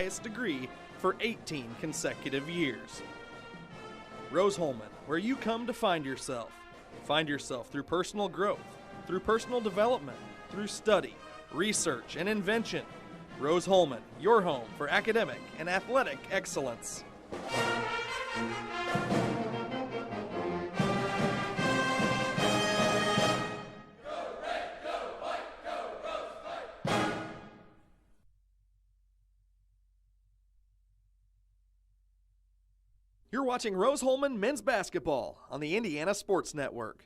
highest degree for 18 consecutive years. Rose-Hulman, where you come to find yourself. Find yourself through personal growth, through personal development, through study, research, and invention. Rose-Hulman, your home for academic and athletic excellence. You're watching Rose-Hulman men's basketball on the Indiana Sports Network.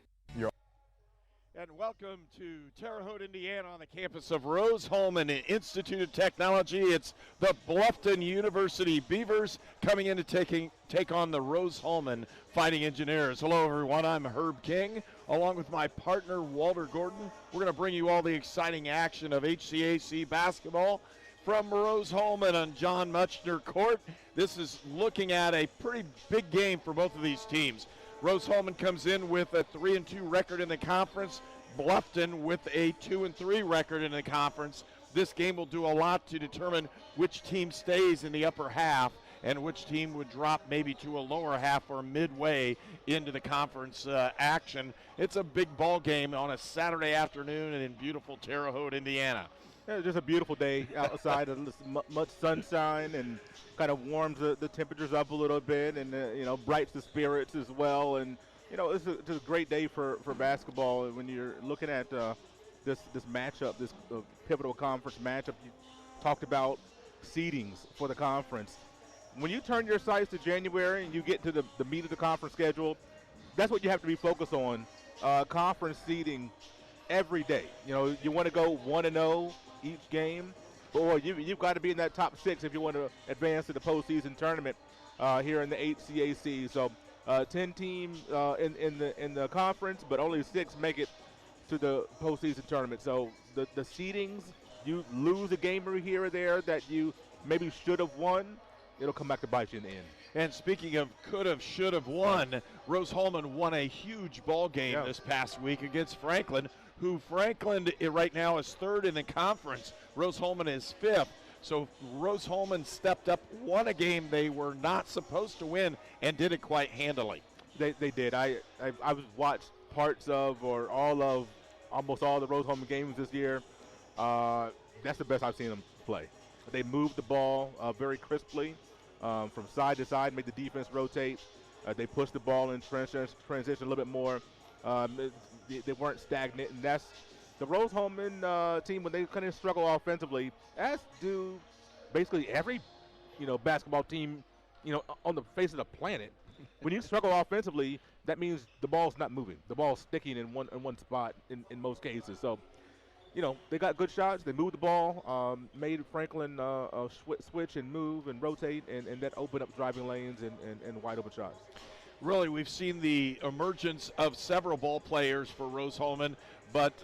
And welcome to Terre Haute, Indiana, on the campus of Rose-Hulman Institute of Technology. It's the Bluffton University Beavers coming in to take on the Rose-Hulman Fighting Engineers. Hello, everyone. I'm Herb King, along with my partner, Walter Gordon. We're going to bring you all the exciting action of HCAC basketball from Rose-Hulman on John Muchner Court. This is looking at a pretty big game for both of these teams. Rose-Hulman comes in with a 3-2 record in the conference. Bluffton with a 2-3 record in the conference. This game will do a lot to determine which team stays in the upper half and which team would drop maybe to a lower half or midway into the conference action. It's a big ball game on a Saturday afternoon and in beautiful Terre Haute, Indiana. Yeah, just a beautiful day outside, much sunshine, and kind of warms the temperatures up a little bit, and brights the spirits as well. And it's just a great day for basketball. When you're looking at this matchup, this pivotal conference matchup, you talked about seedings for the conference. When you turn your sights to January and you get to the meat of the conference schedule, that's what you have to be focused on. Conference seeding every day. You want to go 1-0 each game, or you've got to be in that top 6 if you want to advance to the postseason tournament here in the HCAC. So 10 teams in the conference, but only 6 make it to the postseason tournament. So the seedings, you lose a game here or there that you maybe should have won, it'll come back to bite you in the end. And speaking of could have, should have won, Rose-Hulman won a huge ball game this past week against Franklin, who Franklin right now is 3rd in the conference. Rose-Hulman is 5th. So Rose-Hulman stepped up, won a game they were not supposed to win, and did it quite handily. They did. I watched parts of or almost all the Rose-Hulman games this year. That's the best I've seen them play. They moved the ball very crisply from side to side, made the defense rotate. They pushed the ball in transition a little bit more. They weren't stagnant, and that's the Rose-Hulman team when they kind of struggle offensively, as do basically every basketball team on the face of the planet. When you struggle offensively, that means the ball's not moving. The ball's sticking in one spot in most cases. So they got good shots. They moved the ball, made Franklin switch and move and rotate, and that opened up driving lanes and wide open shots. Really, we've seen the emergence of several ball players for Rose-Hulman, but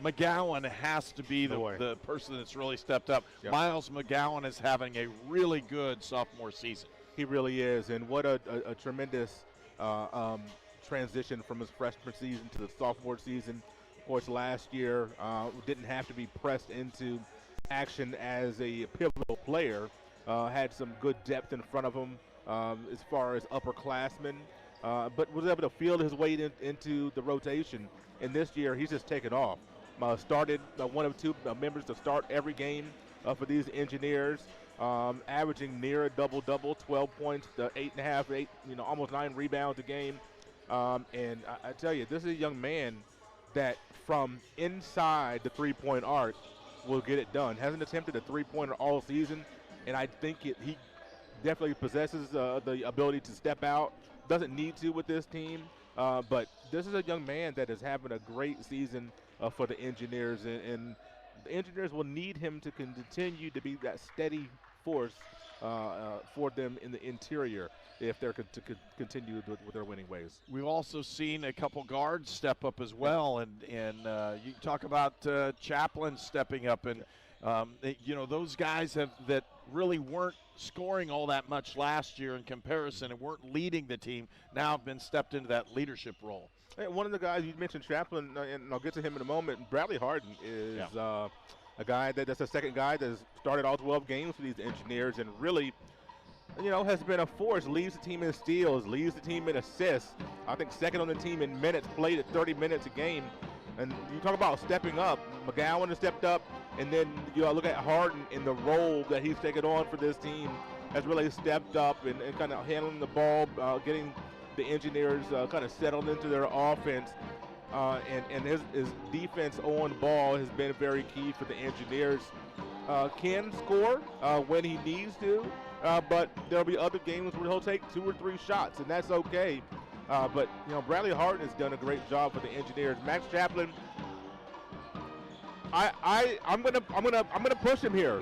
McGowan has to be the person that's really stepped up. Yep. Miles McGowan is having a really good sophomore season. He really is, and what a tremendous transition from his freshman season to the sophomore season. Of course, last year didn't have to be pressed into action as a pivotal player. Had some good depth in front of him as far as upperclassmen, but was able to field his way into the rotation. And this year, he's just taken off. Started one of 2 members to start every game for these Engineers, averaging near a double-double, 12 points, 8.5, almost 9 rebounds a game. And I tell you, this is a young man that from inside the three-point arc will get it done. Hasn't attempted a three-pointer all season, and I think he definitely possesses the ability to step out. Doesn't need to with this team, but this is a young man that is having a great season for the Engineers, and the Engineers will need him to continue to be that steady force for them in the interior if they're to continue with their winning ways. We've also seen a couple guards step up as well, and you talk about Chaplin stepping up, and those guys that really weren't scoring all that much last year in comparison and weren't leading the team now have been stepped into that leadership role. Hey, one of the guys you mentioned, Chaplin, and I'll get to him in a moment. Bradley Harden is a guy that's a second guy that's started all 12 games for these Engineers and really, has been a force, leads the team in steals, leads the team in assists. I think second on the team in minutes, played at 30 minutes a game. And you talk about stepping up. McGowan has stepped up, and then you look at Harden in the role that he's taken on for this team, has really stepped up and kind of handling the ball, getting the Engineers kind of settled into their offense. And his defense on ball has been very key for the Engineers. Can score when he needs to, but there'll be other games where he'll take 2 or 3 shots, and that's okay. But Bradley Harden has done a great job for the Engineers. Max Chaplin, I'm gonna push him here.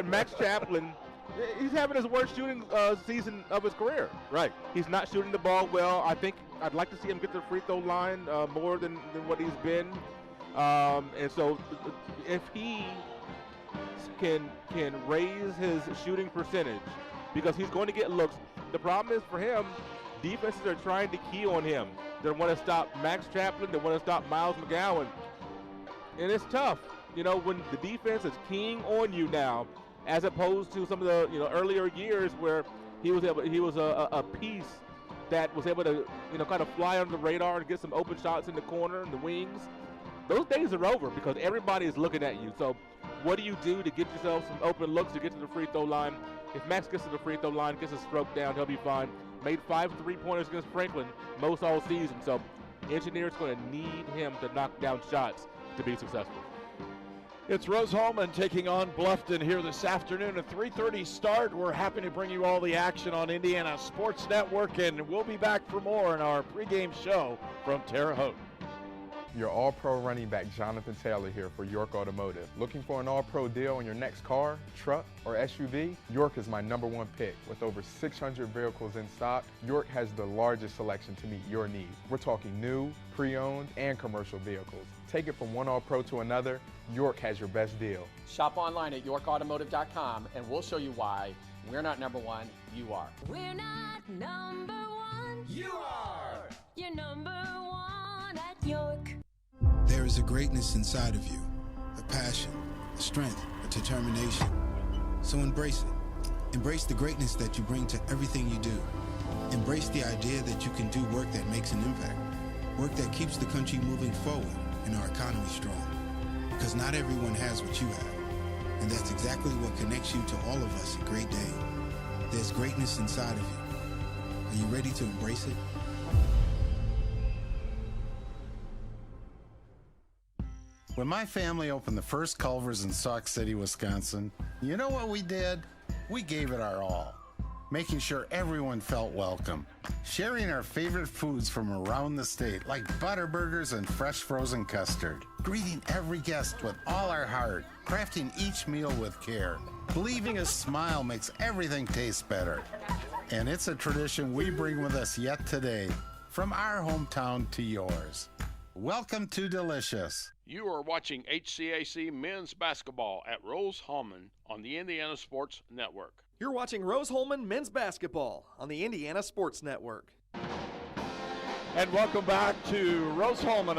Max Chaplin, he's having his worst shooting season of his career. Right. He's not shooting the ball well. I think I'd like to see him get to the free throw line more than what he's been. And so if he can raise his shooting percentage, because he's going to get looks. The problem is for him, defenses are trying to key on him. They want to stop Max Chaplin. They want to stop Miles McGowan. And it's tough, when the defense is keying on you now, as opposed to some of the earlier years where he was a piece that was able to kind of fly under the radar and get some open shots in the corner and the wings. Those days are over because everybody is looking at you. So what do you do to get yourself some open looks to get to the free throw line? If Max gets to the free throw line, gets a stroke down, he'll be fine. Made 5 3-pointers against Franklin most all season. So Engineers going to need him to knock down shots to be successful. It's Rose-Hulman taking on Bluffton here this afternoon. A 3:30 start. We're happy to bring you all the action on Indiana Sports Network, and we'll be back for more in our pregame show from Terre Haute. Your All-Pro running back Jonathan Taylor here for York Automotive. Looking for an All-Pro deal on your next car, truck, or SUV? York is my #1 pick. With over 600 vehicles in stock, York has the largest selection to meet your needs. We're talking new, pre-owned, and commercial vehicles. Take it from one All-Pro to another, York has your best deal. Shop online at yorkautomotive.com and we'll show you why we're not #1, you are. We're not #1. You are. You're #1 at York. There is a greatness inside of you, a passion, a strength, a determination. So embrace it. Embrace the greatness that you bring to everything you do. Embrace the idea that you can do work that makes an impact, work that keeps the country moving forward and our economy strong. Because not everyone has what you have, and that's exactly what connects you to all of us at Great Day. There's greatness inside of you. Are you ready to embrace it? When my family opened the first Culver's in Sauk City, Wisconsin, you know what we did? We gave it our all, making sure everyone felt welcome, sharing our favorite foods from around the state, like butter burgers and fresh frozen custard, greeting every guest with all our heart, crafting each meal with care, believing a smile makes everything taste better. And it's a tradition we bring with us yet today, from our hometown to yours. Welcome to Delicious. You are watching HCAC men's basketball at Rose-Hulman on the Indiana Sports Network. You're watching Rose-Hulman men's basketball on the Indiana Sports Network. And welcome back to Rose-Hulman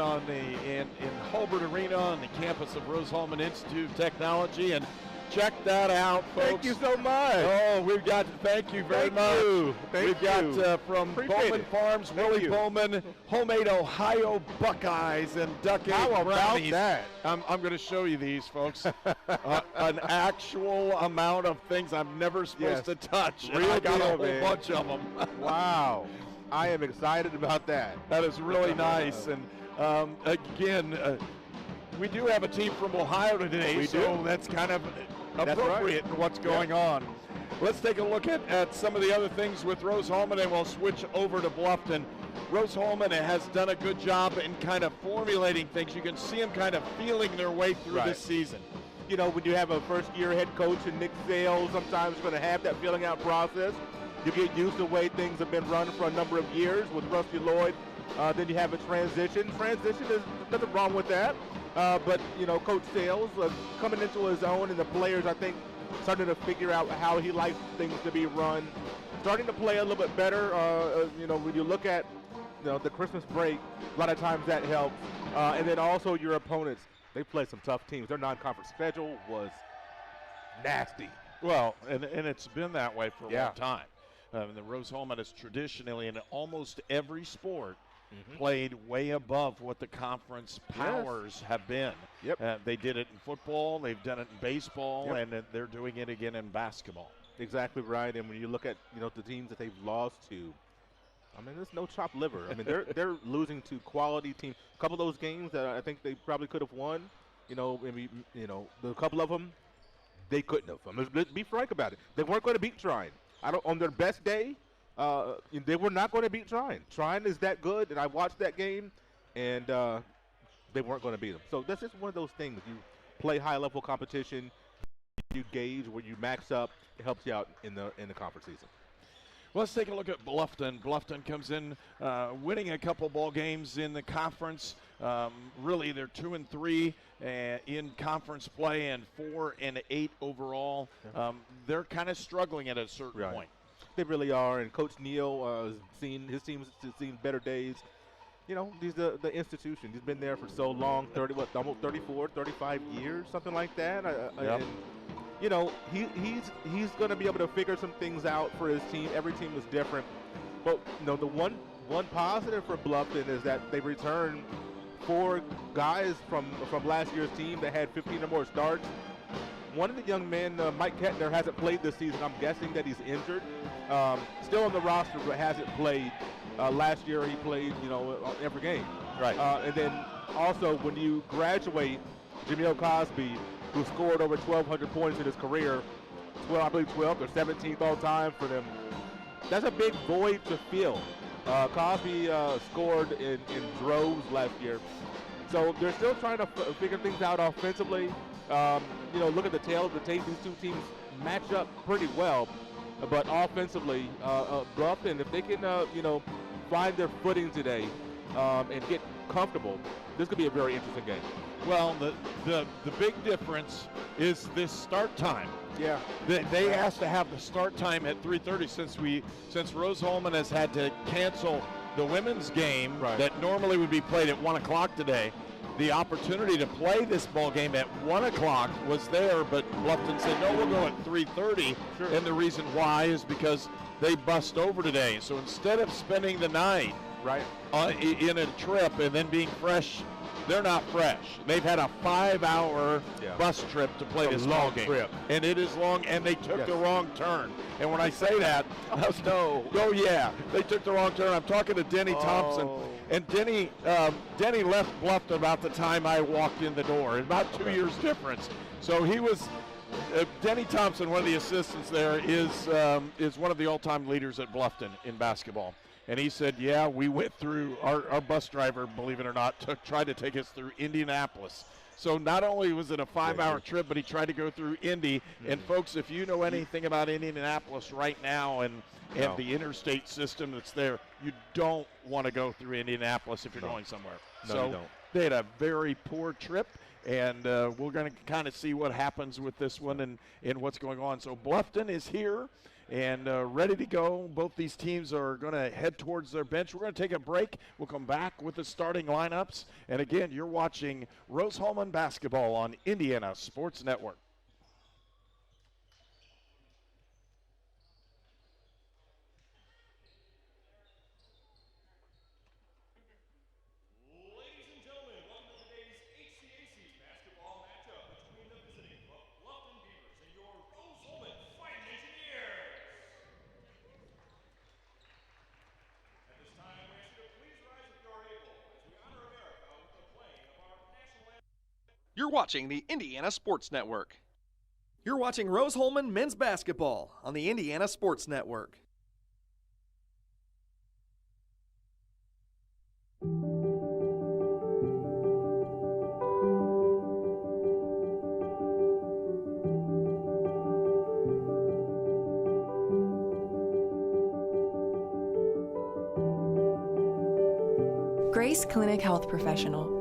in Hobart Arena on the campus of Rose-Hulman Institute of Technology. And check that out, folks. Thank you so much. Oh, thank you very much. We've got from Appreciate Bowman it. Farms, Thank Willie you. Bowman, homemade Ohio Buckeyes and duck egg How about brownies. that? I'm going to show you these, folks. An actual amount of things I'm never supposed to touch. And Real I got deal, a whole man. bunch of them. Wow. I am excited about that. That is really nice. And again, we do have a team from Ohio today, We so do. that's kind of That's appropriate right. in what's going on. Let's take a look at some of the other things with Rose-Hulman, and we'll switch over to Bluffton. Rose-Hulman has done a good job in kind of formulating things. You can see them kind of feeling their way through Right. this season. You know, when you have a first-year head coach and Nick Sales, sometimes you're going to have that filling out process. You get used to the way things have been run for a number of years with Rusty Lloyd. Then you have a transition. Transition is nothing wrong with that. But, you know, Coach Sales coming into his own, and the players, I think, starting to figure out how he likes things to be run. Starting to play a little bit better. You know, when you look at, you know, the Christmas break, a lot of times that helps. And then also your opponents They played some tough teams. Their non-conference schedule was nasty. Well, and it's been that way for a Yeah. long time. The Rose-Hulman has traditionally, in almost every sport, played way above what the conference powers have been. Yep. They did it in football, they've done it in baseball, Yep. and they're doing it again in basketball. Exactly right. And when you look at the teams that they've lost to, I mean, there's no chopped liver. I mean, they're losing to quality teams. A couple of those games that I think they probably could have won. Maybe the couple of them they couldn't have. I mean, let's be frank about it. They weren't going to beat Trine. On their best day, they were not going to beat Trine. Trine is that good, and I watched that game, and they weren't going to beat them. So that's just one of those things. You play high-level competition, you gauge where you max up. It helps you out in the conference season. Let's take a look at Bluffton. Bluffton comes in winning a couple ball games in the conference. Really, they're 2-3 in conference play and 4-8 overall. They're kind of struggling at a certain point. They really are. And Coach Neal his team's seen better days. He's the institution. He's been there for so long, almost 34, 35 years, something like that. He's going to be able to figure some things out for his team. Every team is different. But, the one positive for Bluffton is that they returned 4 guys from last year's team that had 15 or more starts. One of the young men, Mike Kettner, hasn't played this season. I'm guessing that he's injured. Still on the roster, but hasn't played. Last year he played, every game. Right. And then also when you graduate, Jameel Cosby, who scored over 1,200 points in his career, 12th or 17th all time for them. That's a big void to fill. Cosby scored in droves last year. So they're still trying to figure things out offensively. Look at the tail of the tape. These two teams match up pretty well. But offensively, Bluffton, if they can, find their footing today and get comfortable, this could be a very interesting game. Well, the big difference is this start time. Yeah. They asked to have the start time at 3:30 since Rose-Hulman has had to cancel the women's game that normally would be played at 1 o'clock today. The opportunity to play this ball game at 1 o'clock was there, but Bluffton said, no, we'll go at 3:30. Sure. And the reason why is because they bust over today. So instead of spending the night in a trip and then being fresh, they're not fresh. They've had a 5-hour bus trip to play this ball game. Trip. And it is long, and they took the wrong turn. And when I say that, they took the wrong turn. I'm talking to Denny Thompson. And Denny left Bluffton about the time I walked in the door. About 2 years difference. So he was Denny Thompson, one of the assistants there, is one of the all-time leaders at Bluffton in basketball. And he said, yeah, we went through, our bus driver, believe it or not, tried to take us through Indianapolis. So not only was it a 5-hour trip, but he tried to go through Indy. And folks, if you know anything about Indianapolis right now and the interstate system that's there, you don't want to go through Indianapolis if you're going somewhere. No, so you don't. They had a very poor trip, and we're going to kind of see what happens with this one and what's going on. So Bluffton is here and ready to go. Both these teams are going to head towards their bench. We're going to take a break. We'll come back with the starting lineups. And again, you're watching Rose-Hulman basketball on Indiana Sports Network. Ladies and gentlemen, welcome to today's HCAC basketball matchup between the visiting Bluffton Beavers and your Rose-Hulman Fighting Engineers. At this time, we ask you to please rise if you are able as we honor America with the playing of our national anthem. You're watching the Indiana Sports Network. You're watching Rose-Hulman men's basketball on the Indiana Sports Network. Grace Clinic Health Professional.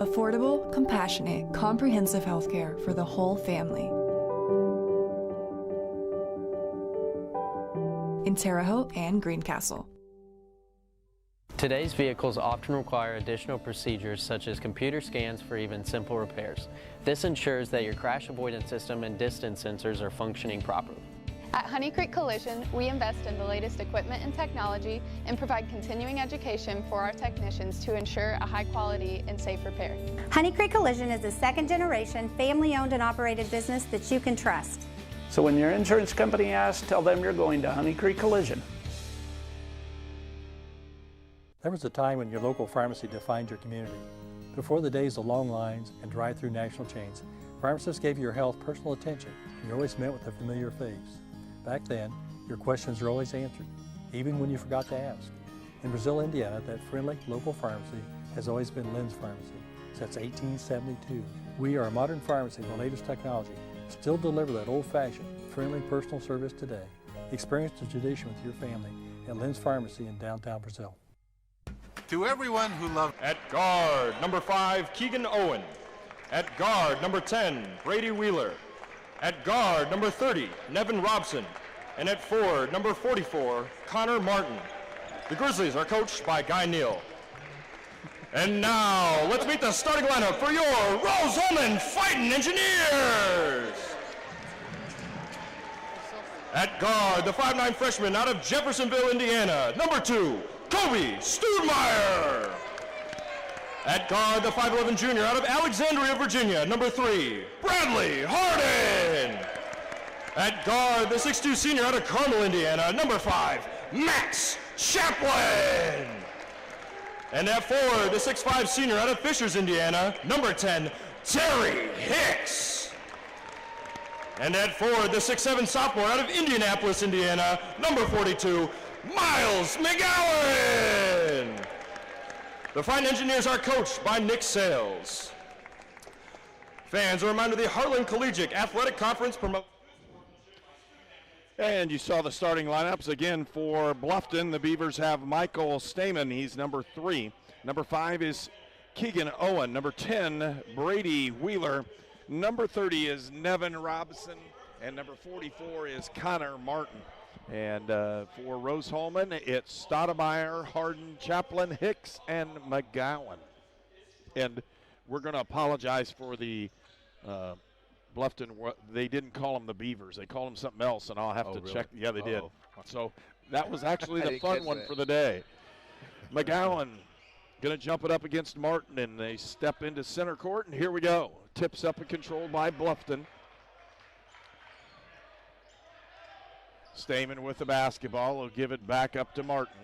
Affordable, compassionate, comprehensive healthcare for the whole family. In Terre Haute and Greencastle. Today's vehicles often require additional procedures such as computer scans for even simple repairs. This ensures that your crash avoidance system and distance sensors are functioning properly. At Honey Creek Collision, we invest in the latest equipment and technology and provide continuing education for our technicians to ensure a high quality and safe repair. Honey Creek Collision is a second-generation, family-owned and operated business that you can trust. So when your insurance company asks, tell them you're going to Honey Creek Collision. There was a time when your local pharmacy defined your community. Before the days of long lines and drive-through national chains, pharmacists gave your health personal attention, and you always met with a familiar face. Back then, your questions were always answered, even when you forgot to ask. In Brazil, Indiana, that friendly local pharmacy has always been Lynn's Pharmacy since 1872. We are a modern pharmacy with the latest technology, still deliver that old-fashioned, friendly personal service today. Experience the tradition with your family at Lynn's Pharmacy in downtown Brazil. To everyone who loves... At guard, number 5, Keegan Owen. At guard, number 10, Brady Wheeler. At guard, number 30, Nevin Robson. And at forward, number 44, Connor Martin. The Grizzlies are coached by Guy Neal. And now, let's meet the starting lineup for your Rose-Hulman Fighting Engineers. At guard, the 5'9" freshman out of Jeffersonville, Indiana, number 2, Kobe Studmeyer. At guard, the 5'11" junior out of Alexandria, Virginia, number 3, Bradley Harden. At guard, the 6'2" senior out of Carmel, Indiana, number 5, Max Chaplin. And at forward, the 6'5" senior out of Fishers, Indiana, number 10, Terry Hicks. And at forward, the 6'7" sophomore out of Indianapolis, Indiana, number 42, Miles McGowan. The Fine Engineers are coached by Nick Sales. Fans, a reminder, the Heartland Collegiate Athletic Conference promotes. And you saw the starting lineups again for Bluffton. The Beavers have Michael Stamen. He's number 3. Number 5 is Keegan Owen. Number 10, Brady Wheeler. Number 30 is Nevin Robson. And number 44 is Connor Martin. And for Rose-Hulman, it's Stoudemire, Harden, Chaplin, Hicks, and McGowan. And we're going to apologize for the Bluffton. They didn't call them the Beavers. They called them something else, and I'll have to check. Yeah, they did. So that was actually the fun one for the day. McGowan going to jump it up against Martin, and they step into center court, and here we go. Tips up and controlled by Bluffton. Stamen with the basketball will give it back up to Martin.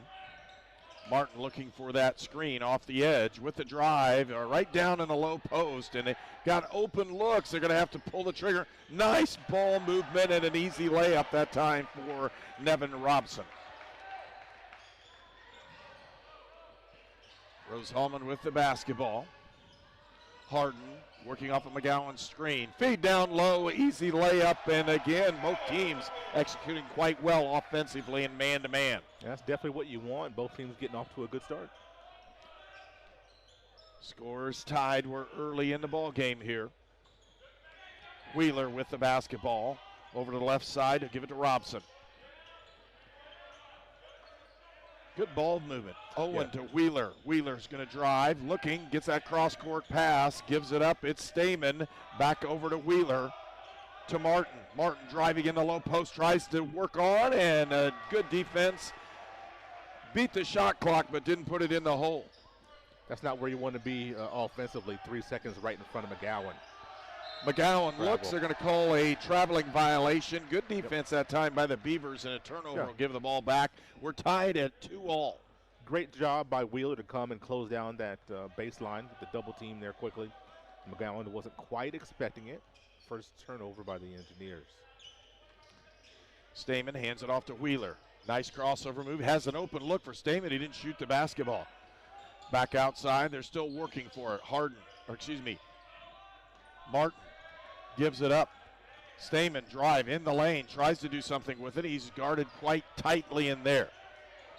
Martin looking for that screen off the edge with the drive, right down in the low post, and they got open looks. They're going to have to pull the trigger. Nice ball movement and an easy layup that time for Nevin Robson. Rose-Hulman with the basketball. Harden working off of McGowan's screen. Feed down low, easy layup, and again, both teams executing quite well offensively and man-to-man. That's definitely what you want. Both teams getting off to a good start. Scores tied. We're early in the ball game here. Wheeler with the basketball. Over to the left side to give it to Robson. Good ball movement. Owen to Wheeler. Wheeler's going to drive, looking, gets that cross-court pass, gives it up. It's Stamen. Back over to Wheeler. To Martin. Martin driving in the low post, tries to work on, and a good defense. Beat the shot clock, but didn't put it in the hole. That's not where you want to be offensively. 3 seconds right in front of McGowan. McGowan looks. They're going to call a traveling violation. Good defense that time by the Beavers, and a turnover will give the ball back. We're tied at 2-all. Great job by Wheeler to come and close down that baseline with the double team there quickly. McGowan wasn't quite expecting it. First turnover by the Engineers. Stamen hands it off to Wheeler. Nice crossover move. Has an open look for Stamen. He didn't shoot the basketball. Back outside. They're still working for it. Martin gives it up. Stamen drive in the lane. Tries to do something with it. He's guarded quite tightly in there.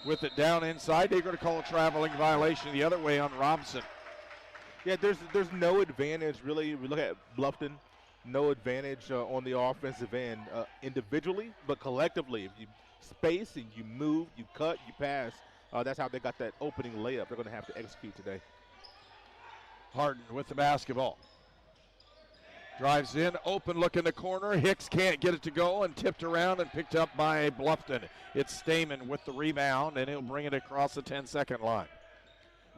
With it down inside, they're going to call a traveling violation the other way on Robson. Yeah, there's no advantage really. We look at Bluffton, no advantage on the offensive end individually, but collectively. If you space and you move, you cut, you pass, that's how they got that opening layup. They're going to have to execute today. Harden with the basketball. Drives in, open look in the corner. Hicks can't get it to go and tipped around and picked up by Bluffton. It's Stamen with the rebound, and he'll bring it across the 10-second line.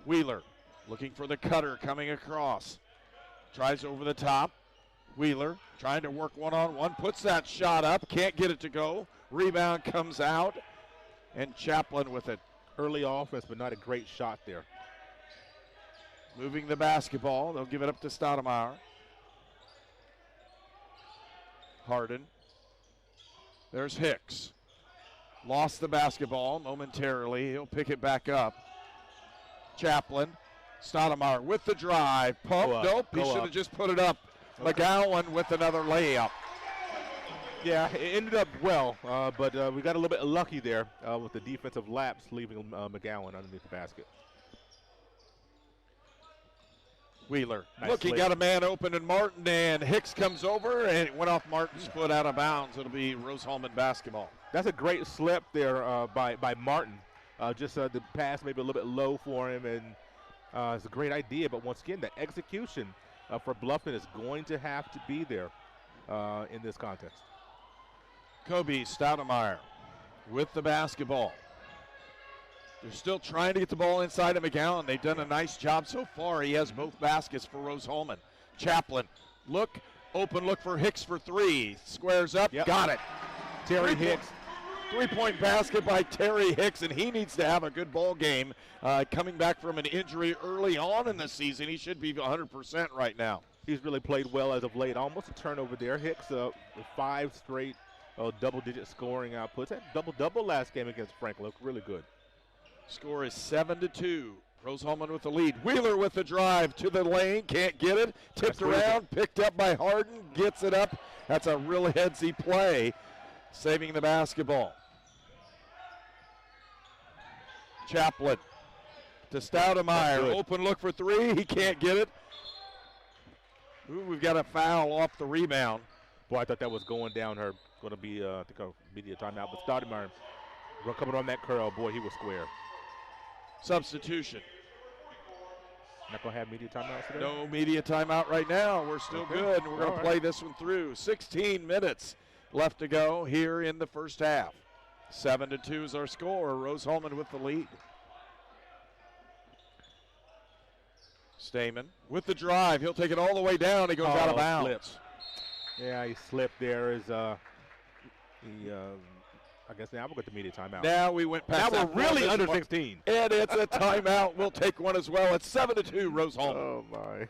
Wheeler looking for the cutter coming across. Tries over the top. Wheeler trying to work one-on-one. Puts that shot up. Can't get it to go. Rebound comes out. And Chaplin with it. Early offense, but not a great shot there. Moving the basketball. They'll give it up to Stoudemire. Harden. There's Hicks. Lost the basketball momentarily. He'll pick it back up. Chaplin. Stoudemire with the drive. Pump. Nope. He should have just put it up. Okay. McGowan with another layup. Yeah, it ended up well, but we got a little bit lucky there with the defensive lapse, leaving McGowan underneath the basket. Wheeler nice looking, got a man open in Martin, and Hicks comes over, and it went off Martin's foot out of bounds. It'll be Rose-Hulman basketball. That's a great slip there by Martin. Just the pass maybe a little bit low for him, and it's a great idea. But once again, the execution for Bluffton is going to have to be there in this contest. Kobe Stoudemire with the basketball. They're still trying to get the ball inside of McGowan. They've done a nice job so far. He has both baskets for Rose-Hulman. Chaplin, open look for Hicks for three. Squares up, got it. Terry Hicks. Three-point basket by Terry Hicks, and he needs to have a good ball game. Coming back from an injury early on in the season, he should be 100% right now. He's really played well as of late. Almost a turnover there. Hicks with 5 straight double-digit scoring outputs. That double-double last game against Franklin looked really good. Score is 7-2. Rose-Hulman with the lead. Wheeler with the drive to the lane. Can't get it. Tipped around. Picked up by Harden. Gets it up. That's a real headsy play. Saving the basketball. Chaplin to Stoudemire. Open look for three. He can't get it. Ooh, we've got a foul off the rebound. Boy, I thought that was going down her. Going to be, I think, a media timeout. But Stoudemire coming on that curl. Boy, he was square. Substitution. Not going to have media timeouts today? No media timeout right now. We're still good. We're going to play this one through. 16 minutes left to go here in the first half. 7-2 is our score. Rose-Hulman with the lead. Stamen with the drive. He'll take it all the way down. He goes out of bounds. Slips. Yeah, he slipped there. I guess now we'll get the media timeout. Now we went past. Now we're really under 16. And it's a timeout. We'll take one as well. It's 7-2, Rose-Hulman. Oh, my.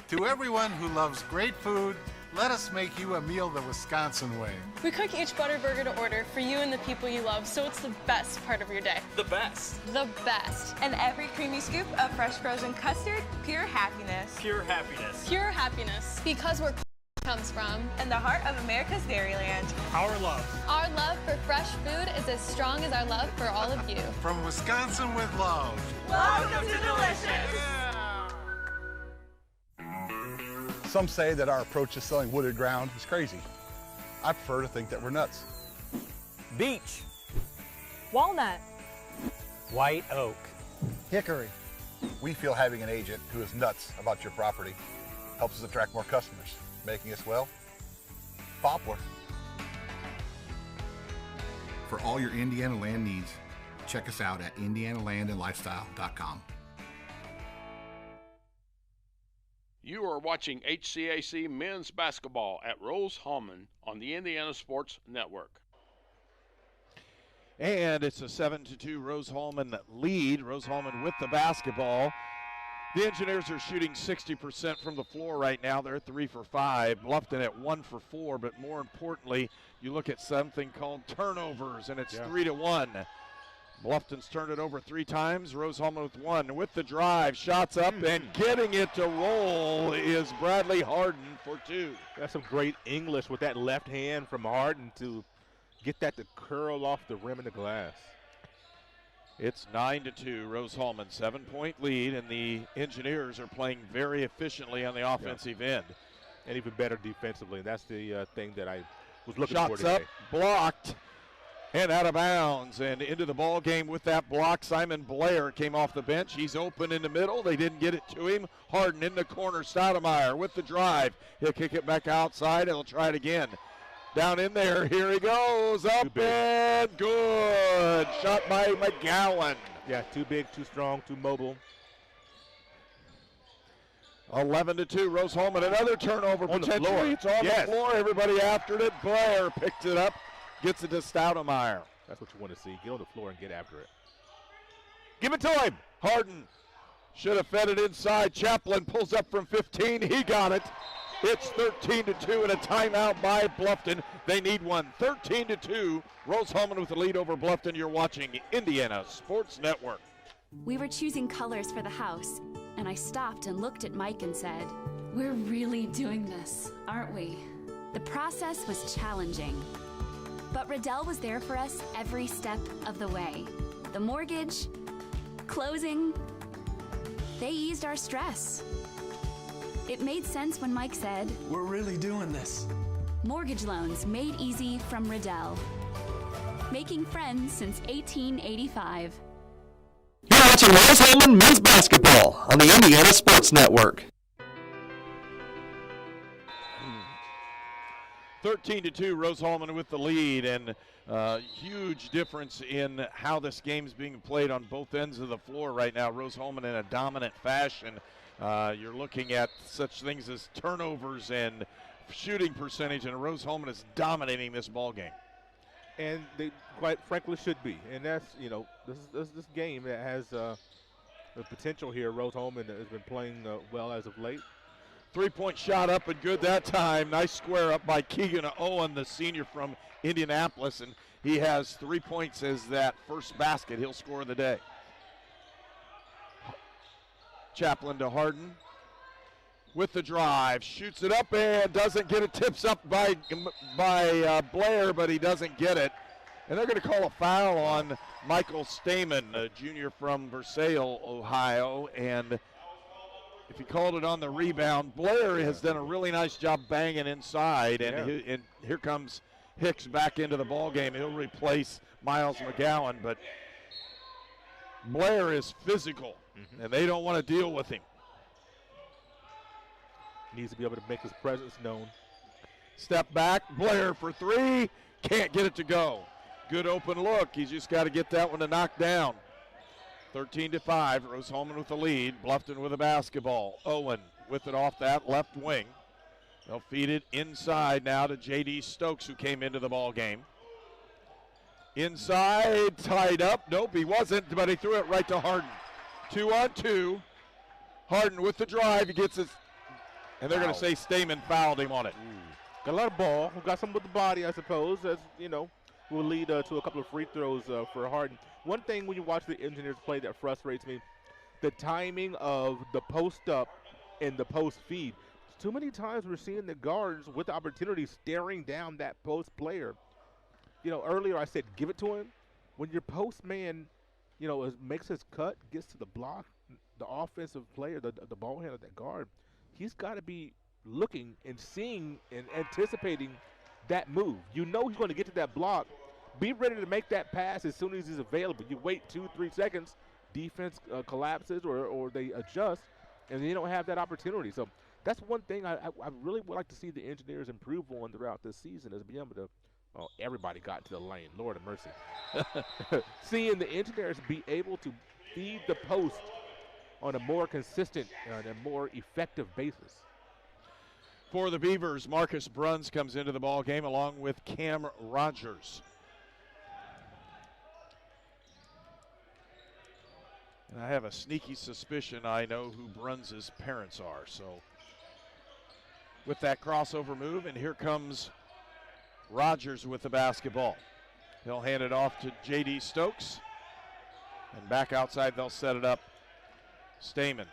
To everyone who loves great food, let us make you a meal the Wisconsin way. We cook each butter burger to order for you and the people you love, so it's the best part of your day. The best. The best. And every creamy scoop of fresh frozen custard, pure happiness. Pure happiness. Pure happiness. Because where comes from. In the heart of America's Dairyland. Our love. Our love for fresh food is as strong as our love for all of you. From Wisconsin with love. Welcome to Delicious. Some say that our approach to selling wooded ground is crazy. I prefer to think that we're nuts. Beech. Walnut. White oak. Hickory. We feel having an agent who is nuts about your property helps us attract more customers, making us, well, poplar. For all your Indiana land needs, check us out at indianalandandlifestyle.com. You are watching HCAC men's basketball at Rose-Hulman on the Indiana Sports Network. And it's a 7-2 Rose-Hulman lead. Rose-Hulman with the basketball. The Engineers are shooting 60% from the floor right now. They're 3 for 5. Bluffton at 1 for 4. But more importantly, you look at something called turnovers, and it's 3-1. Bluffton's turned it over 3 times. Rose-Hulman with 1. With the drive, shots up, and getting it to roll is Bradley Harden for 2. That's some great English with that left hand from Harden to get that to curl off the rim of the glass. It's 9-2, Rose-Hulman, 7-point lead, and the Engineers are playing very efficiently on the offensive end. And even better defensively. That's the thing that I was looking for Shots today. up, blocked. And out of bounds and into the ball game with that block. Simon Blair came off the bench. He's open in the middle. They didn't get it to him. Harden in the corner. Stoudemire with the drive. He'll kick it back outside. He'll try it again. Down in there. Here he goes. Up and good. Shot by McGowan. Yeah, too big, too strong, too mobile. 11-2. Rose-Hulman, another turnover On the potentially. floor. It's on Yes. the floor. Everybody after it. Blair picked it up. Gets it to Stoudemire. That's what you want to see. Get on the floor and get after it. Give it to him. Harden should have fed it inside. Chaplin pulls up from 15. He got it. It's 13-2 and a timeout by Bluffton. They need one. 13-2. Rose-Hulman with the lead over Bluffton. You're watching Indiana Sports Network. We were choosing colors for the house, and I stopped and looked at Mike and said, "We're really doing this, aren't we?" The process was challenging, but Riddell was there for us every step of the way. The mortgage, closing, they eased our stress. It made sense when Mike said, "We're really doing this." Mortgage loans made easy from Riddell. Making friends since 1885. You're watching Rose-Hulman men's basketball on the Indiana Sports Network. 13-2, Rose-Hulman with the lead, and huge difference in how this game's being played on both ends of the floor right now. Rose-Hulman in a dominant fashion. You're looking at such things as turnovers and shooting percentage, and Rose-Hulman is dominating this ball game. And they quite frankly should be. And that's, this game that has the potential here. Rose-Hulman has been playing well as of late. Three-point shot up and good that time. Nice square up by Keegan Owen, the senior from Indianapolis, and he has 3 points as that first basket. He'll score the day. Chaplin to Harden with the drive, shoots it up and doesn't get it. Tips up by Blair, but he doesn't get it. And they're going to call a foul on Michael Stamen, a junior from Versailles, Ohio. And if he called it on the rebound, Blair has done a really nice job banging inside. And, and here comes Hicks back into the ball game. He'll replace Miles McGowan, but Blair is physical, and they don't want to deal with him. Needs to be able to make his presence known. Step back, Blair for three. Can't get it to go. Good open look. He's just got to get that one to knock down. 13-5. Rose-Hulman with the lead. Bluffton with the basketball. Owen with it off that left wing. They'll feed it inside now to J.D. Stokes, who came into the ball game. Inside, tied up. Nope, he wasn't, but he threw it right to Harden. 2-on-2. Harden with the drive. He gets his. And they're going to say Stamen fouled him on it. Got a lot of ball. Got some with the body, I suppose. As will lead to a couple of free throws for Harden. One thing when you watch the Engineers play that frustrates me, the timing of the post up and the post feed. Too many times we're seeing the guards with the opportunity staring down that post player. Earlier I said give it to him. When your post man, makes his cut, gets to the block, the offensive player, the ball handler, that guard, he's got to be looking and seeing and anticipating that move. He's going to get to that block. Be ready to make that pass as soon as he's available. You wait 2-3 seconds, defense collapses or they adjust, and they don't have that opportunity. So that's one thing I really would like to see the Engineers improve on throughout this season, is being able to, everybody got to the lane. Lord of mercy. Seeing the Engineers be able to feed the post on a more consistent and a more effective basis. For the Beavers, Marcus Bruns comes into the ball game along with Cam Rogers. And I have a sneaky suspicion I know who Bruns' parents are. So with that crossover move, and here comes Rogers with the basketball. He'll hand it off to J.D. Stokes. And back outside, they'll set it up. Stamen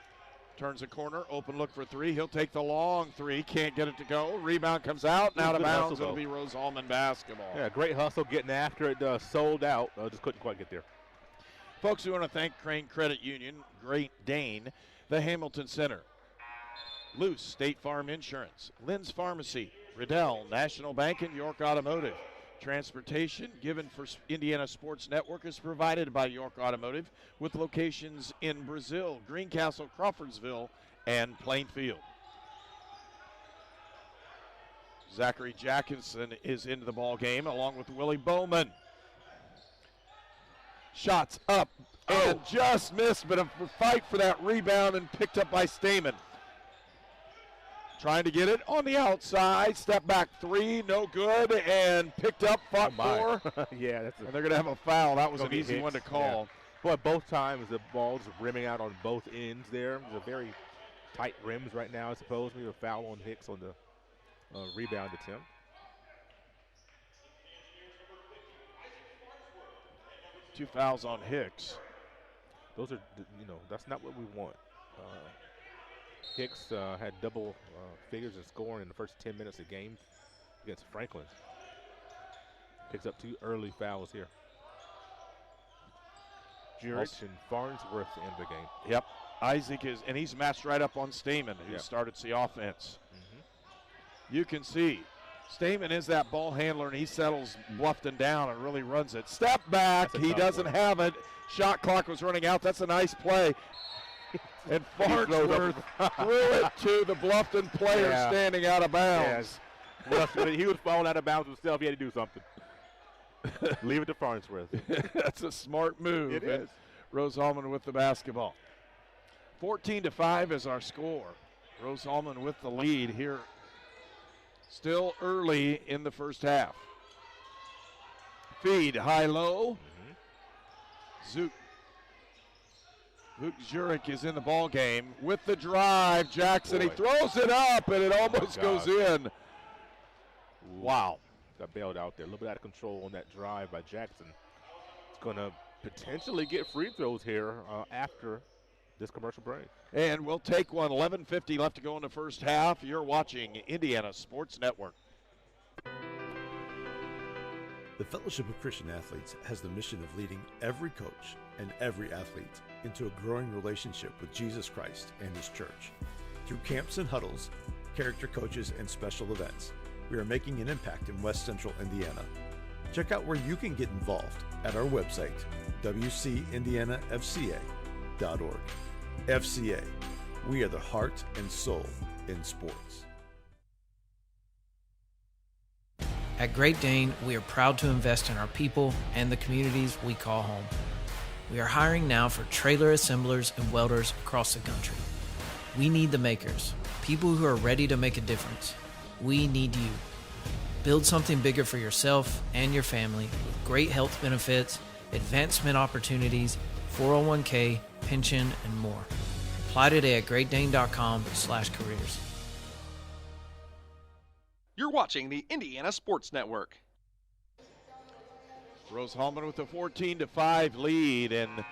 turns a corner, open look for three. He'll take the long three, can't get it to go. Rebound comes out, and out of bounds. It'll be Rose-Hulman basketball. Yeah, great hustle getting after it, sold out. Just couldn't quite get there. Folks, we want to thank Crane Credit Union, Great Dane, the Hamilton Center, Luce State Farm Insurance, Lynn's Pharmacy, Riddell, National Bank, and York Automotive, Transportation given for Indiana Sports Network is provided by York Automotive with locations in Brazil, Greencastle, Crawfordsville, and Plainfield. Zachary Jackinson is into the ball game along with Willie Bowman. Shots up and just missed, but a fight for that rebound and picked up by Stamen. Trying to get it on the outside, step back three, no good, and picked up, fought for. Yeah, and they're going to have a foul. That was an easy one to call. Yeah. But both times the ball's rimming out on both ends there. They're very tight rims right now, I suppose. Maybe a foul on Hicks on the rebound attempt. Two fouls on Hicks. Those are, that's not what we want. Hicks had double figures in scoring in the first 10 minutes of game against Franklin. Picks up 2 early fouls here. Jurich and Farnsworth in the game. Yep. Isaac and he's matched right up on Stamen, who started the offense. You can see Stamen is that ball handler, and he settles Bluffton down and really runs it. Step back, he doesn't have it. Shot clock was running out. That's a nice play. And Farnsworth threw it to the Bluffton player standing out of bounds. Well, he was falling out of bounds himself. He had to do something. Leave it to Farnsworth. That's a smart move. It is. Rose-Hulman with the basketball. 14-5 is our score. Rose-Hulman with the lead here. Still early in the first half. Feed high-low. Zook. Luke Jurich is in the ball game with the drive. Jackson, he throws it up, and it almost goes in. Wow. Got bailed out there. A little bit out of control on that drive by Jackson. It's going to potentially get free throws here after this commercial break. And we'll take one. 11:50 left to go in the first half. You're watching Indiana Sports Network. The Fellowship of Christian Athletes has the mission of leading every coach and every athlete into a growing relationship with Jesus Christ and His church. Through camps and huddles, character coaches, and special events, we are making an impact in West Central Indiana. Check out where you can get involved at our website, wcindianafca.org. FCA, we are the heart and soul in sports. At Great Dane, we are proud to invest in our people and the communities we call home. We are hiring now for trailer assemblers and welders across the country. We need the makers, people who are ready to make a difference. We need you. Build something bigger for yourself and your family with great health benefits, advancement opportunities, 401k, pension, and more. Apply today at greatdane.com/careers. You're watching the Indiana Sports Network. Rose-Hulman with a 14-5 lead, and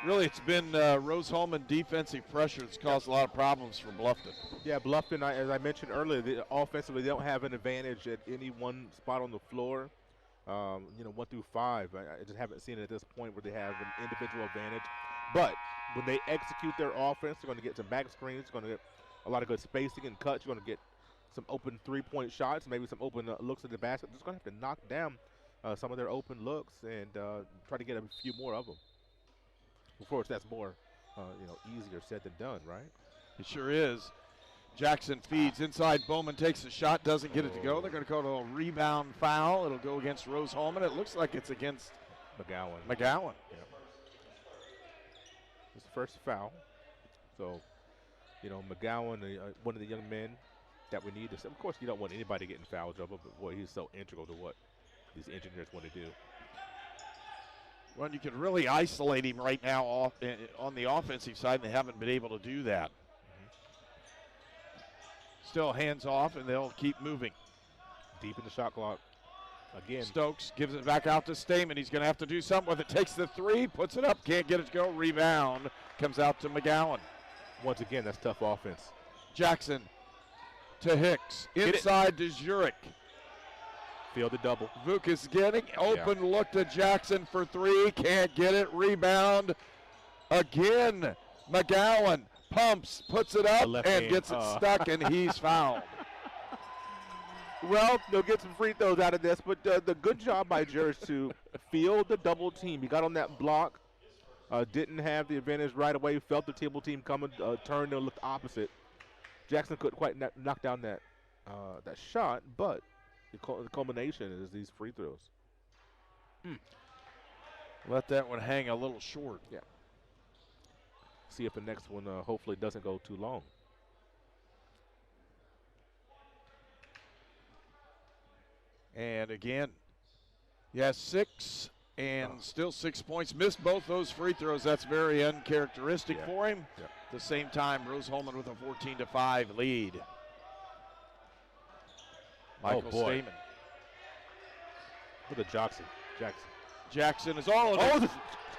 really it's been Rose-Hulman defensive pressure that's caused a lot of problems for Bluffton. Yeah, Bluffton, as I mentioned earlier, offensively they don't have an advantage at any one spot on the floor. 1 through 5. I just haven't seen it at this point where they have an individual advantage. But when they execute their offense, they're going to get some back screens, they're going to get a lot of good spacing and cuts, you're going to get some open three-point shots, maybe some open looks at the basket. Just going to have to knock down some of their open looks and try to get a few more of them. Of course, that's more, easier said than done, right? It sure is. Jackson feeds inside. Bowman takes the shot, doesn't get it to go. They're going to call it a rebound foul. It'll go against Rose-Hulman. It looks like it's against McGowan. Yeah. It's the first foul. So, McGowan, one of the young men that we need to. Of course, you don't want anybody getting foul trouble, but boy, he's so integral to what these engineers want to do. Well, you can really isolate him right now on the offensive side, and they haven't been able to do that. Still hands off, and they'll keep moving. Deep in the shot clock. Again. Stokes gives it back out to Stamen. He's going to have to do something with it. Takes the three, puts it up, can't get it to go. Rebound comes out to McGowan. Once again, that's tough offense. Jackson to Hicks. Inside to Jurich. Field the double. Vuk is getting open look to Jackson for three. Can't get it. Rebound again. McGowan pumps, puts it up, and gets it stuck, and he's fouled. Well, they'll get some free throws out of this, but the good job by Jers to field the double team. He got on that block, didn't have the advantage right away, felt the double team coming, turned and looked opposite. Jackson couldn't quite knock down that shot, but the culmination is these free throws. Let that one hang a little short. Yeah. See if the next one hopefully doesn't go too long. And again, 6 and still 6 points. Missed both those free throws. That's very uncharacteristic for him. Yeah. At the same time, Rose-Hulman with a 14-5 lead. Michael Stamen. Look at Jackson. Jackson is all in it. The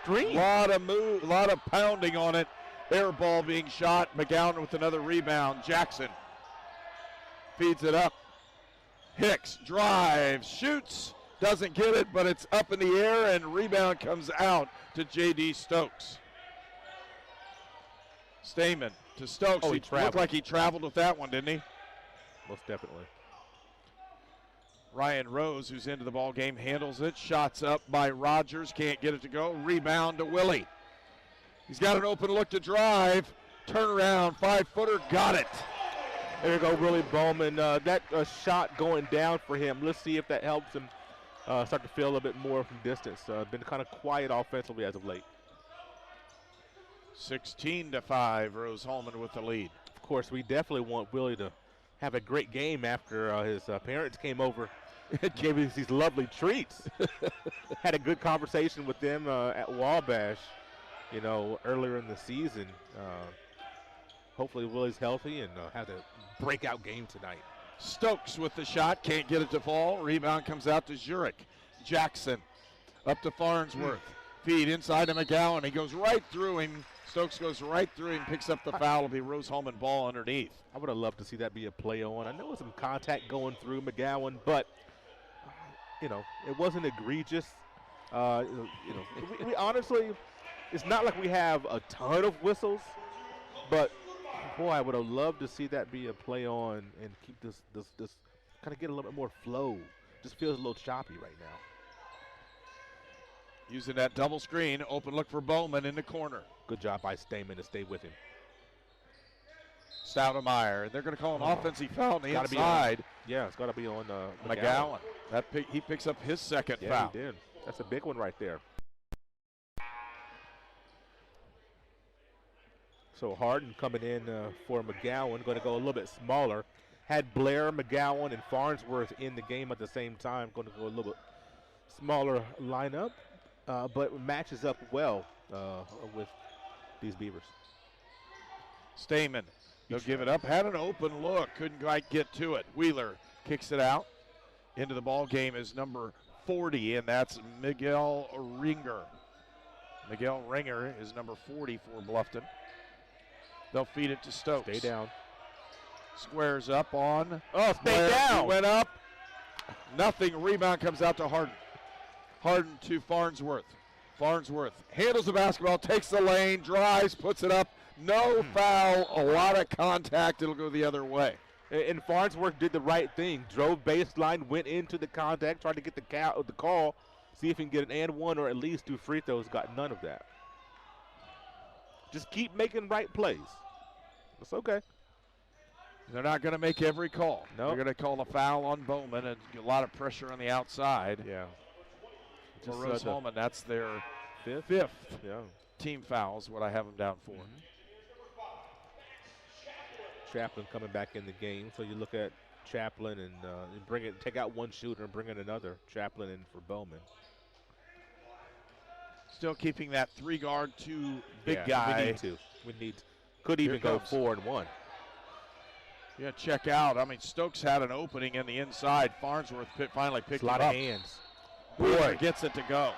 screen. Lot of pounding on it. Air ball being shot. McGowan with another rebound. Jackson feeds it up. Hicks drives, shoots, doesn't get it, but it's up in the air, and rebound comes out to J.D. Stokes. Stamen to Stokes. Oh, he looked like he traveled with that one, didn't he? Most definitely. Ryan Rose, who's into the ball game, handles it. Shots up by Rogers, can't get it to go. Rebound to Willie. He's got an open look to drive. Turnaround, 5-footer, got it. There you go, Willie Bowman. That shot going down for him. Let's see if that helps him start to feel a little bit more from distance. Been kind of quiet offensively as of late. 16-5, Rose-Hulman with the lead. Of course, we definitely want Willie to have a great game after his parents came over and gave us these lovely treats. Had a good conversation with them at Wabash, earlier in the season. Hopefully Willie's healthy and has a breakout game tonight. Stokes with the shot, can't get it to fall. Rebound comes out to Zurich. Jackson up to Farnsworth. Feed inside to McGowan. He goes right through him. Stokes goes right through him, picks up the foul. It'll be Rose-Hulman ball underneath. I would have loved to see that be a play on. I know there was some contact going through McGowan, but, it wasn't egregious. We honestly, it's not like we have a ton of whistles, but boy, I would have loved to see that be a play on and keep this kind of get a little bit more flow. Just feels a little choppy right now. Using that double screen, open look for Bowman in the corner. Good job by Stamen to stay with him. Stoudemire, they're going to call an offensive foul on the inside. It's got to be on McGowan. He picks up his second foul. He did. That's a big one right there. So Harden coming in for McGowan, going to go a little bit smaller. Had Blair, McGowan, and Farnsworth in the game at the same time. Going to go a little bit smaller lineup, but matches up well with these Beavers. Stamen, they'll give it up. Had an open look, couldn't quite get to it. Wheeler kicks it out. Into the ball game is number 40, and that's Miguel Ringer. Miguel Ringer is number 40 for Bluffton. They'll feed it to Stokes. Stay down. Squares up on. Stay down. He went up. Nothing. Rebound comes out to Harden. Harden to Farnsworth. Farnsworth handles the basketball, takes the lane, drives, puts it up. No foul. A lot of contact. It'll go the other way. And Farnsworth did the right thing. Drove baseline, went into the contact, tried to get the call, see if he can get an and one or at least 2 free throws. Got none of that. Just keep making right plays. It's okay. They're not going to make every call. No. They're going to call a foul on Bowman and a lot of pressure on the outside. Yeah. For Rose-Hulman, that's their fifth team fouls, what I have them down for. Chaplin coming back in the game. So you look at Chaplin and take out one shooter and bring in another. Chaplin in for Bowman. Still keeping that 3-guard, 2 big guy. We need to. Could even go 4 and 1. Yeah, check out. I mean, Stokes had an opening in the inside. Farnsworth finally picked it up. A lot of hands. Boy, gets it to go.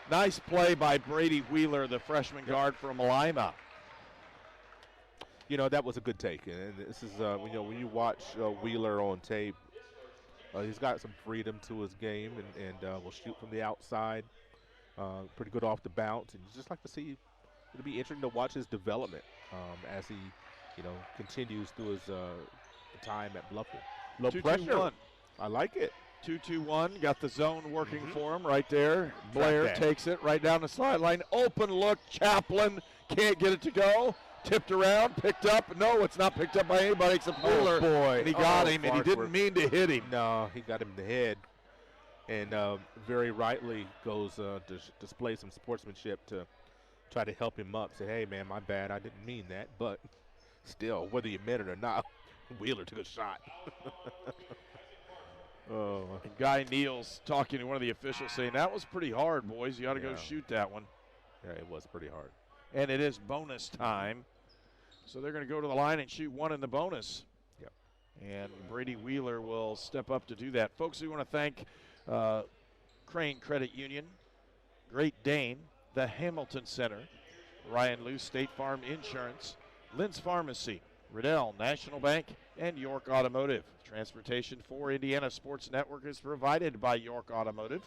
Nice play by Brady Wheeler, the freshman guard from Lima. That was a good take. And this is, when you watch Wheeler on tape, he's got some freedom to his game and will shoot from the outside. Pretty good off the bounce. And you just like to see, it'll be interesting to watch his development as he, continues through his time at Bluffton. Little pressure. I like it. 2-2-1, got the zone working for him right there. Blair takes it right down the sideline. Open look, Chaplin can't get it to go. Tipped around, picked up. No, it's not picked up by anybody except Wheeler. Oh, boy. And he got him, and he didn't mean to hit him. No, he got him in the head. And very rightly goes to display some sportsmanship to try to help him up. Say, hey, man, my bad. I didn't mean that. But still, whether you meant it or not, Wheeler took a shot. And Guy Neal's talking to one of the officials saying, that was pretty hard, boys. You ought to go shoot that one. Yeah, it was pretty hard. And it is bonus time. So they're going to go to the line and shoot one in the bonus. Yep. And Brady Wheeler will step up to do that. Folks, we want to thank Crane Credit Union, Great Dane, the Hamilton Center, Ryan Luce State Farm Insurance, Lynn's Pharmacy, Riddell National Bank, and York Automotive. Transportation for Indiana Sports Network is provided by York Automotive,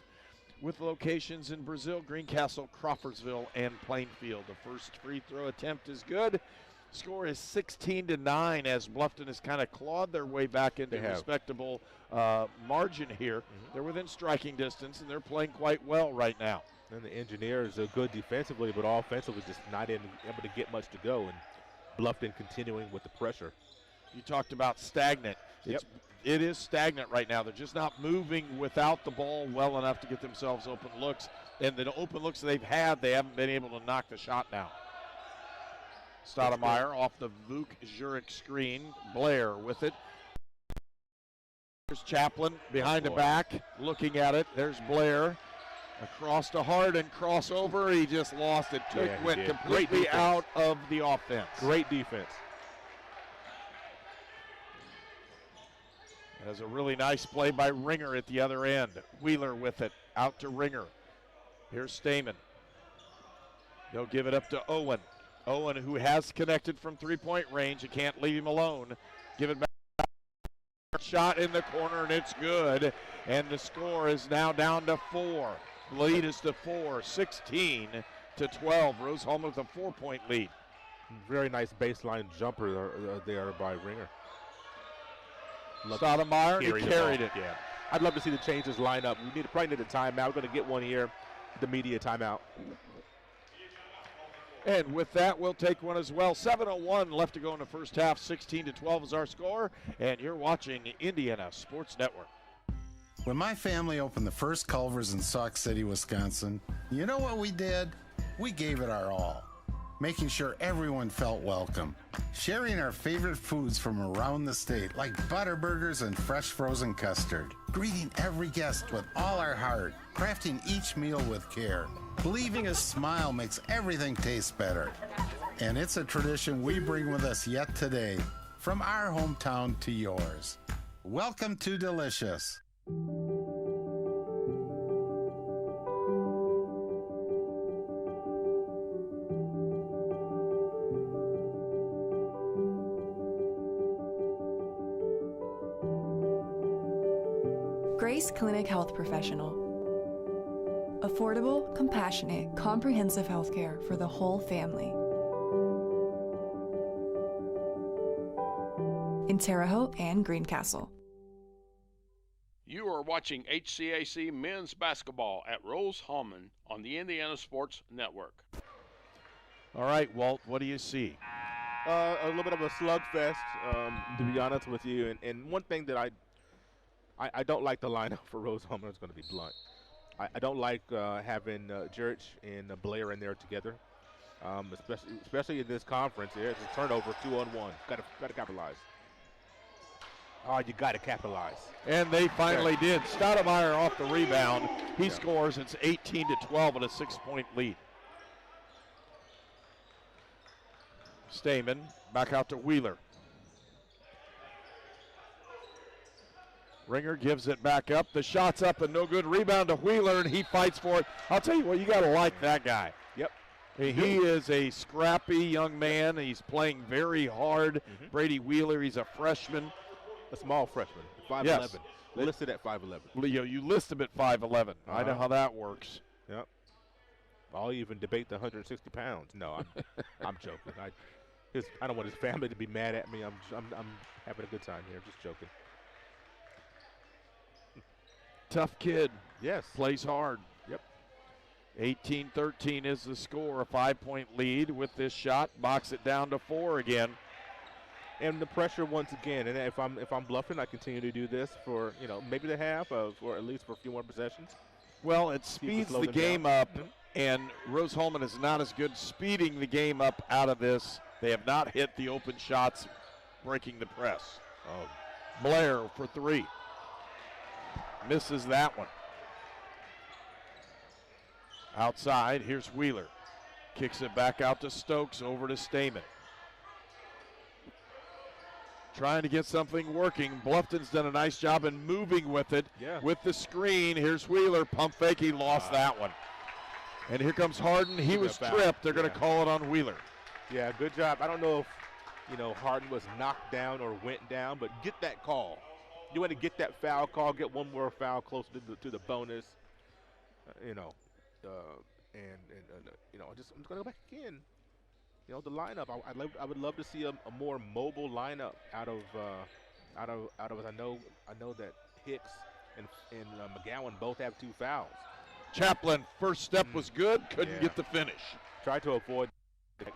with locations in Brazil, Greencastle, Crawfordsville, and Plainfield. The first free throw attempt is good. Score is 16-9 as Bluffton has kind of clawed their way back into a respectable margin here. They're within striking distance, and they're playing quite well right now. And the Engineers are good defensively, but offensively just not able to get much to go. And Bluffton continuing with the pressure. You talked about stagnant. It is stagnant right now. They're just not moving without the ball well enough to get themselves open looks. And the open looks they've had, they haven't been able to knock the shot down. Stoudemire off the Vuk Zurich screen. Blair with it. There's Chaplin behind the back, looking at it. There's Blair. Across to Harden, crossover. He just lost it. Went completely out of the offense. Great defense. There's a really nice play by Ringer at the other end. Wheeler with it, out to Ringer. Here's Stamen. They'll give it up to Owen. Owen, who has connected from three-point range. You can't leave him alone. Give it back. Shot in the corner, and it's good. And the score is now down to 4. The lead is to 4, 16-12. Rose-Hulman with a 4-point lead. Very nice baseline jumper there by Ringer. Stoudemire, he carried it. Yeah. I'd love to see the changes line up. We probably need a timeout. We're going to get one here, the media timeout. And with that, we'll take one as well. 7:01 left to go in the first half. 16-12 is our score. And you're watching Indiana Sports Network. When my family opened the first Culver's in Sauk City, Wisconsin, you know what we did? We gave it our all, making sure everyone felt welcome, sharing our favorite foods from around the state, like butter burgers and fresh frozen custard, greeting every guest with all our heart, crafting each meal with care, believing a smile makes everything taste better. And it's a tradition we bring with us yet today, from our hometown to yours. Welcome to Delicious. Grace Clinic Health Professional. Affordable, compassionate, comprehensive healthcare for the whole family. In Terre Haute and Greencastle. You are watching HCAC men's basketball at Rose-Hulman on the Indiana Sports Network. All right, Walt, what do you see? A little bit of a slugfest, to be honest with you. And one thing that I don't like the lineup for Rose-Hulman. It's going to be blunt. I don't like having Jurich and Blair in there together, especially in this conference. There's a turnover, 2-on-1. Got to capitalize. Oh, you got to capitalize. And they finally did. Stoudemire off the rebound. He scores. It's 18-12 and a 6-point lead. Stamen back out to Wheeler. Ringer gives it back up. The shot's up and no good. Rebound to Wheeler, and he fights for it. I'll tell you what, you got to like that guy. Yep. He is a scrappy young man. He's playing very hard. Brady Wheeler, he's a freshman. A small freshman, 5'11". Yes. Listed at 5'11". Leo, you list him at 5'11". I know how that works. Yep. I'll even debate the 160 pounds. No, I'm joking. I don't want his family to be mad at me. I'm having a good time here. Just joking. Tough kid. Yes. Plays hard. Yep. 18-13 is the score. A 5-point lead with this shot. Box it down to 4 again. And the pressure once again. And if I'm Bluffton, I continue to do this for maybe the half or at least for a few more possessions. Well, it speeds the game up, and Rose-Hulman is not as good speeding the game up out of this. They have not hit the open shots, breaking the press. Oh. Blair for 3. Misses that one. Outside, here's Wheeler. Kicks it back out to Stokes, over to Stamen. Trying to get something working. Bluffton's done a nice job in moving with it. Yeah. With the screen, here's Wheeler. Pump fake, he lost that one. And here comes Harden. He was tripped. They're going to call it on Wheeler. Yeah, good job. I don't know if, Harden was knocked down or went down, but get that call. You want to get that foul call, get one more foul closer to the bonus. I'm just going to go back again. The lineup. I would love to see a more mobile lineup out of I know that Hicks and McGowan both have 2 fouls. Chaplin, first step was good, couldn't get the finish. Tried to avoid the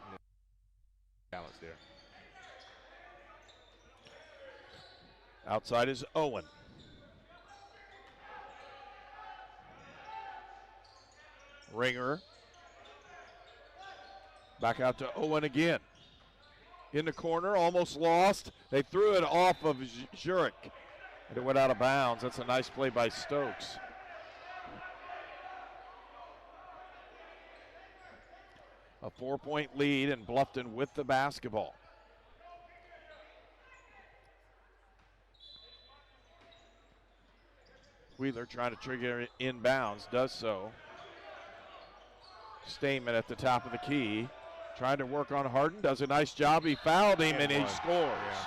balance there. Outside is Owen. Ringer. Back out to Owen again. In the corner, almost lost. They threw it off of Zurich, and it went out of bounds. That's a nice play by Stokes. A 4-point lead, and Bluffton with the basketball. Wheeler trying to trigger inbounds, does so. Stamen at the top of the key. Trying to work on Harden, does a nice job. He fouled him and he scores. Yeah.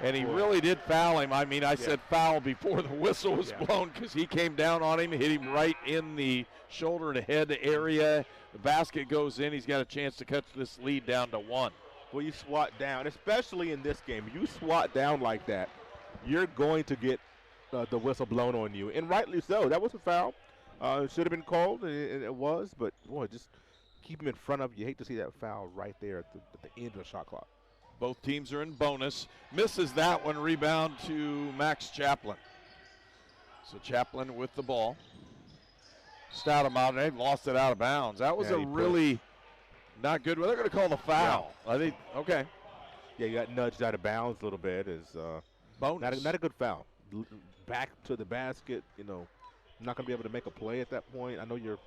And he really did foul him. I mean, I said foul before the whistle was blown because he came down on him, hit him right in the shoulder and head area. The basket goes in. He's got a chance to cut this lead down to 1. Well, you swat down, especially in this game. You swat down like that, you're going to get the whistle blown on you, and rightly so. That was a foul. It should have been called, and it was, but boy, just keep him in front of you. You hate to see that foul right there at the end of the shot clock. Both teams are in bonus. Misses that one. Rebound to Max Chaplin. So Chaplin with the ball. Stoudemire lost it out of bounds. That was a really not good. Well, they're going to call the foul. I think. Okay. Yeah, you got nudged out of bounds a little bit. Is bonus. Not a good foul. Back to the basket. Not going to be able to make a play at that point. I know you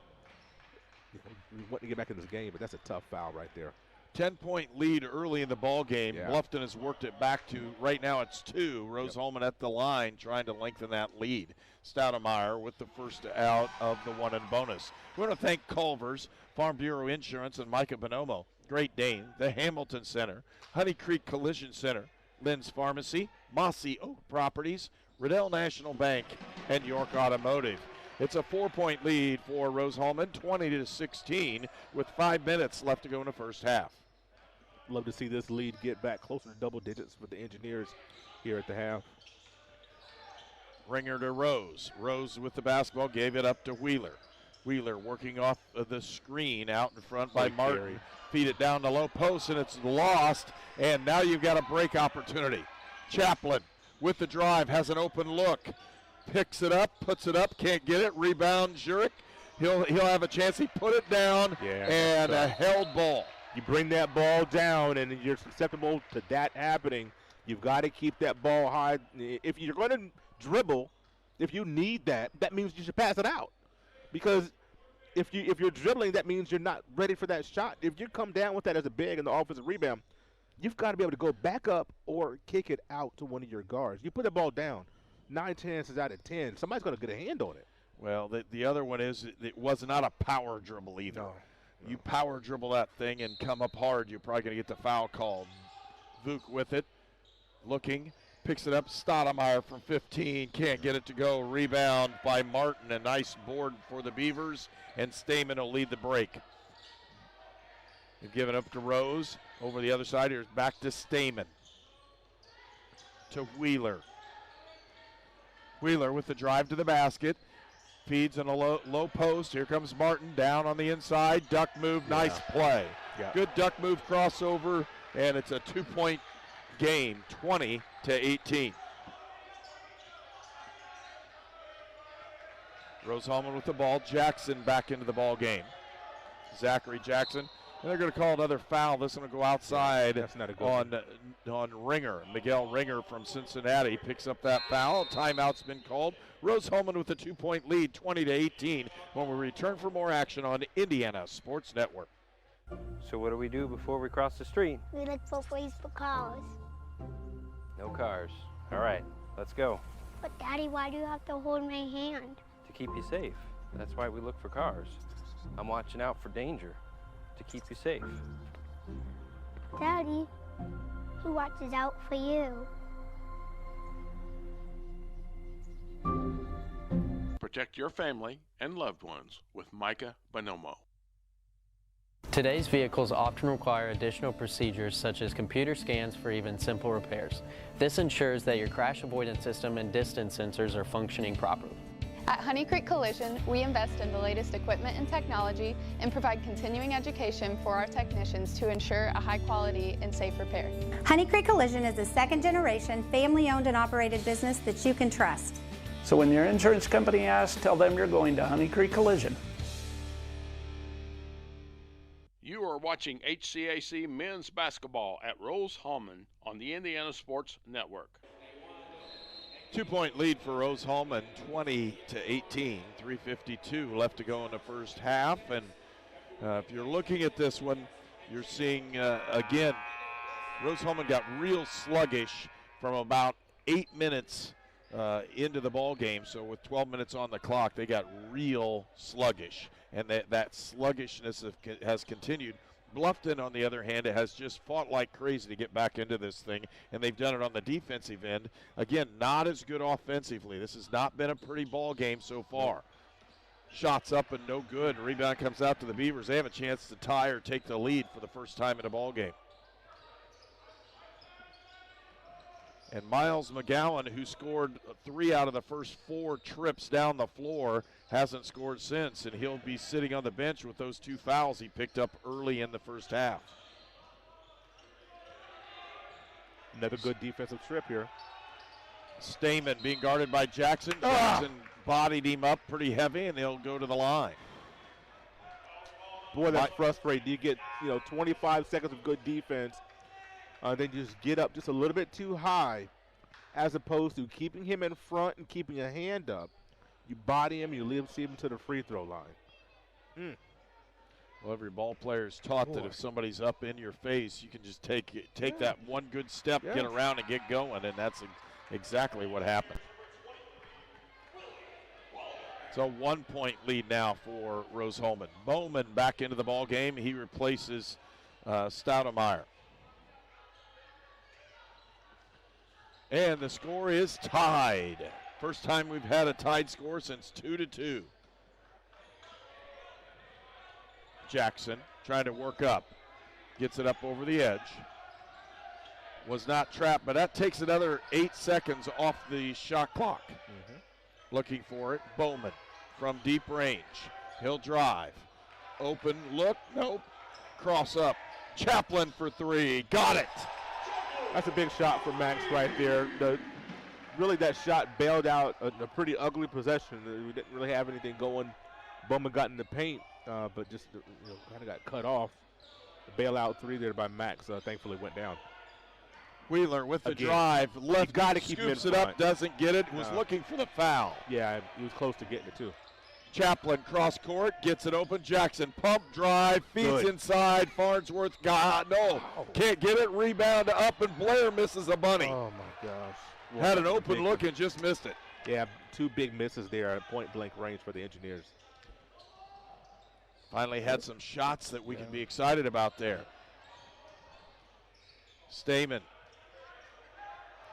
want to get back in this game, but that's a tough foul right there. 10-point lead early in the ball game. Yeah. Bluffton has worked it back to, right now it's 2. Rose-Hulman at the line trying to lengthen that lead. Stoudemire with the first out of the 1 and bonus. We want to thank Culver's, Farm Bureau Insurance, and Micah Bonomo, Great Dane, the Hamilton Center, Honey Creek Collision Center, Lynn's Pharmacy, Mossy Oak Properties, Riddell National Bank, and York Automotive. It's a 4-point lead for Rose-Hulman, 20-16, with 5 minutes left to go in the first half. Love to see this lead get back closer to double digits for the Engineers here at the half. Ringer to Rose. Rose with the basketball, gave it up to Wheeler. Wheeler working off of the screen out in front by Martin. Feed it down the low post, and it's lost, and now you've got a break opportunity. Chaplin with the drive, has an open look. Picks it up, puts it up, can't get it. Rebound, Zurich. He'll have a chance. He put it down, and a held ball. You bring that ball down, and you're susceptible to that happening. You've got to keep that ball high. If you're going to dribble, if you need that means you should pass it out. Because if you're dribbling, that means you're not ready for that shot. If you come down with that as a big and the offensive rebound, you've got to be able to go back up or kick it out to one of your guards. You put the ball down, 9 chances out of 10, somebody's going to get a hand on it. Well, the other one is it was not a power dribble either. No. You power dribble that thing and come up hard, you're probably going to get the foul called. Vuk with it, looking, picks it up. Stoudemire from 15, can't get it to go. Rebound by Martin, a nice board for the Beavers, and Stamen will lead the break. They've given up to Rose. Over the other side, here's back to Stamen. To Wheeler. Wheeler with the drive to the basket. Feeds on a low post. Here comes Martin down on the inside. Duck move, nice play. Yeah. Good duck move crossover, and it's a 2-point game, 20-18. Rose-Hulman with the ball. Jackson back into the ball game. Zachary Jackson. And they're going to call another foul. This one will go outside. That's not a good on Ringer. Miguel Ringer from Cincinnati picks up that foul. Timeout's been called. Rose-Hulman with a 2-point lead, 20-18, when we return for more action on Indiana Sports Network. So what do we do before we cross the street? We look both ways for cars. No cars. All right, let's go. But Daddy, why do you have to hold my hand? To keep you safe. That's why we look for cars. I'm watching out for danger to keep you safe. Daddy, who watches out for you? Protect your family and loved ones with Micah Bonomo. Today's vehicles often require additional procedures such as computer scans for even simple repairs. This ensures that your crash avoidance system and distance sensors are functioning properly. At Honey Creek Collision, we invest in the latest equipment and technology and provide continuing education for our technicians to ensure a high quality and safe repair. Honey Creek Collision is a second-generation, family-owned and operated business that you can trust. So when your insurance company asks, tell them you're going to Honey Creek Collision. You are watching HCAC men's basketball at Rose-Hulman on the Indiana Sports Network. 2-point lead for Rose-Hulman, 20-18, 3:52 left to go in the first half. And if you're looking at this one, you're seeing, again, Rose-Hulman got real sluggish from about 8 minutes into the ball game. So with 12 minutes on the clock, they got real sluggish. And that sluggishness has continued. Bluffton, on the other hand, has just fought like crazy to get back into this thing, and they've done it on the defensive end. Again, not as good offensively. This has not been a pretty ball game so far. Shots up and no good. Rebound comes out to the Beavers. They have a chance to tie or take the lead for the first time in a ball game. And Miles McGowan, who scored 3 out of the first 4 trips down the floor, hasn't scored since, and he'll be sitting on the bench with those 2 fouls he picked up early in the first half. Another good defensive trip here. Stamen being guarded by Jackson. Jackson bodied him up pretty heavy, and they'll go to the line. Boy, that's frustrating. You get 25 seconds of good defense. Then you just get up just a little bit too high, as opposed to keeping him in front and keeping a hand up. You body him, you leave him to the free throw line. Well, every ball player is taught that if somebody's up in your face, you can just take that one good step, get around, and get going, and that's exactly what happened. So 1-point lead now for Rose-Hulman. Bowman back into the ball game. He replaces Stoudemire. And the score is tied. First time we've had a tied score since 2-2. Jackson trying to work up. Gets it up over the edge. Was not trapped, but that takes another 8 seconds off the shot clock. Looking for it. Bowman from deep range. He'll drive. Open look. Nope. Cross up. Chaplin for 3. Got it. That's a big shot for Max right there. Really, that shot bailed out a pretty ugly possession. We didn't really have anything going. Bowman got in the paint, but just kind of got cut off. The bailout 3 there by Max thankfully went down. Wheeler with the drive. Left, got to keep him in scoops it front. up, doesn't get it. Was looking for the foul. Yeah, he was close to getting it too. Chaplin cross court, gets it open. Jackson pump drive, feeds inside. Farnsworth can't get it. Rebound up, and Blair misses a bunny. Oh my gosh! Had an open look and just missed it. Yeah, 2 big misses there at point blank range for the Engineers. Finally had some shots that we can be excited about there. Stamen.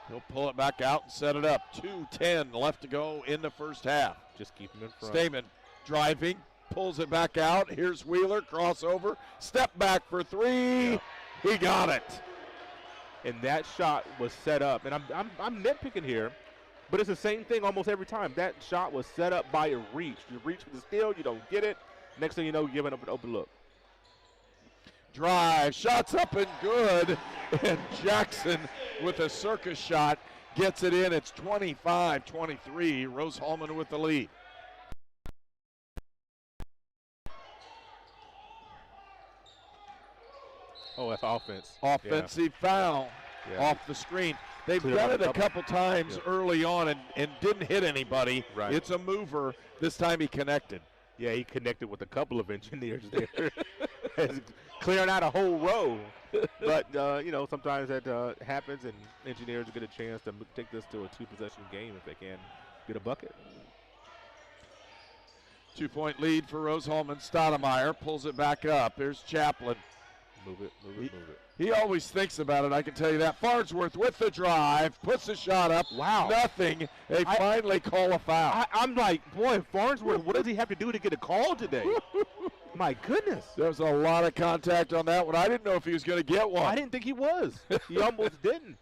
He'll pull it back out and set it up. 2:10 left to go in the first half. Just keep him in front. Stamen driving, pulls it back out. Here's Wheeler, crossover, step back for 3. He got it. And that shot was set up. And I'm nitpicking here, But it's the same thing almost every time. That shot was set up by a reach. You reach for the steal, you don't get it. Next thing you know, you're giving up an open look. Drive, shots up and good. And Jackson with a circus shot gets it in. It's 25-23. Rose-Hulman with the lead. Oh, that's offense. Offensive foul off the screen. They've done it a couple times early on and didn't hit anybody. Right. It's a mover. This time he connected. Yeah, he connected with a couple of engineers there. Clearing out a whole row. But, sometimes that happens, and engineers get a chance to take this to a 2-possession game if they can get a bucket. 2-point lead for Rose-Hulman. Stoudemire pulls it back up. There's Chaplin. Move it. He always thinks about it, I can tell you that. Farnsworth with the drive, puts the shot up. Wow. Nothing. They finally call a foul. I'm like, boy, Farnsworth, what does he have to do to get a call today? My goodness. There was a lot of contact on that one. I didn't know if he was going to get one. I didn't think he was. He almost didn't.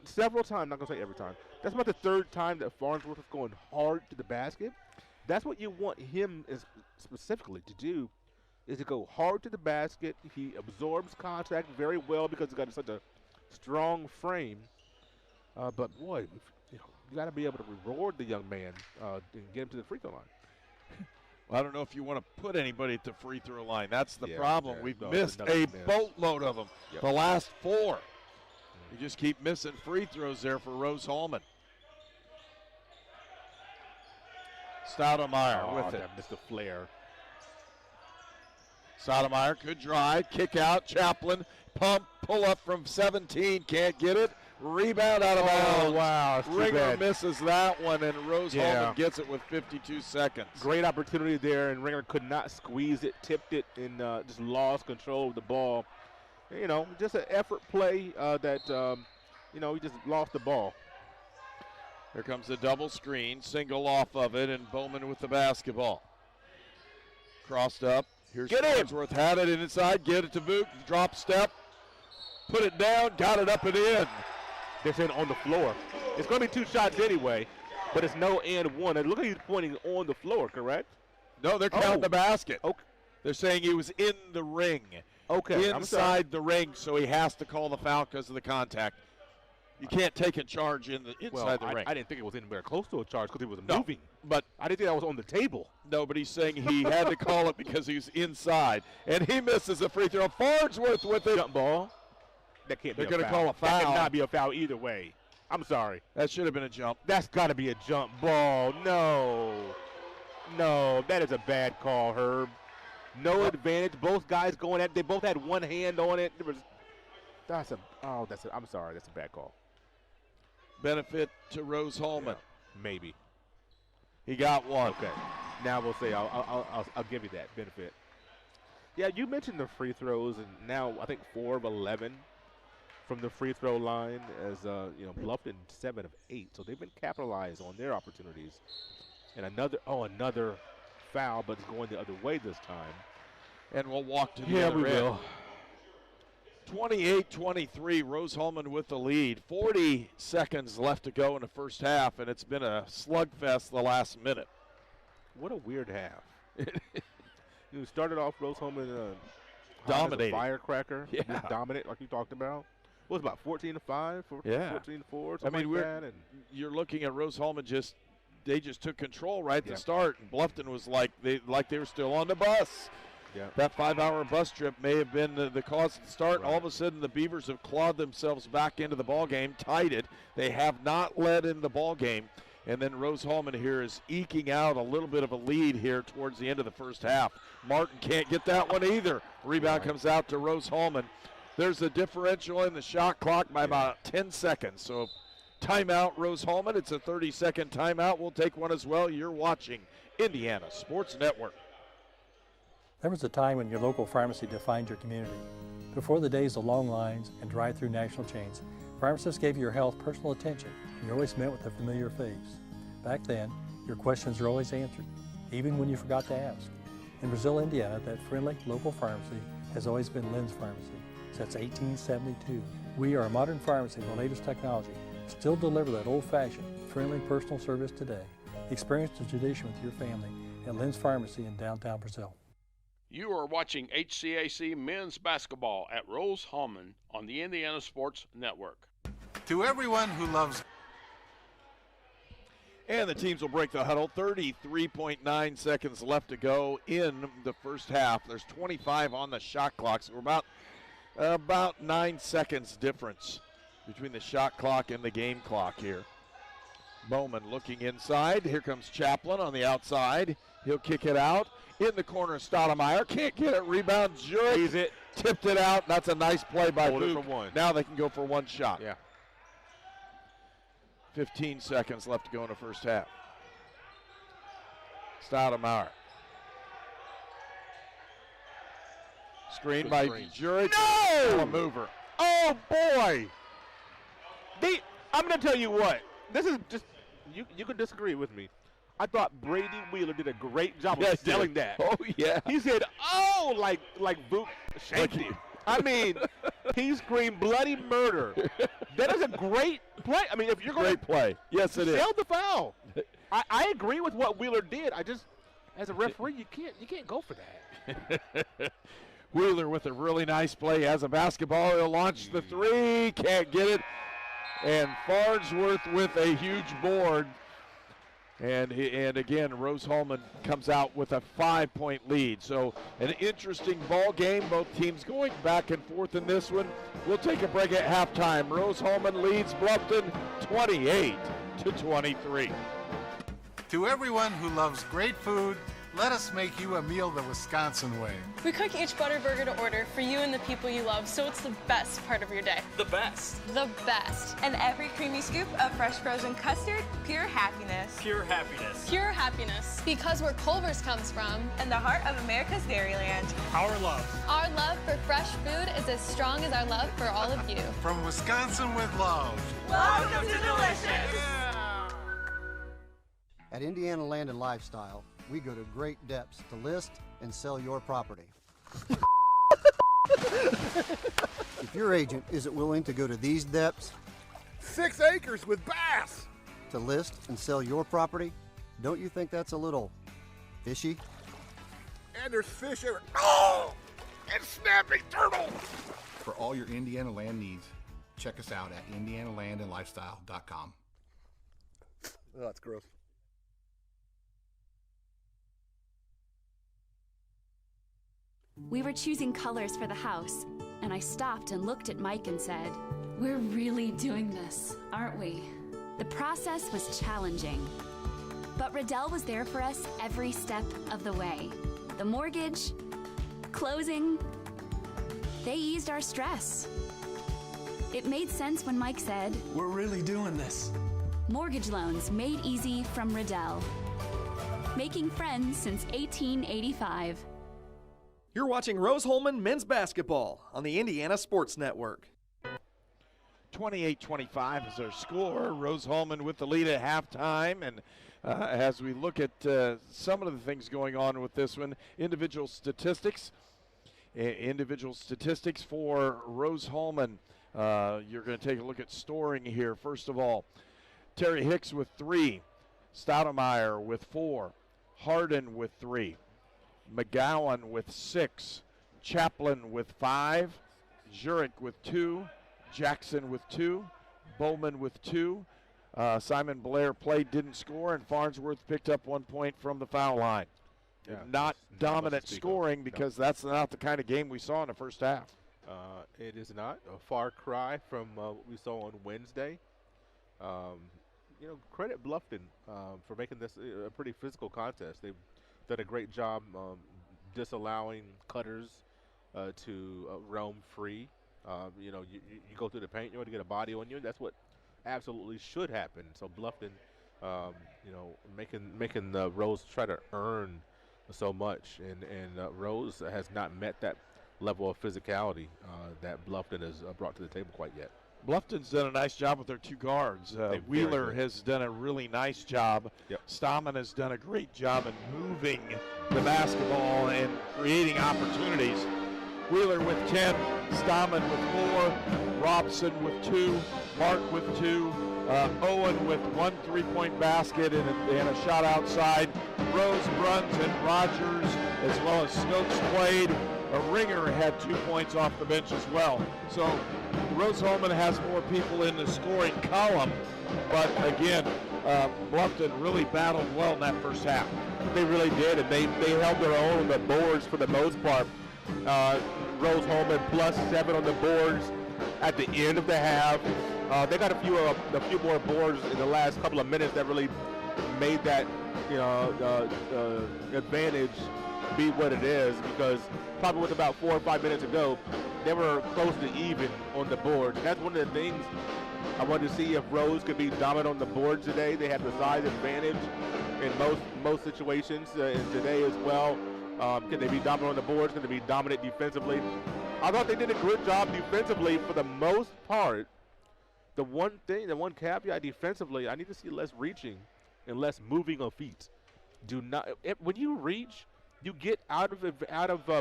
Several times, not going to say every time. That's about the third time that Farnsworth is going hard to the basket. That's what you want him specifically to do, is to go hard to the basket. He absorbs contact very well because he's got such a strong frame. But, boy, you got to be able to reward the young man and get him to the free throw line. Well, I don't know if you want to put anybody at the free throw line. That's the problem. We've missed a boatload of them. The last 4. You just keep missing free throws there for Rose-Hulman. Stoudemire with it. Missed a flare. Stoudemire could drive, kick out, Chaplin, pump, pull up from 17, can't get it. Rebound out of bounds. Oh, wow. Ringer misses that one, and Rose-Hulman gets it with 52 seconds. Great opportunity there, and Ringer could not squeeze it, tipped it, and just lost control of the ball. Just an effort play that, he just lost the ball. Here comes the double screen, single off of it, and Bowman with the basketball. Crossed up. Here's Farnsworth, had it inside, get it to Boot, drop step, put it down, got it up and in. They're saying on the floor. It's going to be 2 shots anyway, but it's no and one. And look at he's pointing on the floor, correct? No, they're counting the basket. Okay. They're saying he was in the ring. Okay. Inside the ring, so he has to call the foul because of the contact. You can't take a charge inside the ring. I didn't think it was anywhere close to a charge because he was moving. But I didn't think that was on the table. No, but he's saying he had to call it because he was inside. And he misses a free throw. Farnsworth with it. Jump ball. That can't be a foul. They're going to call a foul. That cannot be a foul either way. I'm sorry. That should have been a jump. That's got to be a jump ball. No, that is a bad call, Herb. No advantage. Both guys going at it. They both had one hand on it. I'm sorry. That's a bad call. Benefit to Rose-Hulman. Yeah, maybe. He got one. Okay. Now we'll say I'll give you that benefit. Yeah, you mentioned the free throws, and now I think 4 of 11 from the free throw line, as Bluffton 7 of 8. So they've been capitalized on their opportunities. And another foul, but it's going the other way this time. And we'll walk to the other end. Will. 28-23, Rose-Hulman with the lead. 40 seconds left to go in the first half, and it's been a slugfest the last minute. What a weird half. You started off Rose-Hulman dominating. Firecracker. Yeah. Dominant, like you talked about. What was it, about 14-5? 14-4, you're looking at Rose-Hulman they just took control right at the start, and Bluffton was like they were still on the bus. Yeah. That 5-hour bus trip may have been the cause of the start. Right. All of a sudden, the Beavers have clawed themselves back into the ball game, tied it. They have not led in the ball game. And then Rose-Hulman here is eking out a little bit of a lead here towards the end of the first half. Martin can't get that one either. Rebound comes out to Rose-Hulman. There's a differential in the shot clock by about 10 seconds. So timeout, Rose-Hulman. It's a 30-second timeout. We'll take one as well. You're watching Indiana Sports Network. There was a time when your local pharmacy defined your community. Before the days of long lines and drive-through national chains, pharmacists gave your health personal attention, and you always met with a familiar face. Back then, your questions were always answered, even when you forgot to ask. In Brazil, Indiana, that friendly local pharmacy has always been Lynn's Pharmacy since 1872. We are a modern pharmacy with the latest technology, still deliver that old-fashioned, friendly personal service today. Experience the tradition with your family at Lynn's Pharmacy in downtown Brazil. You are watching HCAC men's basketball at Rose-Hulman on the Indiana Sports Network. To everyone who loves... And the teams will break the huddle. 33.9 seconds left to go in the first half. There's 25 on the shot clock, so we're about 9 seconds difference between the shot clock and the game clock here. Bowman looking inside. Here comes Chaplin on the outside. He'll kick it out. In the corner, Stoudemire. Can't get it. Rebound. Jurek tipped it out. That's a nice play by Luke. Now they can go for one shot. Yeah. 15 seconds left to go in the first half. Stoudemire. Screen by Jurek. No! A mover. Oh, boy. I'm going to tell you what. This is just, you can disagree with me. I thought Brady Wheeler did a great job of selling that. Oh, yeah. He said, oh, like Vuk shanked him. I mean, he screamed bloody murder. That is a great play. I mean, if you're going to play. Yes, it is. Sell the foul. I agree with what Wheeler did. I just, as a referee, you can't go for that. Wheeler with a really nice play. Has a basketball. He'll launch the three. Can't get it. And Farnsworth with a huge board. And again, Rose-Hulman comes out with a 5-point lead. So an interesting ball game. Both teams going back and forth in this one. We'll take a break at halftime. Rose-Hulman leads Bluffton 28-23. To everyone who loves great food, let us make you a meal the Wisconsin way. We cook each butter burger to order for you and the people you love, so it's the best part of your day. The best. The best. And every creamy scoop of fresh frozen custard, pure happiness. Pure happiness. Pure happiness. Because where Culver's comes from. And the heart of America's Dairyland. Our love. Our love for fresh food is as strong as our love for all of you. From Wisconsin with love. Welcome to Delicious. Yeah. At Indiana Land and Lifestyle, we go to great depths to list and sell your property. If your agent isn't willing to go to these depths, 6 acres with bass, to list and sell your property, don't you think that's a little fishy? and there's fish everywhere. Oh, and snapping turtle. For all your Indiana land needs, check us out at indianalandandlifestyle.com. Oh, that's gross. We were choosing colors for the house, and I stopped and looked at Mike and said, "We're really doing this, aren't we?" The process was challenging, but Riddell was there for us every step of the way. The mortgage, closing, they eased our stress. It made sense when Mike said, "We're really doing this." Mortgage loans made easy from Riddell. Making friends since 1885. You're watching Rose-Hulman men's basketball on the Indiana Sports Network. 28-25 is our score. Rose-Hulman with the lead at halftime. And as we look at some of the things going on with this one, individual statistics for Rose-Hulman. You're going to take a look at scoring here. First of all, Terry Hicks with 3, Stoudemire with 4, Hardin with 3, McGowan with 6, Chaplin with 5, Jurek with 2, Jackson with 2, Bowman with 2. Simon Blair played, didn't score, and Farnsworth picked up 1 point from the foul line. Yeah, not dominant scoring because that's not the kind of game we saw in the first half. It is not. A far cry from what we saw on Wednesday. Credit Bluffton for making this a pretty physical contest. They've done a great job disallowing cutters to roam free. You go through the paint, you want to get a body on you. That's what absolutely should happen. So Bluffton, making Rose try to earn so much, and Rose has not met that level of physicality that Bluffton has brought to the table quite yet. Bluffton's done a nice job with their 2 guards. Wheeler has done a really nice job. Yep. Stahman has done a great job in moving the basketball and creating opportunities. Wheeler with 10, Stahman with 4, Robson with 2, Mark with 2, Owen with 1 3-point basket and a shot outside. Rose, Bruns, and Rogers, as well as Stokes played. Ringer had 2 points off the bench as well. So Rose-Hulman has more people in the scoring column, but again, Bluffton really battled well in that first half. They really did, and they held their own on the boards for the most part. Rose-Hulman +7 on the boards at the end of the half. They got a few more boards in the last couple of minutes that really made that advantage be what it is, because probably with about 4 or 5 minutes ago, they were close to even on the board. That's one of the things I wanted to see if Rose could be dominant on the board today. They had the size advantage in most situations, and today as well. Can they be dominant on the boards? Can they be dominant defensively? I thought they did a good job defensively for the most part. The one caveat defensively, I need to see less reaching and less moving of feet. When you reach, you get out of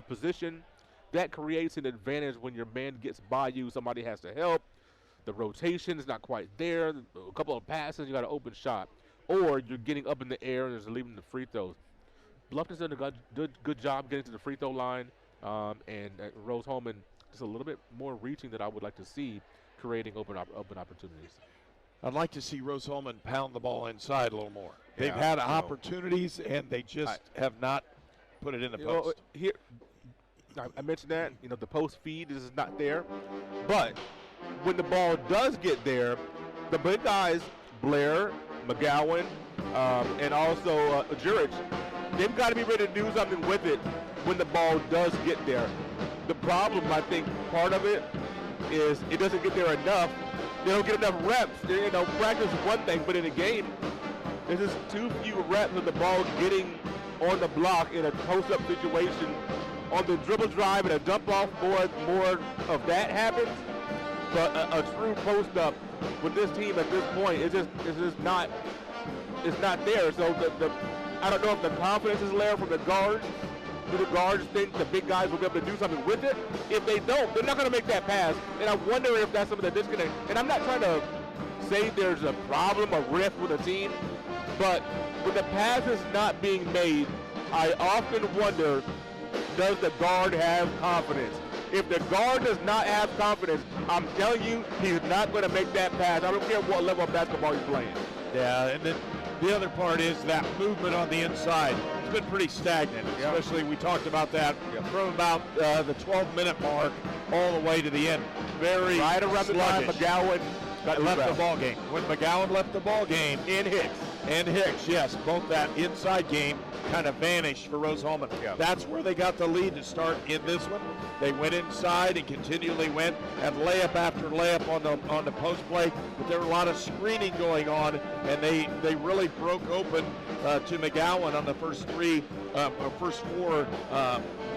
position. That creates an advantage when your man gets by you. Somebody has to help. The rotation is not quite there. A couple of passes, you got an open shot. Or you're getting up in the air and just leaving the free throws. Bluffton's done a good job getting to the free throw line. And Rose-Hulman just a little bit more reaching that I would like to see, creating open opportunities. I'd like to see Rose-Hulman pound the ball inside a little more. They've had opportunities, and they just have not put it in the post. Here, I mentioned that, the post feed is not there. But when the ball does get there, the big guys, Blair, McGowan, and also Jurich, they've got to be ready to do something with it when the ball does get there. The problem, I think, part of it is it doesn't get there enough. They don't get enough reps. Practice is one thing, but in a game, there's just too few reps of the ball getting on the block in a post-up situation. On the dribble drive and a dump-off board, more of that happens. But a true post-up with this team at this point, it's just not there. So I don't know if the confidence is there from the guards. Do the guards think the big guys will be able to do something with it? If they don't, they're not going to make that pass. And I wonder if that's some of the disconnect. And I'm not trying to say there's a problem, a rift with a team, but with the passes not being made, I often wonder, does the guard have confidence? If the guard does not have confidence, I'm telling you, he's not going to make that pass. I don't care what level of basketball he's playing. Yeah, and then the other part is that movement on the inside. It's been pretty stagnant, especially we talked about that from about the 12-minute mark all the way to the end. Very right around the time McGowan left the ball game. When McGowan left the ball game, and Hicks, yes, both that inside game kind of vanished for Rose-Hulman. Yeah. That's where they got the lead to start in this one. They went inside and continually went at layup after layup on the post play, but there were a lot of screening going on, and they really broke open to McGowan on the first four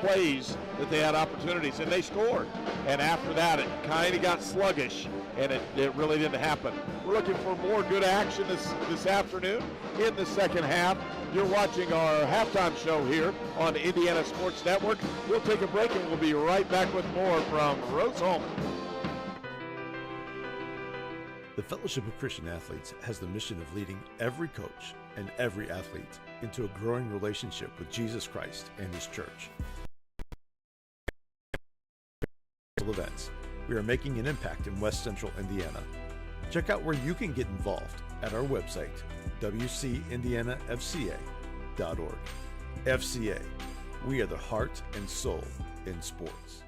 plays that they had opportunities, and they scored. And after that, it kind of got sluggish, and it really didn't happen. We're looking for more good action this afternoon in the second half. You're watching our halftime show here on Indiana Sports Network. We'll take a break, and we'll be right back with more from Rose-Hulman. The Fellowship of Christian Athletes has the mission of leading every coach and every athlete into a growing relationship with Jesus Christ and His church. Events. We are making an impact in West Central Indiana. Check out where you can get involved at our website, wcindianafca.org. FCA, we are the heart and soul in sports.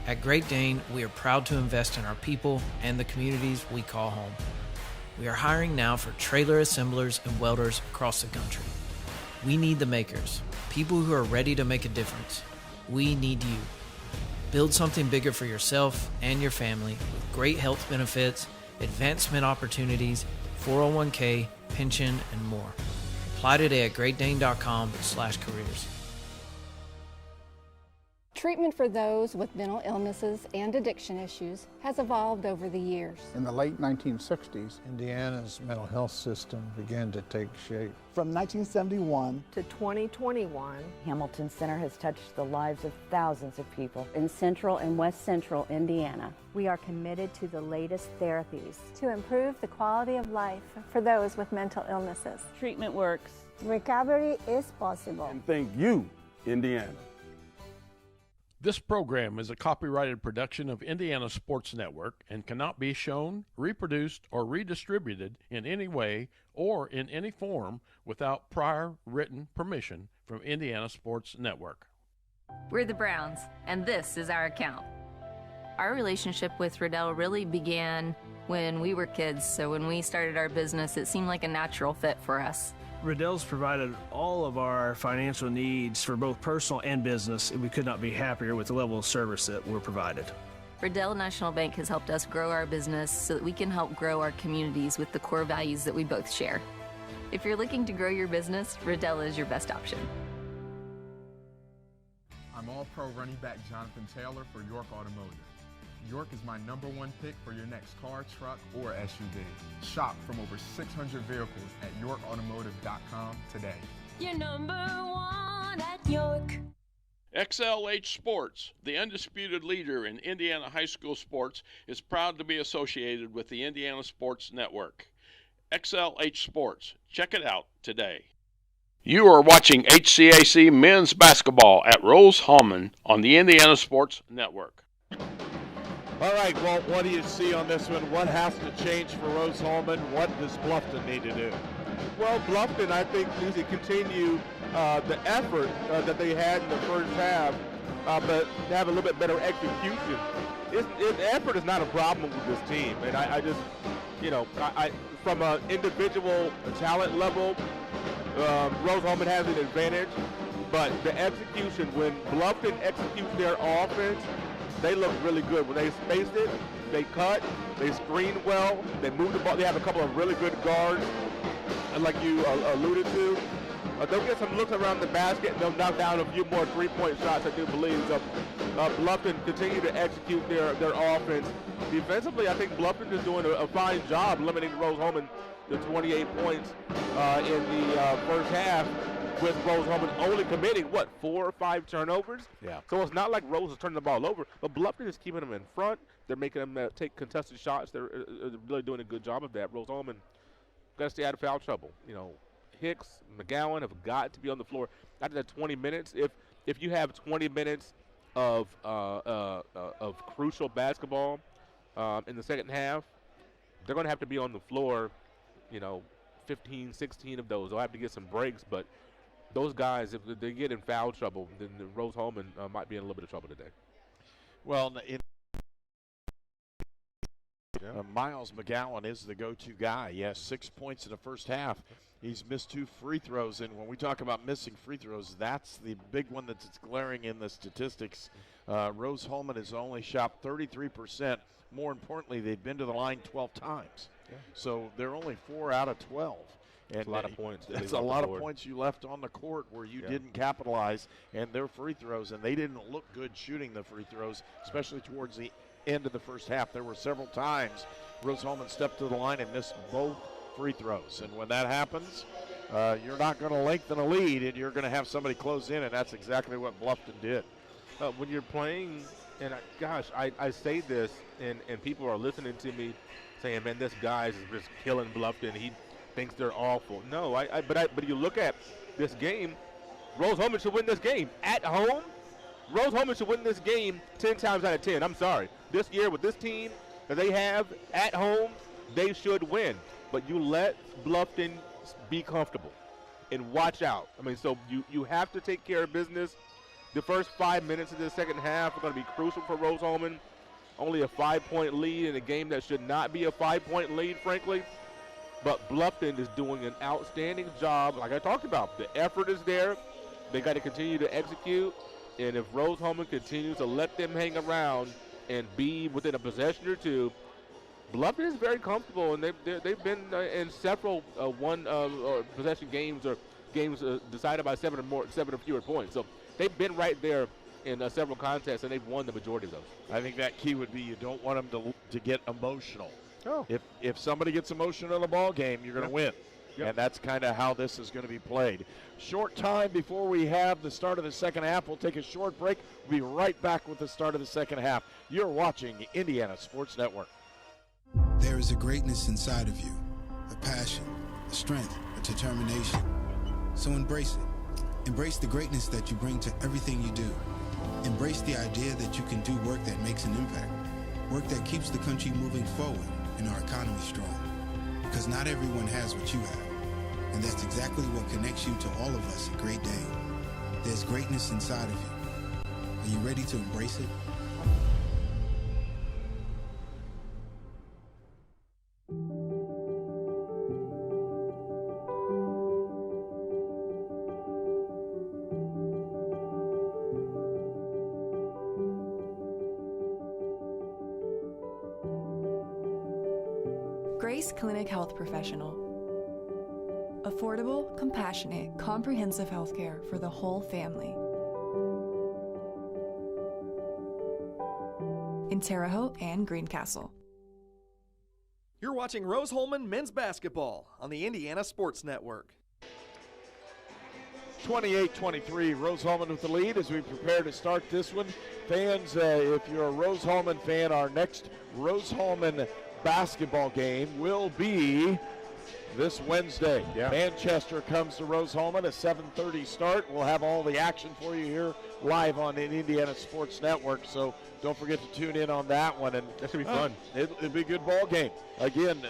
At Great Dane, we are proud to invest in our people and the communities we call home. We are hiring now for trailer assemblers and welders across the country. We need the makers, people who are ready to make a difference. We need you. Build something bigger for yourself and your family with great health benefits, advancement opportunities, 401k, pension, and more. Apply today at greatdane.com/careers. Treatment for those with mental illnesses and addiction issues has evolved over the years. In the late 1960s, Indiana's mental health system began to take shape. from 1971 to 2021, Hamilton Center has touched the lives of thousands of people in central and west central Indiana. We are committed to the latest therapies to improve the quality of life for those with mental illnesses. Treatment works. Recovery is possible. And thank you, Indiana. This program is a copyrighted production of Indiana Sports Network and cannot be shown, reproduced, or redistributed in any way or in any form without prior written permission from Indiana Sports Network. We're the Browns, and this is our account. Our relationship with Riddell really began when we were kids, so when we started our business, it seemed like a natural fit for us. Riddell's provided all of our financial needs for both personal and business, and we could not be happier with the level of service that we're provided. Riddell National Bank has helped us grow our business so that we can help grow our communities with the core values that we both share. If you're looking to grow your business, Riddell is your best option. I'm All-Pro running back Jonathan Taylor for York Automotive. York is my #1 pick for your next car, truck, or SUV. Shop from over 600 vehicles at yorkautomotive.com today. You're #1 at York. XLH Sports, the undisputed leader in Indiana high school sports, is proud to be associated with the Indiana Sports Network. XLH Sports, check it out today. You are watching HCAC men's basketball at Rose-Hulman on the Indiana Sports Network. All right, well, what do you see on this one? What has to change for Rose-Hulman? What does Bluffton need to do? Well, Bluffton, I think, needs to continue the effort that they had in the first half, but have a little bit better execution. Effort is not a problem with this team, and I just, from an individual talent level, Rose-Hulman has an advantage, but the execution, when Bluffton executes their offense, they look really good. When they spaced it, they cut, they screen well, they move the ball. They have a couple of really good guards, and like you alluded to, they'll get some looks around the basket, and they'll knock down a few more three-point shots, I do believe. So Bluffton continue to execute their offense. Defensively, I think Bluffton is doing a fine job limiting Rose-Hulman to 28 points in the first half, with Rose-Hulman only committing, 4 or 5 turnovers? Yeah. So it's not like Rose is turning the ball over, but Bluffton is keeping them in front. They're making them take contested shots. They're really doing a good job of that. Rose-Hulman got to stay out of foul trouble. Hicks, McGowan have got to be on the floor after that 20 minutes. If you have 20 minutes of crucial basketball in the second half, they're going to have to be on the floor, 15, 16 of those. They'll have to get some breaks, but those guys, if they get in foul trouble, then Rose-Hulman might be in a little bit of trouble today. Well, Miles McGowan is the go-to guy. He has 6 points in the first half. He's missed 2 free throws, and when we talk about missing free throws, that's the big one that's glaring in the statistics. Rose-Hulman has only shot 33%. More importantly, they've been to the line 12 times. Yeah. So they're only 4 out of 12. That's a lot of points. That's a lot of points you left on the court where you didn't capitalize, and their free throws, and they didn't look good shooting the free throws, especially towards the end of the first half. There were several times Rose-Hulman stepped to the line and missed both free throws, and when that happens, you're not going to lengthen a lead, and you're going to have somebody close in, and that's exactly what Bluffton did. When you're playing, and I say this, and people are listening to me saying, man, this guy is just killing Bluffton. He thinks they're awful. No, but you look at this game, Rose-Hulman should win this game. At home, Rose-Hulman should win this game 10 times out of 10. I'm sorry. This year with this team that they have at home, they should win. But you let Bluffton be comfortable and watch out. I mean, so you have to take care of business. The first 5 minutes of the second half are going to be crucial for Rose-Hulman. Only a 5-point lead in a game that should not be a 5-point lead, frankly. But Bluffton is doing an outstanding job. Like I talked about, the effort is there. They got to continue to execute. And if Rose-Hulman continues to let them hang around and be within a possession or two, Bluffton is very comfortable, and they've been in several possession games or games decided by 7 or fewer points. So they've been right there in several contests, and they've won the majority of those. I think that key would be you don't want them to get emotional. Oh. If somebody gets emotional in a ball game, you're going to win. Yep. And that's kind of how this is going to be played. Short time before we have the start of the second half. We'll take a short break. We'll be right back with the start of the second half. You're watching Indiana Sports Network. There is a greatness inside of you, a passion, a strength, a determination. So embrace it. Embrace the greatness that you bring to everything you do. Embrace the idea that you can do work that makes an impact, work that keeps the country moving forward and our economy strong. Because not everyone has what you have. And that's exactly what connects you to all of us at Great Dane. There's greatness inside of you. Are you ready to embrace it? Grace Clinic Health Professional. Affordable, compassionate, comprehensive healthcare for the whole family. In Terre Haute and Greencastle. You're watching Rose-Hulman men's basketball on the Indiana Sports Network. 28-23, Rose-Hulman with the lead as we prepare to start this one. Fans, if you're a Rose-Hulman fan, our next Rose-Hulman basketball game will be this Wednesday. Manchester comes to Rose-Hulman, a 7:30 start. We'll have all the action for you here live on the Indiana Sports Network, so don't forget to tune in on that one. And that should be fun. It'll be a good ball game. Again,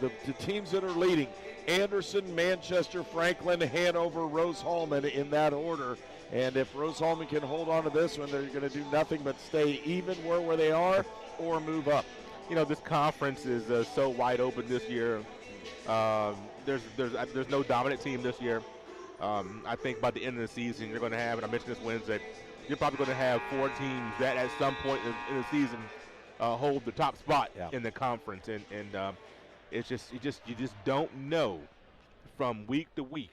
the teams that are leading, Anderson, Manchester, Franklin, Hanover, Rose-Hulman in that order. And if Rose-Hulman can hold on to this one, they're going to do nothing but stay even where they are or move up. You know, this conference is so wide open this year. There's no dominant team this year. I think by the end of the season, you're going to have, and I mentioned this Wednesday, you're probably going to have 4 teams that at some point in the season hold the top spot in the conference, and it's just you just don't know from week to week.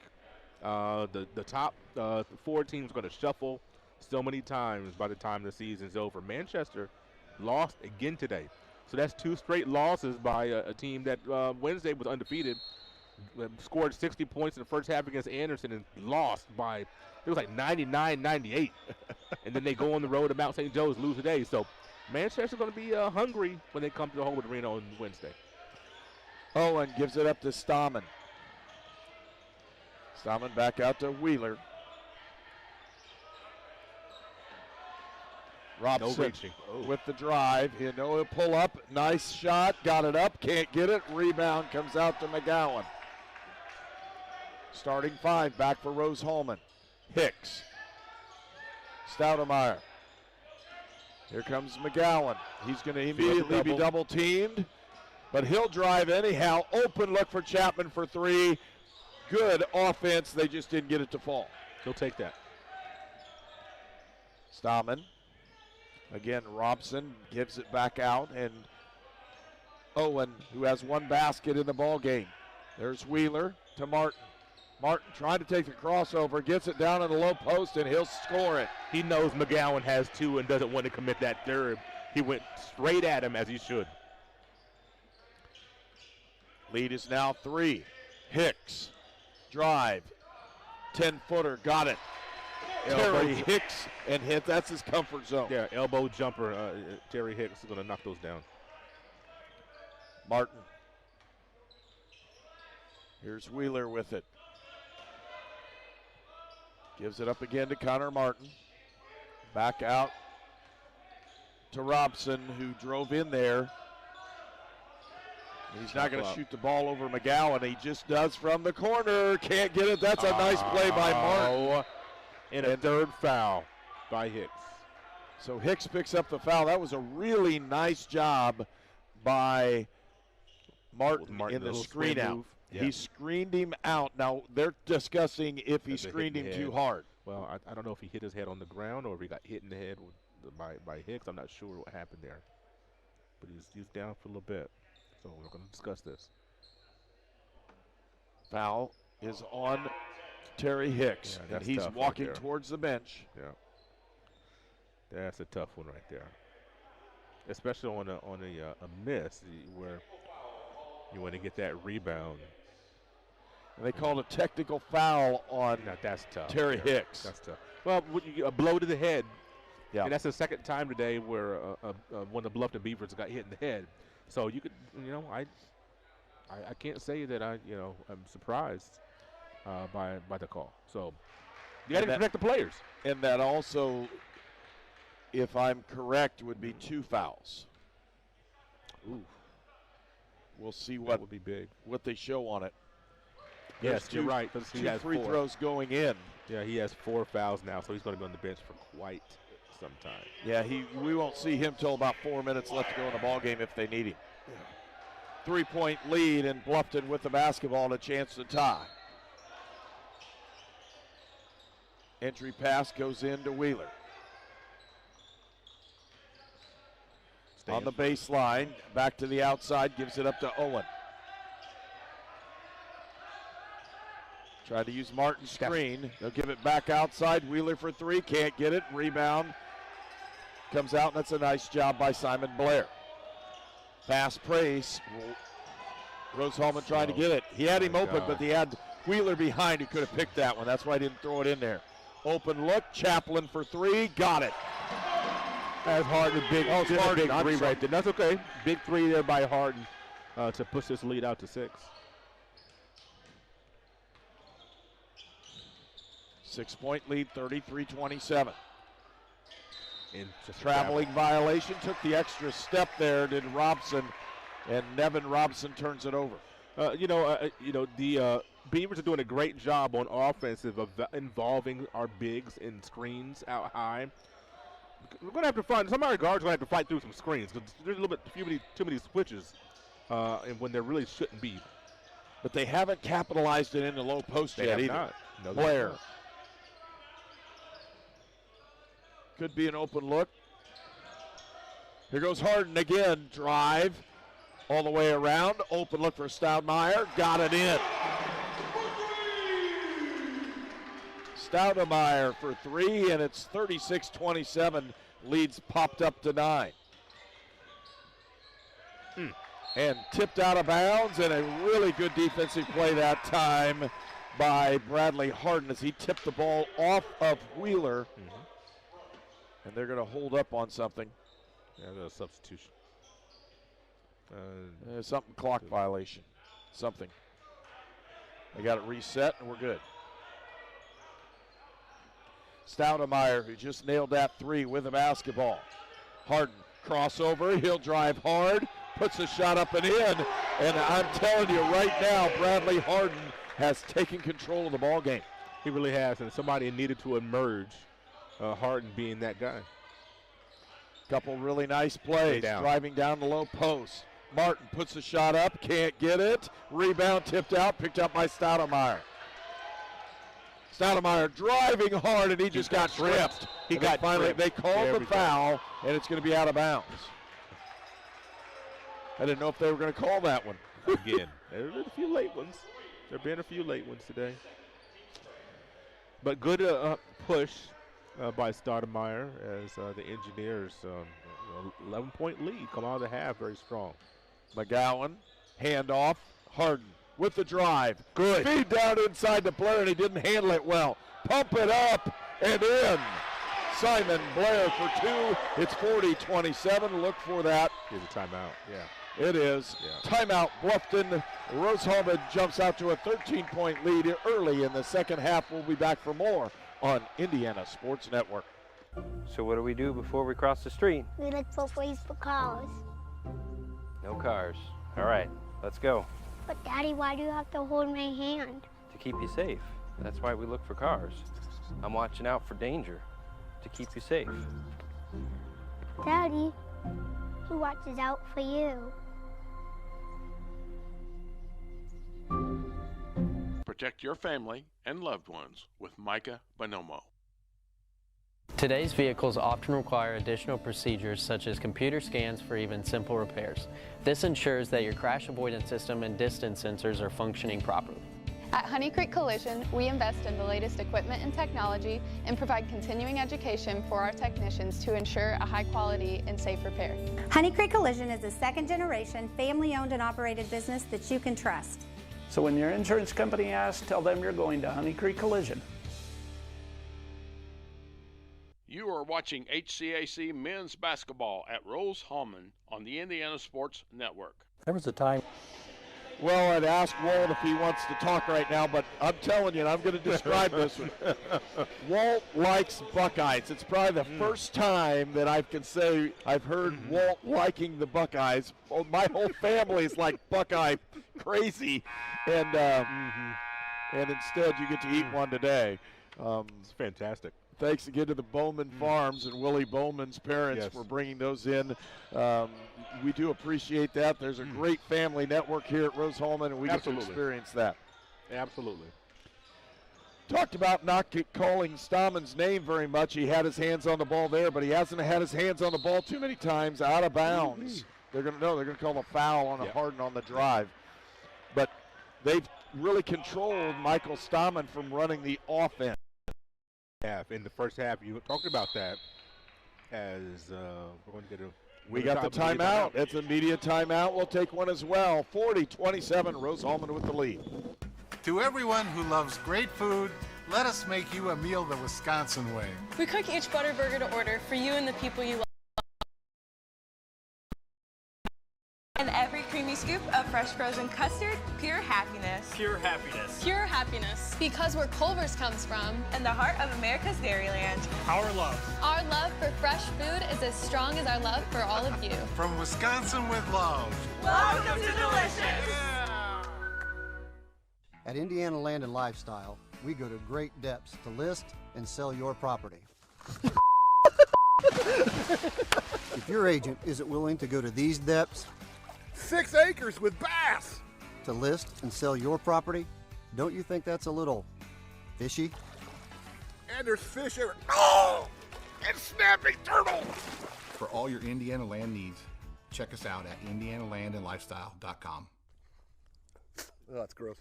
The top 4 teams are going to shuffle so many times by the time the season's over. Manchester lost again today. So that's 2 straight losses by a team that Wednesday was undefeated, scored 60 points in the first half against Anderson and lost by, it was like 99-98. And then they go on the road to Mount St. Joe's, lose today. So Manchester's going to be hungry when they come to the Holwood Arena on Wednesday. Owen gives it up to Stahman. Stahman back out to Wheeler. Robson with the drive. He'll pull up. Nice shot. Got it up. Can't get it. Rebound comes out to McGowan. Starting 5 back for Rose-Hulman. Hicks. Stoudemeyer. Here comes McGowan. He's going to immediately be double teamed, but he'll drive anyhow. Open look for Chapman for 3. Good offense. They just didn't get it to fall. He'll take that. Stahman. Again, Robson gives it back out, and Owen, who has 1 basket in the ball game. There's Wheeler to Martin. Martin trying to take the crossover, gets it down in the low post, and he'll score it. He knows McGowan has 2 and doesn't want to commit that third. He went straight at him as he should. Lead is now 3. Hicks, drive, 10-footer, got it. Terry Hicks and hit. That's his comfort zone. Yeah, elbow jumper. Terry Hicks is going to knock those down. Martin. Here's Wheeler with it. Gives it up again to Connor Martin. Back out to Robson, who drove in there. He's not going to shoot the ball over McGowan. He just does from the corner. Can't get it. That's a nice play by Martin. And a third foul by Hicks. So Hicks picks up the foul. That was a really nice job by Martin in the screen out. Yeah. He screened him out. Now, they're discussing if he screened him too hard. Well, I don't know if he hit his head on the ground or if he got hit in the head by Hicks. I'm not sure what happened there. But he's down for a little bit. So we're going to discuss this. Foul is on Terry Hicks, and he's walking towards the bench. Yeah. That's a tough one right there, especially on a miss where you want to get that rebound. And they called a technical foul on that's tough. Terry Hicks. That's tough. Well, a blow to the head. Yeah. And that's the second time today where one of the Bluffton Beavers got hit in the head. So you could, I can't say that I'm surprised by the call. So you got to protect the players. And that also, if I'm correct, would be 2 fouls. Ooh. We'll see That would be big. what they show on it. Yes, you're right. He has free throws going in. Yeah, he has 4 fouls now, so he's going to be on the bench for quite some time. Yeah, we won't see him till about 4 minutes left to go in the ball game if they need him. 3-point lead, and Bluffton with the basketball and a chance to tie. Entry pass goes into Wheeler. On the baseline, back to the outside, gives it up to Owen. Try to use Martin's screen. They'll give it back outside. Wheeler for 3, can't get it. Rebound comes out, and that's a nice job by Simon Blair. Fast pace. Rose-Hulman trying to get it. He had him open, but he had Wheeler behind who could have picked that one. That's why he didn't throw it in there. Open look, Chaplin for 3, got it. That's Harden, big 3 right there. That's okay. Big 3 there by Harden to push this lead out to 6. 6-point lead, 33-27. Traveling violation, took the extra step there, did Robson, and Nevin Robson turns it over. The Beavers are doing a great job on offensive of involving our bigs in screens out high. We're going to have to find, some of our guards are going to have to fight through some screens because there's too many switches and when there really shouldn't be. But they haven't capitalized it in the low post yet either. No, Blair. Could be an open look. Here goes Harden again. Drive all the way around. Open look for Stoudemire. Got it in. Stoudemire for 3, and it's 36-27. Leads popped up to 9. And tipped out of bounds, and a really good defensive play that time by Bradley Harden as he tipped the ball off of Wheeler. And they're going to hold up on something. Yeah, there's a substitution. Something, clock violation. Something. They got it reset, and we're good. Stoudemire, who just nailed that 3 with the basketball. Harden, crossover, he'll drive hard, puts a shot up and in. And I'm telling you right now, Bradley Harden has taken control of the ball game. He really has, and somebody needed to emerge. Harden being that guy. Couple really nice plays, driving down the low post. Martin puts a shot up, can't get it. Rebound tipped out, picked up by Stoudemire. Stoudemire driving hard, and he just got tripped. They called the foul, and it's going to be out of bounds. I didn't know if they were going to call that one. Again, there have been a few late ones. There have been a few late ones today. But good push by Stoudemire as the Engineers, 11-point lead, come out of the half very strong. McGowan, handoff, Harden with the drive. Good. Feed down inside the Blair, and he didn't handle it well. Pump it up and in. Simon Blair for 2. It's 40-27. Look for that. Here's a timeout. Yeah. It is. Yeah. Timeout. Bluffton. Rose-Hulman jumps out to a 13-point lead early in the second half. We'll be back for more on Indiana Sports Network. So what do we do before we cross the street? We look for ways for cars. No cars. All right, let's go. But Daddy, why do you have to hold my hand? To keep you safe. That's why we look for cars. I'm watching out for danger. To keep you safe. Daddy, who watches out for you? Protect your family and loved ones with Micah Bonomo. Today's vehicles often require additional procedures such as computer scans for even simple repairs. This ensures that your crash avoidance system and distance sensors are functioning properly. At Honey Creek Collision, we invest in the latest equipment and technology and provide continuing education for our technicians to ensure a high quality and safe repair. Honey Creek Collision is a second-generation, family-owned and operated business that you can trust. So when your insurance company asks, tell them you're going to Honey Creek Collision. You are watching HCAC men's basketball at Rose-Hulman on the Indiana Sports Network. There was a time. Well, I'd ask Walt if he wants to talk right now, but I'm telling you, and I'm going to describe this one. Walt likes Buckeyes. It's probably the first time that I can say I've heard Walt liking the Buckeyes. Well, my whole family is like Buckeye crazy, and instead you get to eat one today. It's fantastic. Thanks again to the Bowman Farms and Willie Bowman's parents for bringing those in. We do appreciate that. There's a great family network here at Rose-Hulman, and we get to experience that. Absolutely. Talked about not calling Stammen's name very much. He had his hands on the ball there, but he hasn't had his hands on the ball too many times out of bounds. They're going to call a foul on a Harden on the drive. But they've really controlled Michael Stammen from running the offense. In the first half, you talked about that as we're going to get a. We got the timeout. It's a media timeout. We'll take one as well. 40-27, Rose-Hulman with the lead. To everyone who loves great food, let us make you a meal the Wisconsin way. We cook each butter burger to order for you and the people you love. And every creamy scoop of fresh frozen custard, pure happiness. Pure happiness. Pure happiness. Because where Culver's comes from. And the heart of America's Dairyland. Our love. Our love for fresh food is as strong as our love for all of you. From Wisconsin with love. Welcome to Delicious. At Indiana Land and Lifestyle, we go to great depths to list and sell your property. If your agent isn't willing to go to these depths, 6 acres with bass to list and sell your property, don't you think that's a little fishy? And there's fish everywhere. Oh! And snapping turtle! For all your Indiana land needs, check us out at indianalandandlifestyle.com. Oh, that's gross.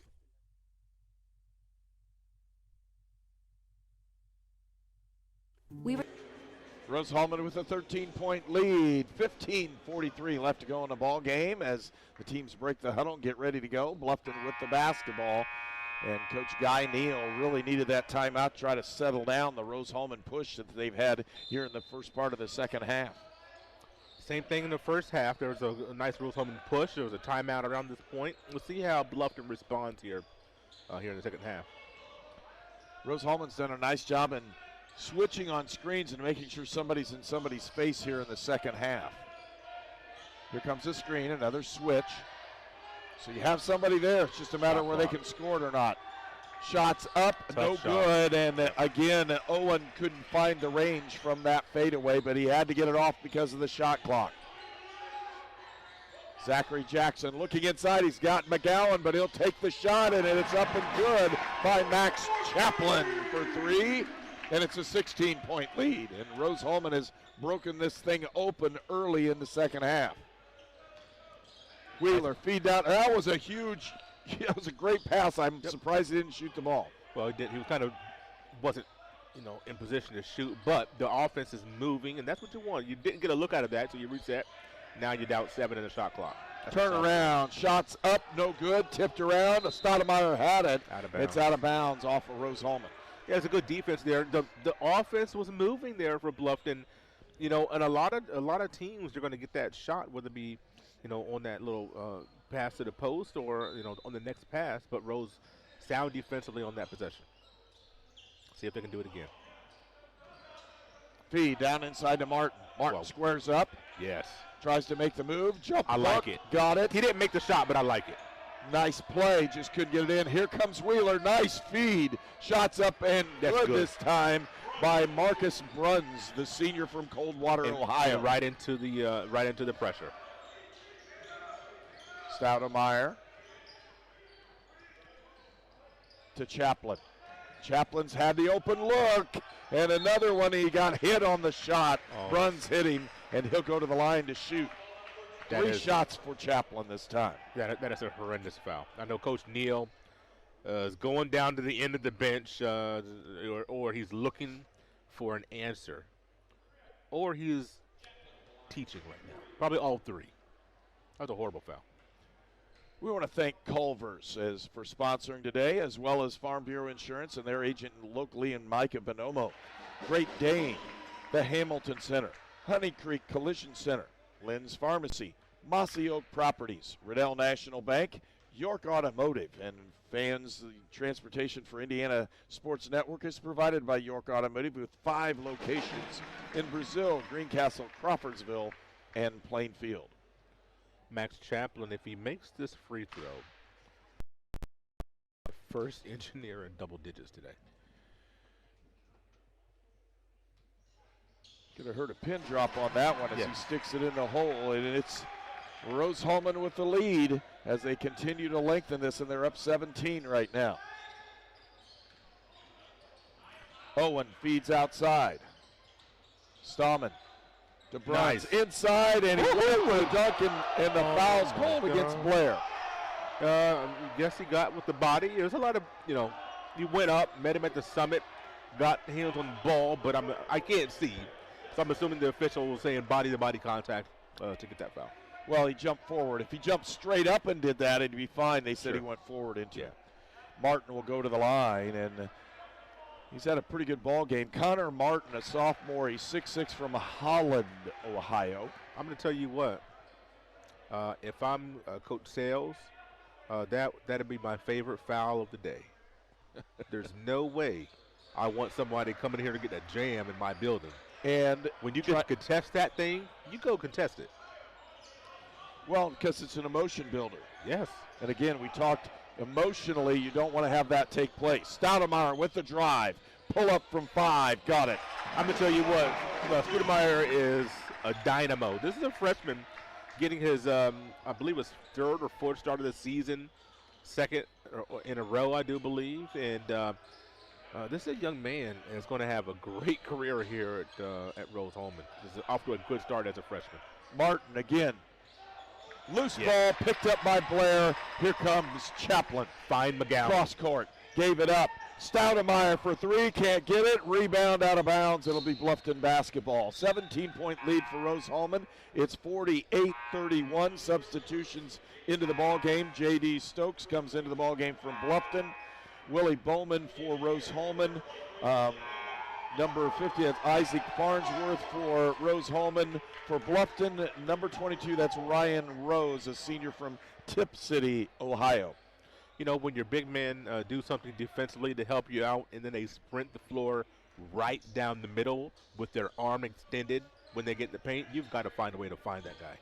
Rose-Hulman with a 13-point lead. 15:43 left to go in the ball game as the teams break the huddle and get ready to go. Bluffton with the basketball. And Coach Guy Neal really needed that timeout to try to settle down the Rose-Hulman push that they've had here in the first part of the second half. Same thing in the first half. There was a nice Rose-Hulman push. There was a timeout around this point. We'll see how Bluffton responds here in the second half. Rose-Hulman's done a nice job in switching on screens and making sure somebody's in somebody's face here in the second half. Here comes the screen, another switch. So you have somebody there. It's just a matter of where they can score it or not. Shots up, no good, and again, Owen couldn't find the range from that fadeaway, but he had to get it off because of the shot clock. Zachary Jackson looking inside. He's got McGowan, but he'll take the shot, and it's up and good by Max Chaplin for 3. And it's a 16-point lead, and Rose-Hulman has broken this thing open early in the second half. Wheeler, feed down. That was a great pass. I'm surprised he didn't shoot the ball. Well, he did. He wasn't, in position to shoot, but the offense is moving, and that's what you want. You didn't get a look out of that, so you reset. Now you're down 7 in the shot clock. Turn around, shots up, no good, tipped around. Stoudemire had it. Out of bounds. It's out of bounds off of Rose-Hulman. Yeah, it's a good defense there. The offense was moving there for Bluffton, and a lot of teams are going to get that shot, whether it be, on that little pass to the post or on the next pass. But Rose sound defensively on that possession. See if they can do it again. Feed down inside to Martin. Martin squares up. Yes. Tries to make the move. Jump. I like it. Got it. He didn't make the shot, but I like it. Nice play, just couldn't get it in. Here comes Wheeler, nice feed. Shots up and good this time by Marcus Bruns, the senior from Coldwater, Ohio. And right into the pressure. Stoudemire to Chaplin. Chaplin's had the open look, and another one he got hit on the shot. Bruns hit him, and he'll go to the line to shoot. 3 shots for Chaplin this time. Yeah, that is a horrendous foul. I know Coach Neal is going down to the end of the bench, or he's looking for an answer, or he's teaching right now. Probably all three. That's a horrible foul. We want to thank Culver's for sponsoring today, as well as Farm Bureau Insurance and their agent locally in Micah Bonomo. Great Dane, the Hamilton Center, Honey Creek Collision Center, Lynn's Pharmacy, Mossy Oak Properties, Riddell National Bank, York Automotive, and fans, the transportation for Indiana Sports Network is provided by York Automotive with 5 locations in Brazil, Greencastle, Crawfordsville, and Plainfield. Max Chaplin, if he makes this free throw, first engineer in double digits today. Could have heard a pin drop on that one as he sticks it in the hole, and it's Rose-Hulman with the lead as they continue to lengthen this, and they're up 17 right now. Owen feeds outside. Stallman to Bruns inside, and he went with Duncan, and the foul's called against Blair. Guess he got with the body. There's a lot of, he went up, met him at the summit, got hands on the ball, but I can't see. So I'm assuming the official was saying body-to-body contact to get that foul. Well, he jumped forward. If he jumped straight up and did that, it'd be fine. They said he went forward into it. Martin will go to the line, and he's had a pretty good ball game. Connor Martin, a sophomore, he's 6'6" from Holland, Ohio. I'm going to tell you what. If I'm Coach Sales, that'd be my favorite foul of the day. There's no way I want somebody coming here to get a jam in my building. And when you can contest that thing, you go contest it. Well, because it's an emotion builder. Yes. And again, we talked emotionally, you don't want to have that take place. Stoudemire with the drive. Pull up from 5. Got it. I'm going to tell you what, Stoudemire is a dynamo. This is a freshman getting his, I believe his 3rd or 4th start of the season, 2nd in a row, I do believe. And this is a young man and is going to have a great career here at Rose-Hulman. This is off to a good start as a freshman. Martin again. Loose ball picked up by Blair. Here comes Chaplin. Fine McGowan. Cross court. Gave it up. Stoudemire for 3. Can't get it. Rebound out of bounds. It'll be Bluffton basketball. 17-point lead for Rose-Hulman. It's 48-31. Substitutions into the ball game. J.D. Stokes comes into the ball game from Bluffton. Willie Bowman for Rose-Hulman. Number 50, that's Isaac Farnsworth for Rose-Hulman. For Bluffton, number 22, that's Ryan Rose, a senior from Tip City, Ohio. When your big men do something defensively to help you out, and then they sprint the floor right down the middle with their arm extended when they get in the paint, you've got to find a way to find that guy.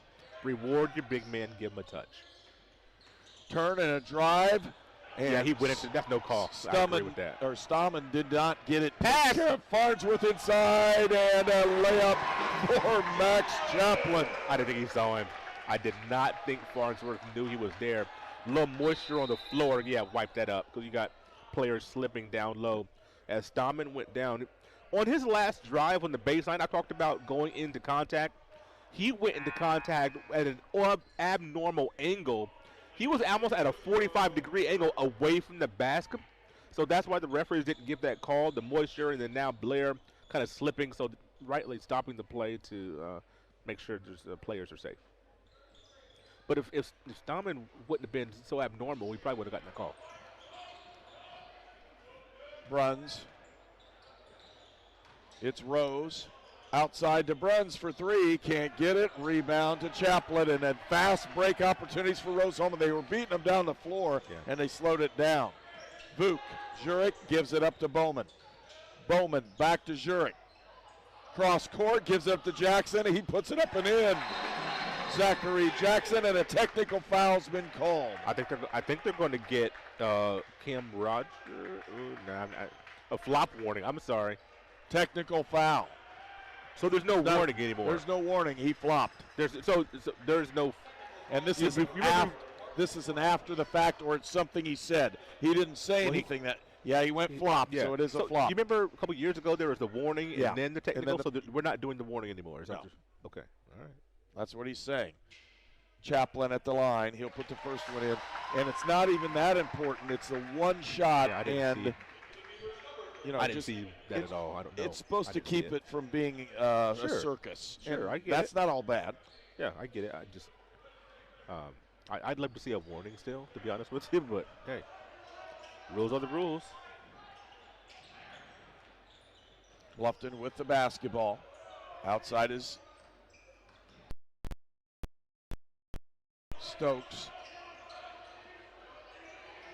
Reward your big man, give him a touch. Turn and a drive. And he went into, that's no call. I agree with that. Stallman did not get it. Pass. Farnsworth inside, and a layup for Max Chaplin. I didn't think he saw him. I did not think Farnsworth knew he was there. A little moisture on the floor. Wipe that up because you got players slipping down low. As Stallman went down, on his last drive on the baseline, I talked about going into contact. He went into contact at an abnormal angle. He was almost at a 45-degree angle away from the basket. So that's why the referees didn't give that call, the moisture, and then now Blair kind of slipping, so rightly stopping the play to make sure the players are safe. But if Stallman wouldn't have been so abnormal, we probably would have gotten a call. Bruns. It's Rose. Outside to Bruns for 3. Can't get it. Rebound to Chaplin. And then fast break opportunities for Rose-Hulman. They were beating them down the floor, and they slowed it down. Vuk. Zurich gives it up to Bowman. Bowman back to Zurich. Cross court. Gives it up to Jackson. He puts it up and in. Zachary Jackson, and a technical foul's been called. I think they're going to get Cam Roger. A flop warning. I'm sorry. Technical foul. So there's no warning anymore. There's no warning. He flopped. There's no. And this is an after the fact, or it's something he said. He didn't say anything that. He went flop. So it is a flop. You remember a couple years ago there was the warning and then the technical. So we're not doing the warning anymore. Is that okay? All right. That's what he's saying. Chaplin at the line. He'll put the first one in. And it's not even that important. It's the one shot. Yeah, I didn't see that at all. I don't know. It's supposed to keep it from being a circus. Sure, I get that's it. not all bad. Yeah, I get it. I just, I'd love to see a warning still, to be honest with you. But hey, rules are the rules. Bluffton with the basketball. Outside is Stokes.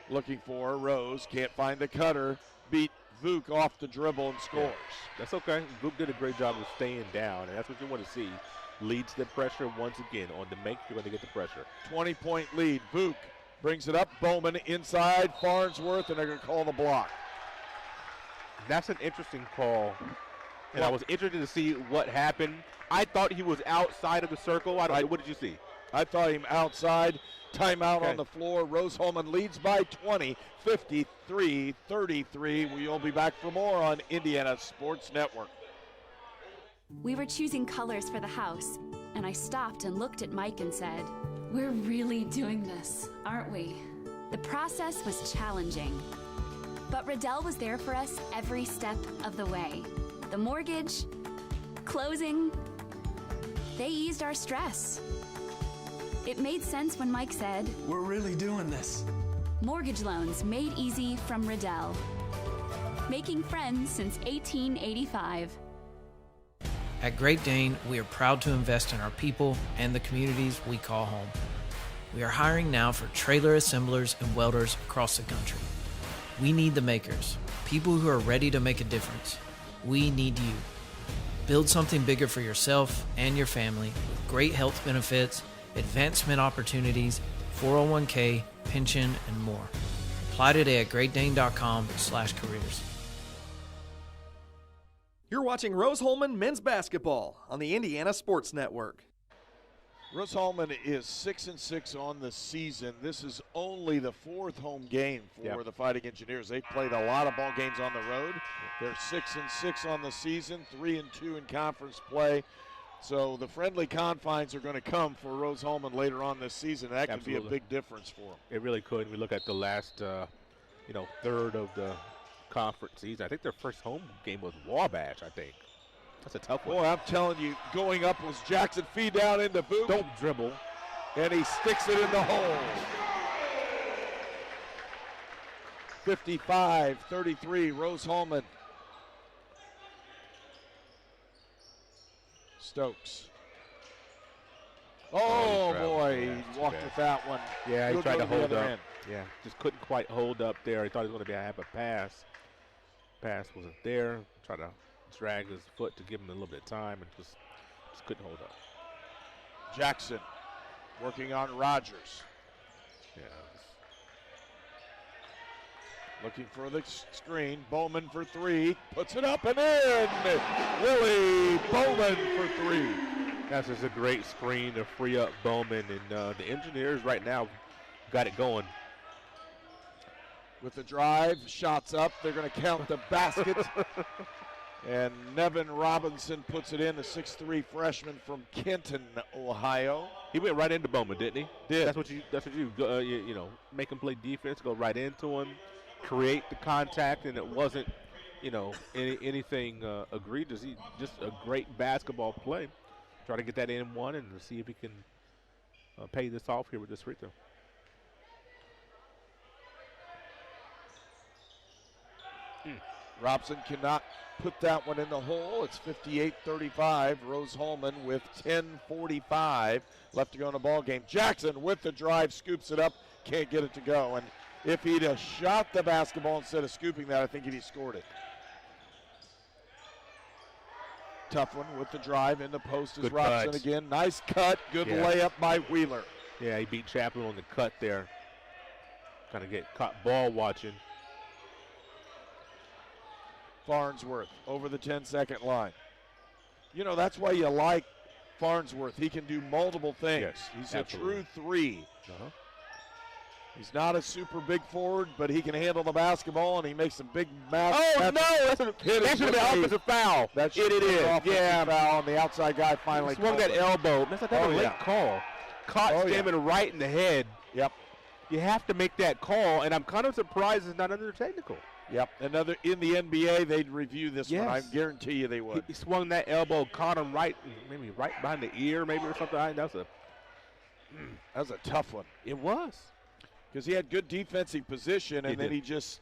Looking for Rose. Can't find the cutter. Beat Vuk off the dribble and scores. Yeah, that's okay. Vuk did a great job of staying down, and that's what you want to see. Leads the pressure once again. On the make, you're going to get the pressure. 20-point lead. Vuk brings it up. Bowman inside. Farnsworth, and they're going to call the block. That's an interesting call. And I was interested to see what happened. I thought he was outside of the circle. What did you see? I thought him outside. Timeout on the floor. Rose-Hulman leads by 20, 53-33. We'll be back for more on Indiana Sports Network. We were choosing colors for the house, and I stopped and looked at Mike and said, "We're really doing this, aren't we?" The process was challenging, but Riddell was there for us every step of the way. The mortgage, closing, they eased our stress. It made sense when Mike said, "We're really doing this." Mortgage loans made easy from Riddell. Making friends since 1885. At Great Dane, we are proud to invest in our people and the communities we call home. We are hiring now for trailer assemblers and welders across the country. We need the makers, people who are ready to make a difference. We need you. Build something bigger for yourself and your family with great health benefits, advancement opportunities, 401k, pension, and more. Apply today at greatdane.com/careers. You're watching Rose-Hulman men's basketball on the Indiana Sports Network. Rose-Hulman is 6-6 on the season. This is only the fourth home game for the Fighting Engineers. They've played a lot of ball games on the road. They're 6-6 on the season, 3-2 in conference play. So the friendly confines are going to come for Rose-Hulman later on this season. That could be a big difference for them. It really could. We look at the last, third of the conference season. I think their first home game was Wabash, I think. That's a tough one. Boy, I'm telling you, going up was Jackson. Feed down into Vuk. Don't dribble. And he sticks it in the hole. 55-33, Rose-Hulman. Stokes. Oh, boy, he walked with that one. Yeah, he tried to hold up. Yeah, just couldn't quite hold up there. He thought he was going to have a pass. Pass wasn't there. Tried to drag his foot to give him a little bit of time and just couldn't hold up. Jackson working on Rogers. Yeah. Looking for the screen. Bowman for three. Puts it up and in. Willie Bowman for three. That's just a great screen to free up Bowman. And the Engineers right now got it going. With the drive, shots up. They're going to count the basket. And Nevin Robinson puts it in, a 6'3" freshman from Kenton, Ohio. He went right into Bowman, didn't he? Did. That's what you make him play defense, go right into him, create the contact, and it wasn't, anything egregious. He just a great basketball play. Try to get that in one and see if he can pay this off here with this free throw. Robson cannot put that one in the hole. It's 58-35. Rose-Hulman with 10:45 left to go in the ball game. Jackson with the drive, scoops it up, can't get it to go. And if he'd have shot the basketball instead of scooping that, I think he'd have scored it. Tough one with the drive in the post is Robson again. Nice cut, good layup by Wheeler. Yeah, he beat Chaplin on the cut there. Kind of get caught ball watching. Farnsworth over the 10-second line. That's why you like Farnsworth. He can do multiple things. Yes, he's absolutely. a true three. He's not a super big forward, but he can handle the basketball, and he makes some big that should have been an offensive foul. It is. Yeah, foul, and the outside guy finally swung that elbow. That's a late call. caught Stammen right in the head. Yep. You have to make that call, and I'm kind of surprised it's not under technical. Yep. Another in the NBA, they'd review this one. I guarantee you they would. He swung that elbow, caught him right behind the ear, maybe or something. That was a tough one. It was. Because he had good defensive position, and then he just,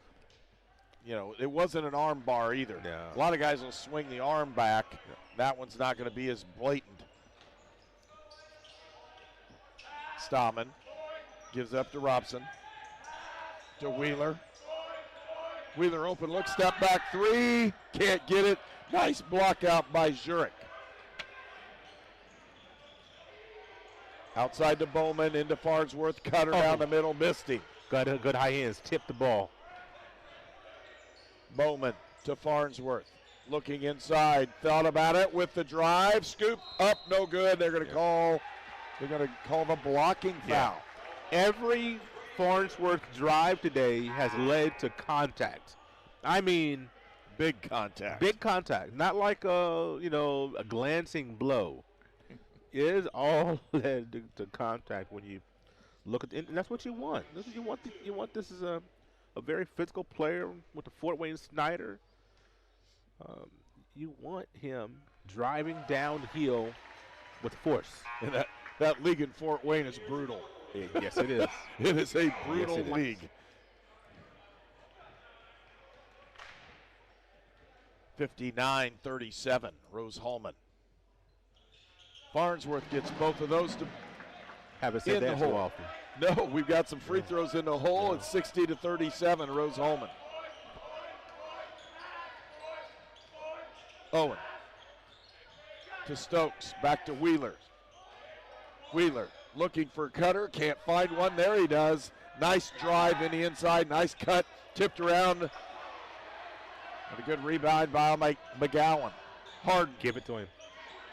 it wasn't an arm bar either. No. A lot of guys will swing the arm back. Yeah. That one's not going to be as blatant. Stallman gives up to Robson. To Wheeler. Wheeler open look, step back three. Can't get it. Nice block out by Zurich. Outside to Bowman, into Farnsworth, cutter down the middle, missed him. Got good high hands, tipped the ball. Bowman to Farnsworth, looking inside, thought about it with the drive, scoop up, no good. They're going to call the blocking foul. Every Farnsworth drive today has led to contact. I mean, big contact. Big contact, not like a glancing blow. It is all led to contact when you look at and that's what you want. This is you want this is a very physical player with the Fort Wayne Snyder. You want him driving downhill with force. And that league in Fort Wayne is brutal. Yes, it is. It is a brutal league. 59-37, Rose-Hulman. Farnsworth gets both of those to haven't said that so often. No, we've got some free throws in the hole. It's 60-37, Rose-Hulman. Owen to Stokes, back to Wheeler. Wheeler looking for Cutter, can't find one. There he does. Nice drive in the inside, nice cut, tipped around. And a good rebound by McGowan. Harden. Give it to him.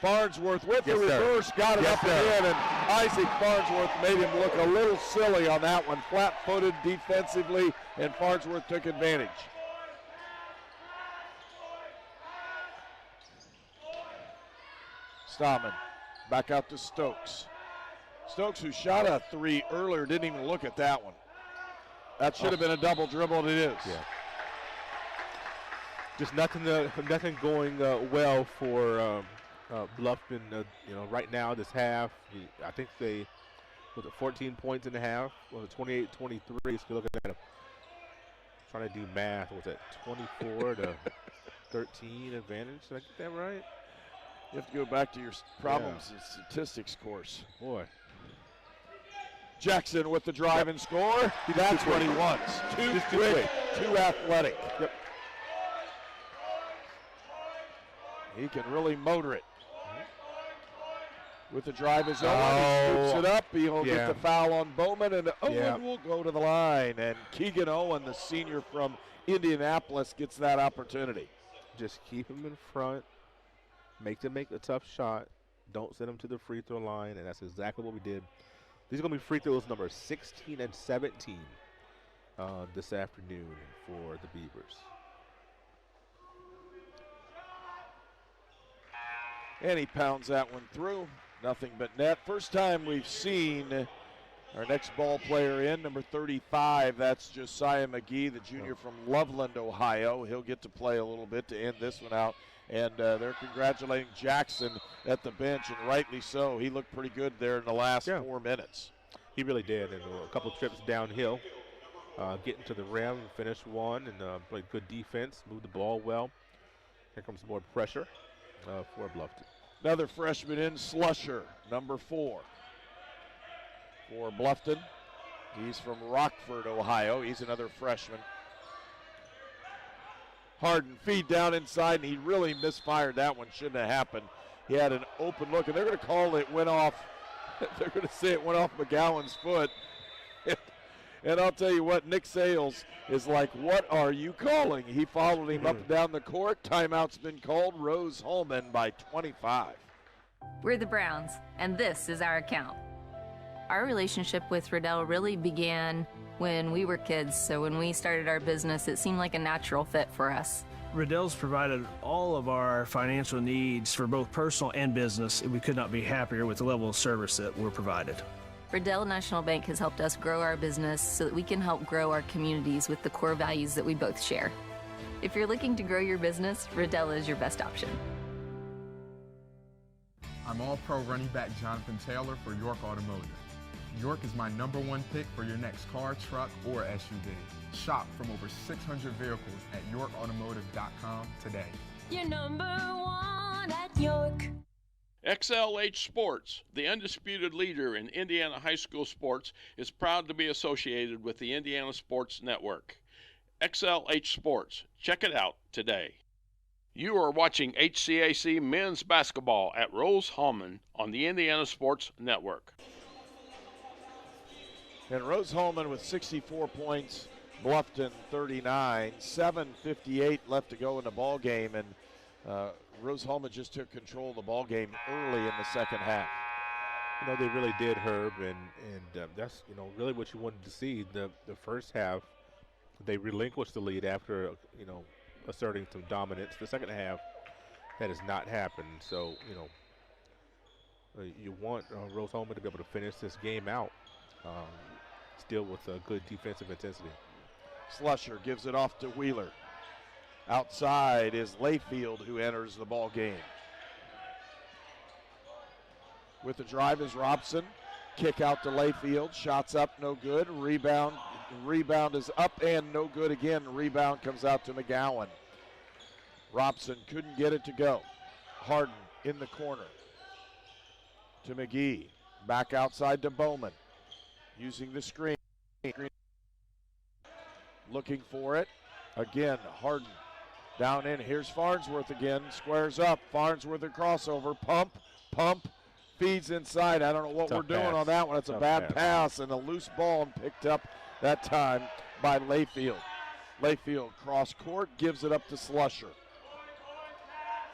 Farnsworth with the reverse, got it up and in, and Isaac Farnsworth made him look a little silly on that one. Flat-footed defensively, and Farnsworth took advantage. Stallman back out to Stokes. Stokes, who shot a three earlier, didn't even look at that one. That should have been a double dribble, and it is. Yeah. Just nothing going well for Bluffton. Right now this half, I think they was it 14 points in the half. Was it 28-23? Still looking at them. Trying to do math. Was it 24 to 13 advantage? Did I get that right? You have to go back to your problems and statistics course. Boy. Jackson with the drive and score. That's what he wants. Too quick, too athletic. Yep. He can really motor it. With the drive is Owen. He scoops it up. He'll get the foul on Bowman, and Owen will go to the line. And Keegan Owen, the senior from Indianapolis, gets that opportunity. Just keep him in front. Make them make a tough shot. Don't send them to the free throw line, and that's exactly what we did. These are going to be free throws number 16 and 17 this afternoon for the Beavers. And he pounds that one through. Nothing but net. First time we've seen our next ball player in, number 35. That's Josiah McGee, the junior from Loveland, Ohio. He'll get to play a little bit to end this one out. And they're congratulating Jackson at the bench, and rightly so. He looked pretty good there in the last 4 minutes. He really did. And a couple trips downhill, getting to the rim, finished one, and played good defense, moved the ball well. Here comes more pressure for Bluffton. Another freshman in, Slusher, number 4. For Bluffton. He's from Rockford, Ohio. He's another freshman. Harden feed down inside, and he really misfired that one. Shouldn't have happened. He had an open look, and they're going to call it went off. They're going to say it went off McGowan's foot. And I'll tell you what, Nick Sales is like, what are you calling? He followed him up and down the court. Timeout's been called. Rose-Hulman by 25. We're the Browns, and this is our account. Our relationship with Riddell really began when we were kids, so when we started our business, it seemed like a natural fit for us. Riddell's provided all of our financial needs for both personal and business, and we could not be happier with the level of service that we're provided. Riddell National Bank has helped us grow our business so that we can help grow our communities with the core values that we both share. If you're looking to grow your business, Riddell is your best option. I'm All-Pro running back Jonathan Taylor for York Automotive. York is my #1 pick for your next car, truck, or SUV. Shop from over 600 vehicles at yorkautomotive.com today. You're #1 at York. XLH Sports, the undisputed leader in Indiana high school sports, is proud to be associated with the Indiana Sports Network. XLH Sports, check it out today. You are watching HCAC men's basketball at Rose-Hulman on the Indiana Sports Network. And Rose-Hulman with 64 points, Bluffton 39, 7:58 left to go in the ball game, and Rose-Hulman just took control of the ball game early in the second half. You know, they really did, Herb, and that's, you know, really what you wanted to see. The first half, they relinquished the lead after, you know, asserting some dominance. The second half, that has not happened. So, you know, you want Rose-Hulman to be able to finish this game out still with a good defensive intensity. Slusher gives it off to Wheeler. Outside is Layfield, who enters the ball game. With the drive is Robson. Kick out to Layfield. Shots up, no good. Rebound is up and no good again. Rebound comes out to McGowan. Robson couldn't get it to go. Harden in the corner to McGee. Back outside to Bowman. Using the screen. Looking for it. Again, Harden. Down in. Here's Farnsworth again. Squares up. Farnsworth a crossover. Pump. Feeds inside. I don't know what we're doing on that one. It's a bad pass and a loose ball, and picked up that time by Layfield. Layfield cross court, gives it up to Slusher.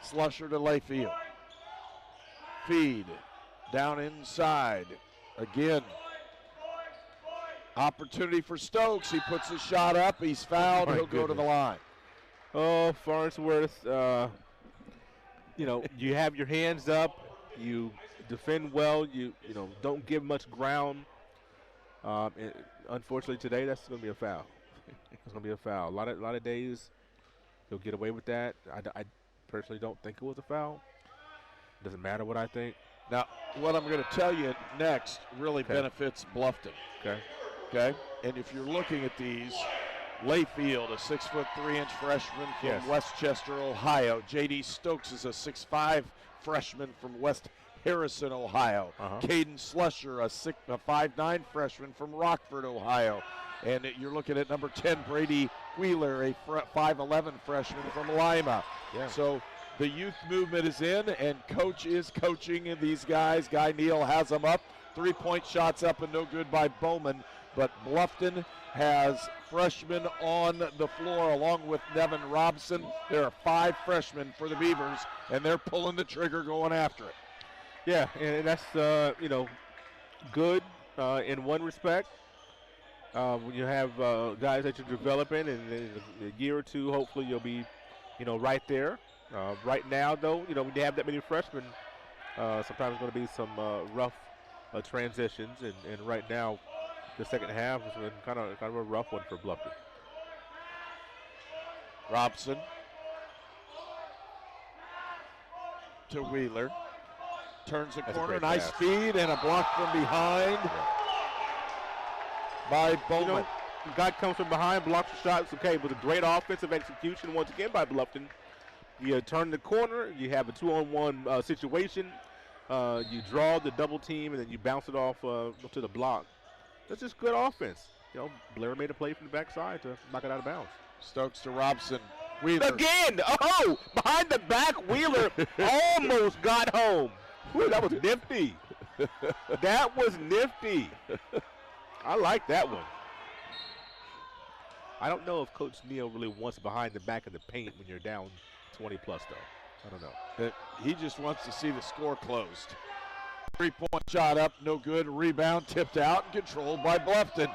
Slusher to Layfield. Feed down inside. Again. Opportunity for Stokes. He puts his shot up. He's fouled. He'll go to the line. Oh, Farnsworth, you know, you have your hands up. You defend well. You know, don't give much ground. Unfortunately, today that's going to be a foul. It's going to be a foul. A lot of days he'll get away with that. I personally don't think it was a foul. Doesn't matter what I think. Now, what I'm going to tell you next really benefits Bluffton. Okay. And if you're looking at these, Layfield, a 6'3" freshman from Westchester, Ohio. J.D. Stokes is a 6'5" freshman from West Harrison, Ohio. Caden Slusher, a 5'9" freshman from Rockford, Ohio. And you're looking at number 10, Brady Wheeler, a 5'11" freshman from Lima. So the youth movement is in, and coach is coaching these guys. Guy Neal has them up. 3-point shots up and no good by Bowman. But Bluffton has freshmen on the floor along with Nevin Robson. There are 5 freshmen for the Beavers, and they're pulling the trigger going after it. Yeah, and that's, you know, good in one respect. When you have guys that you're developing, and in a year or two, hopefully you'll be, you know, right there. Right now, though, you know, when you have that many freshmen, sometimes there's going to be some rough transitions, and right now, the second half has been kind of a rough one for Bluffton. Robson to Wheeler. Turns the corner, nice feed, and a block from behind by Bowman. You know, guy comes from behind, blocks the shots, okay, but a great offensive execution once again by Bluffton. You turn the corner, you have a 2-on-1 situation, you draw the double team, and then you bounce it off to the block. That's just good offense. You know, Blair made a play from the backside to knock it out of bounds. Stokes to Robson. Wheeler. Again! Oh! Behind the back, Wheeler almost got home. Ooh, that was nifty. That was nifty. I like that one. I don't know if Coach Neal really wants behind the back of the paint when you're down 20-plus, though. I don't know. He just wants to see the score closed. 3-point shot up, no good. Rebound tipped out and controlled by Bluffton.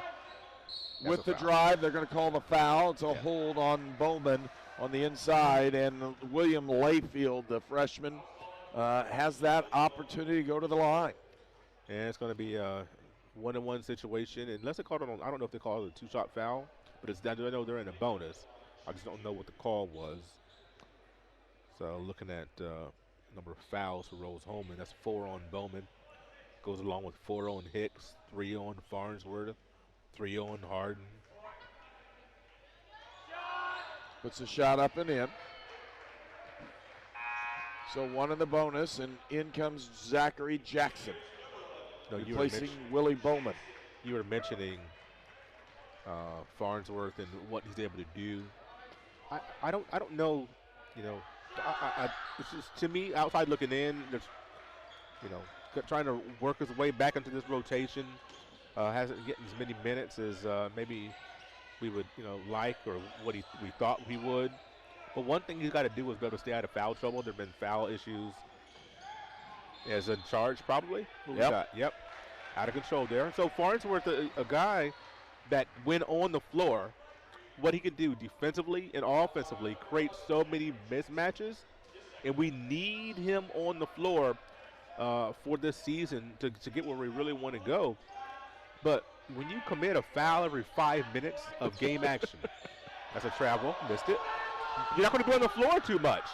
With the drive, they're going to call the foul. It's a hold on Bowman on the inside, and William Layfield, the freshman, has that opportunity to go to the line. And it's going to be 1-on-1 situation, unless they called it on, I don't know if they called it a 2-shot foul, but I know they're in a bonus. I just don't know what the call was. So looking at number of fouls for Rose-Hulman, that's 4 on Bowman. Goes along with 4 on Hicks, 3 on Farnsworth, 3 on Harden. Puts a shot up and in. So 1 in the bonus, and in comes Zachary Jackson, replacing Willie Bowman. You were mentioning Farnsworth and what he's able to do. I don't know, it's just, to me, outside looking in, there's, trying to work his way back into this rotation. Hasn't getting as many minutes as maybe we would, like, or what we thought he would. But one thing he's got to do is be able to stay out of foul trouble. There have been foul issues. As in charge, probably. Yep. Out of control there. So Farnsworth, a guy that when on the floor, what he can do defensively and offensively, create so many mismatches, and we need him on the floor for this season to get where we really want to go. But when you commit a foul every 5 minutes of game action, that's a travel, missed it. You're not going to be on the floor too much.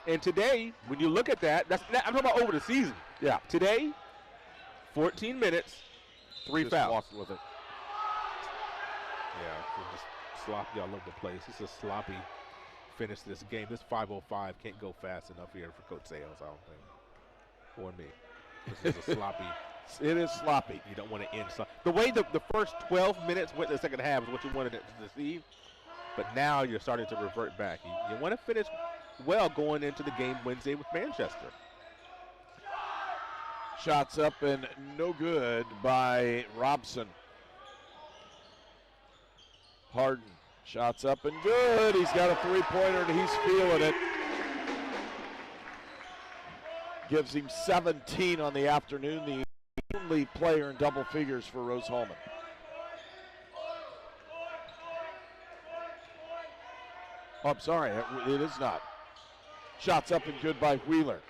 And today, when you look at that, I'm talking about over the season. Yeah. Today, 14 minutes, 3 fouls. Walked with it. Yeah, just sloppy all over the place. It's a sloppy finish to this game. This 5:05 can't go fast enough here for Coach Sales, I don't think. Or me. This is a sloppy. It is sloppy. You don't want to end sloppy. The way the first 12 minutes went in the second half is what you wanted it to see. But now you're starting to revert back. You want to finish well going into the game Wednesday with Manchester. Shots up and no good by Robson. Harden, shots up and good. He's got a 3-pointer and he's feeling it. Gives him 17 on the afternoon, the only player in double figures for Rose-Hulman. Oh, I'm sorry, it is not. Shots up and good by Wheeler.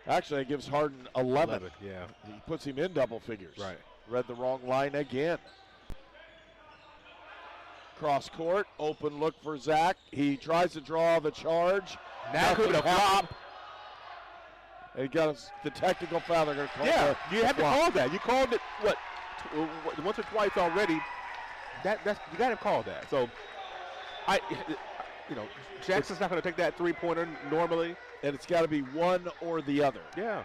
Actually, it gives Harden 11. Yeah. He puts him in double figures. Right. Read the wrong line again. Cross court, open look for Zach. He tries to draw the charge. Now could have flop. And he got the technical foul. They're going to call it. Yeah, you have to call that. You called it, once or twice already. You got to call that. So, Jackson's not going to take that 3-pointer normally. And it's got to be one or the other. Yeah.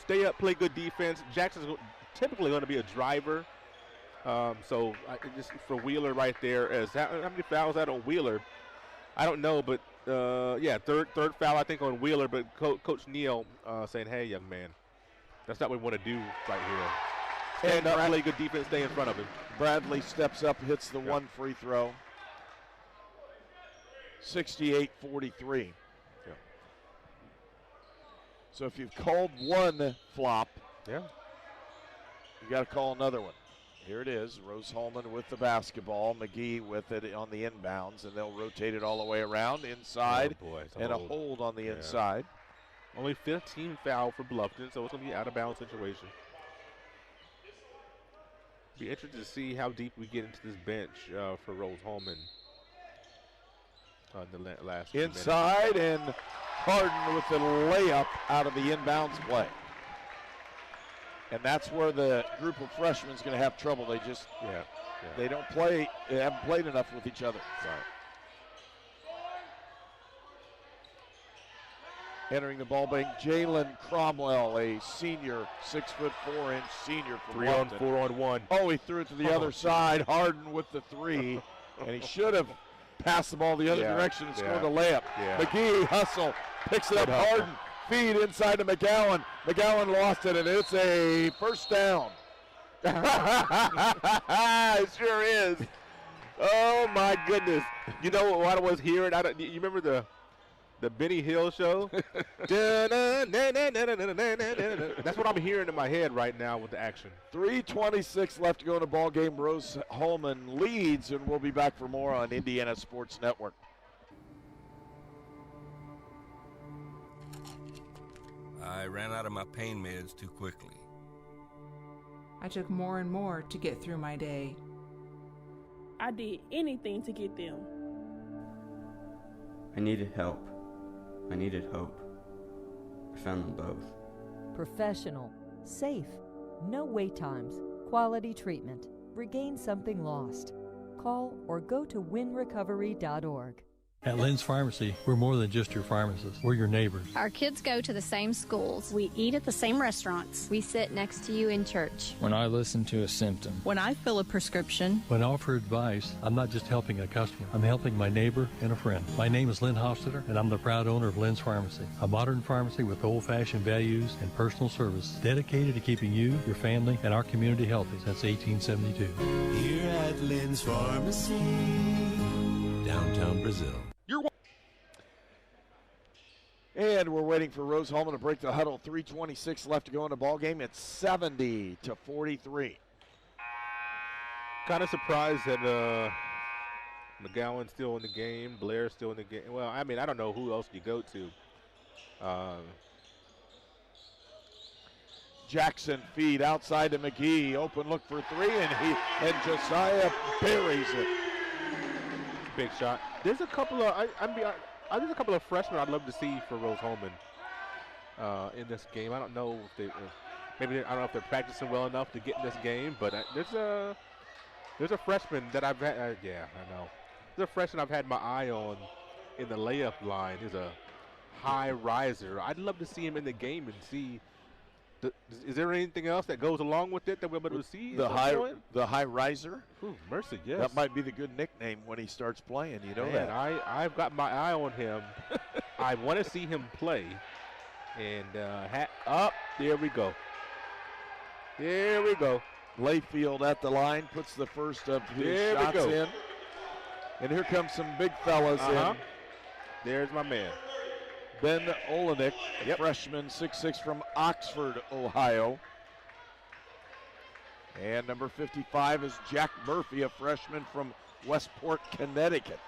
Stay up, play good defense. Jackson's typically going to be a driver. So just for Wheeler right there, how many fouls out on Wheeler? I don't know, but third foul I think on Wheeler. But Coach Neal saying, "Hey, young man, that's not what we want to do right here." And play good defense, stay in front of him. Bradley steps up, hits the one free throw. 68-43. Yeah. So if you've called one flop, you got to call another one. Here it is, Rose-Hulman with the basketball, McGee with it on the inbounds, and they'll rotate it all the way around inside, a hold on the inside. Only 15 foul for Bluffton, so it's going to be an out-of-bounds situation. Be interested to see how deep we get into this bench for Rose-Hulman. The last inside, and Harden with the layup out of the inbounds play. And that's where the group of freshmen is going to have trouble. They just, they don't play, they haven't played enough with each other. Entering the ball bank, Jalen Cromwell, a senior, 6'4" senior from 3 on 4 on 1. Oh, he threw it to the other side. Harden with the 3, and he should have passed the ball the other direction and scored the layup. McGee hustle, picks it up. Harden feed inside to McGowan. McGowan lost it, and it's a first down. It sure is. Oh my goodness! You know what I was hearing? You remember the Benny Hill show? That's what I'm hearing in my head right now with the action. 3:26 left to go in the ball game. Rose-Hulman leads, and we'll be back for more on Indiana Sports Network. I ran out of my pain meds too quickly. I took more and more to get through my day. I did anything to get them. I needed help. I needed hope. I found them both. Professional, safe, no wait times, quality treatment. Regain something lost. Call or go to winrecovery.org. At Lynn's Pharmacy, we're more than just your pharmacist. We're your neighbors. Our kids go to the same schools. We eat at the same restaurants. We sit next to you in church. When I listen to a symptom. When I fill a prescription. When I offer advice, I'm not just helping a customer. I'm helping my neighbor and a friend. My name is Lynn Hofstetter, and I'm the proud owner of Lynn's Pharmacy, a modern pharmacy with old-fashioned values and personal service dedicated to keeping you, your family, and our community healthy since 1872. Here at Lynn's Pharmacy, downtown Brazil. And we're waiting for Rose-Hulman to break the huddle. 3:26 left to go in the ball game. It's 70-43. Kind of surprised that McGowan's still in the game, Blair's still in the game. Well, I mean, I don't know who else you go to. Jackson feed outside to McGee. Open look for three, and Josiah buries it. Big shot. There's a couple of there's a couple of freshmen I'd love to see for Rose-Hulman in this game. I don't know if they I don't know if they're practicing well enough to get in this game, but there's a freshman that I've had. I know. There's a freshman I've had my eye on in the layup line. He's a high riser. I'd love to see him in the game and see. Is there anything else that goes along with it that we're able to see? The high riser? Ooh, mercy, yes. That might be the good nickname when he starts playing. You know Man, that. I've got my eye on him. I want to see him play. And there we go. There we go. Layfield at the line puts the first of his There we shots go. in. And here comes some big fellas in. There's my man. Ben Olenek, a freshman, 6'6" from Oxford, Ohio. And number 55 is Jack Murphy, a freshman from Westport, Connecticut.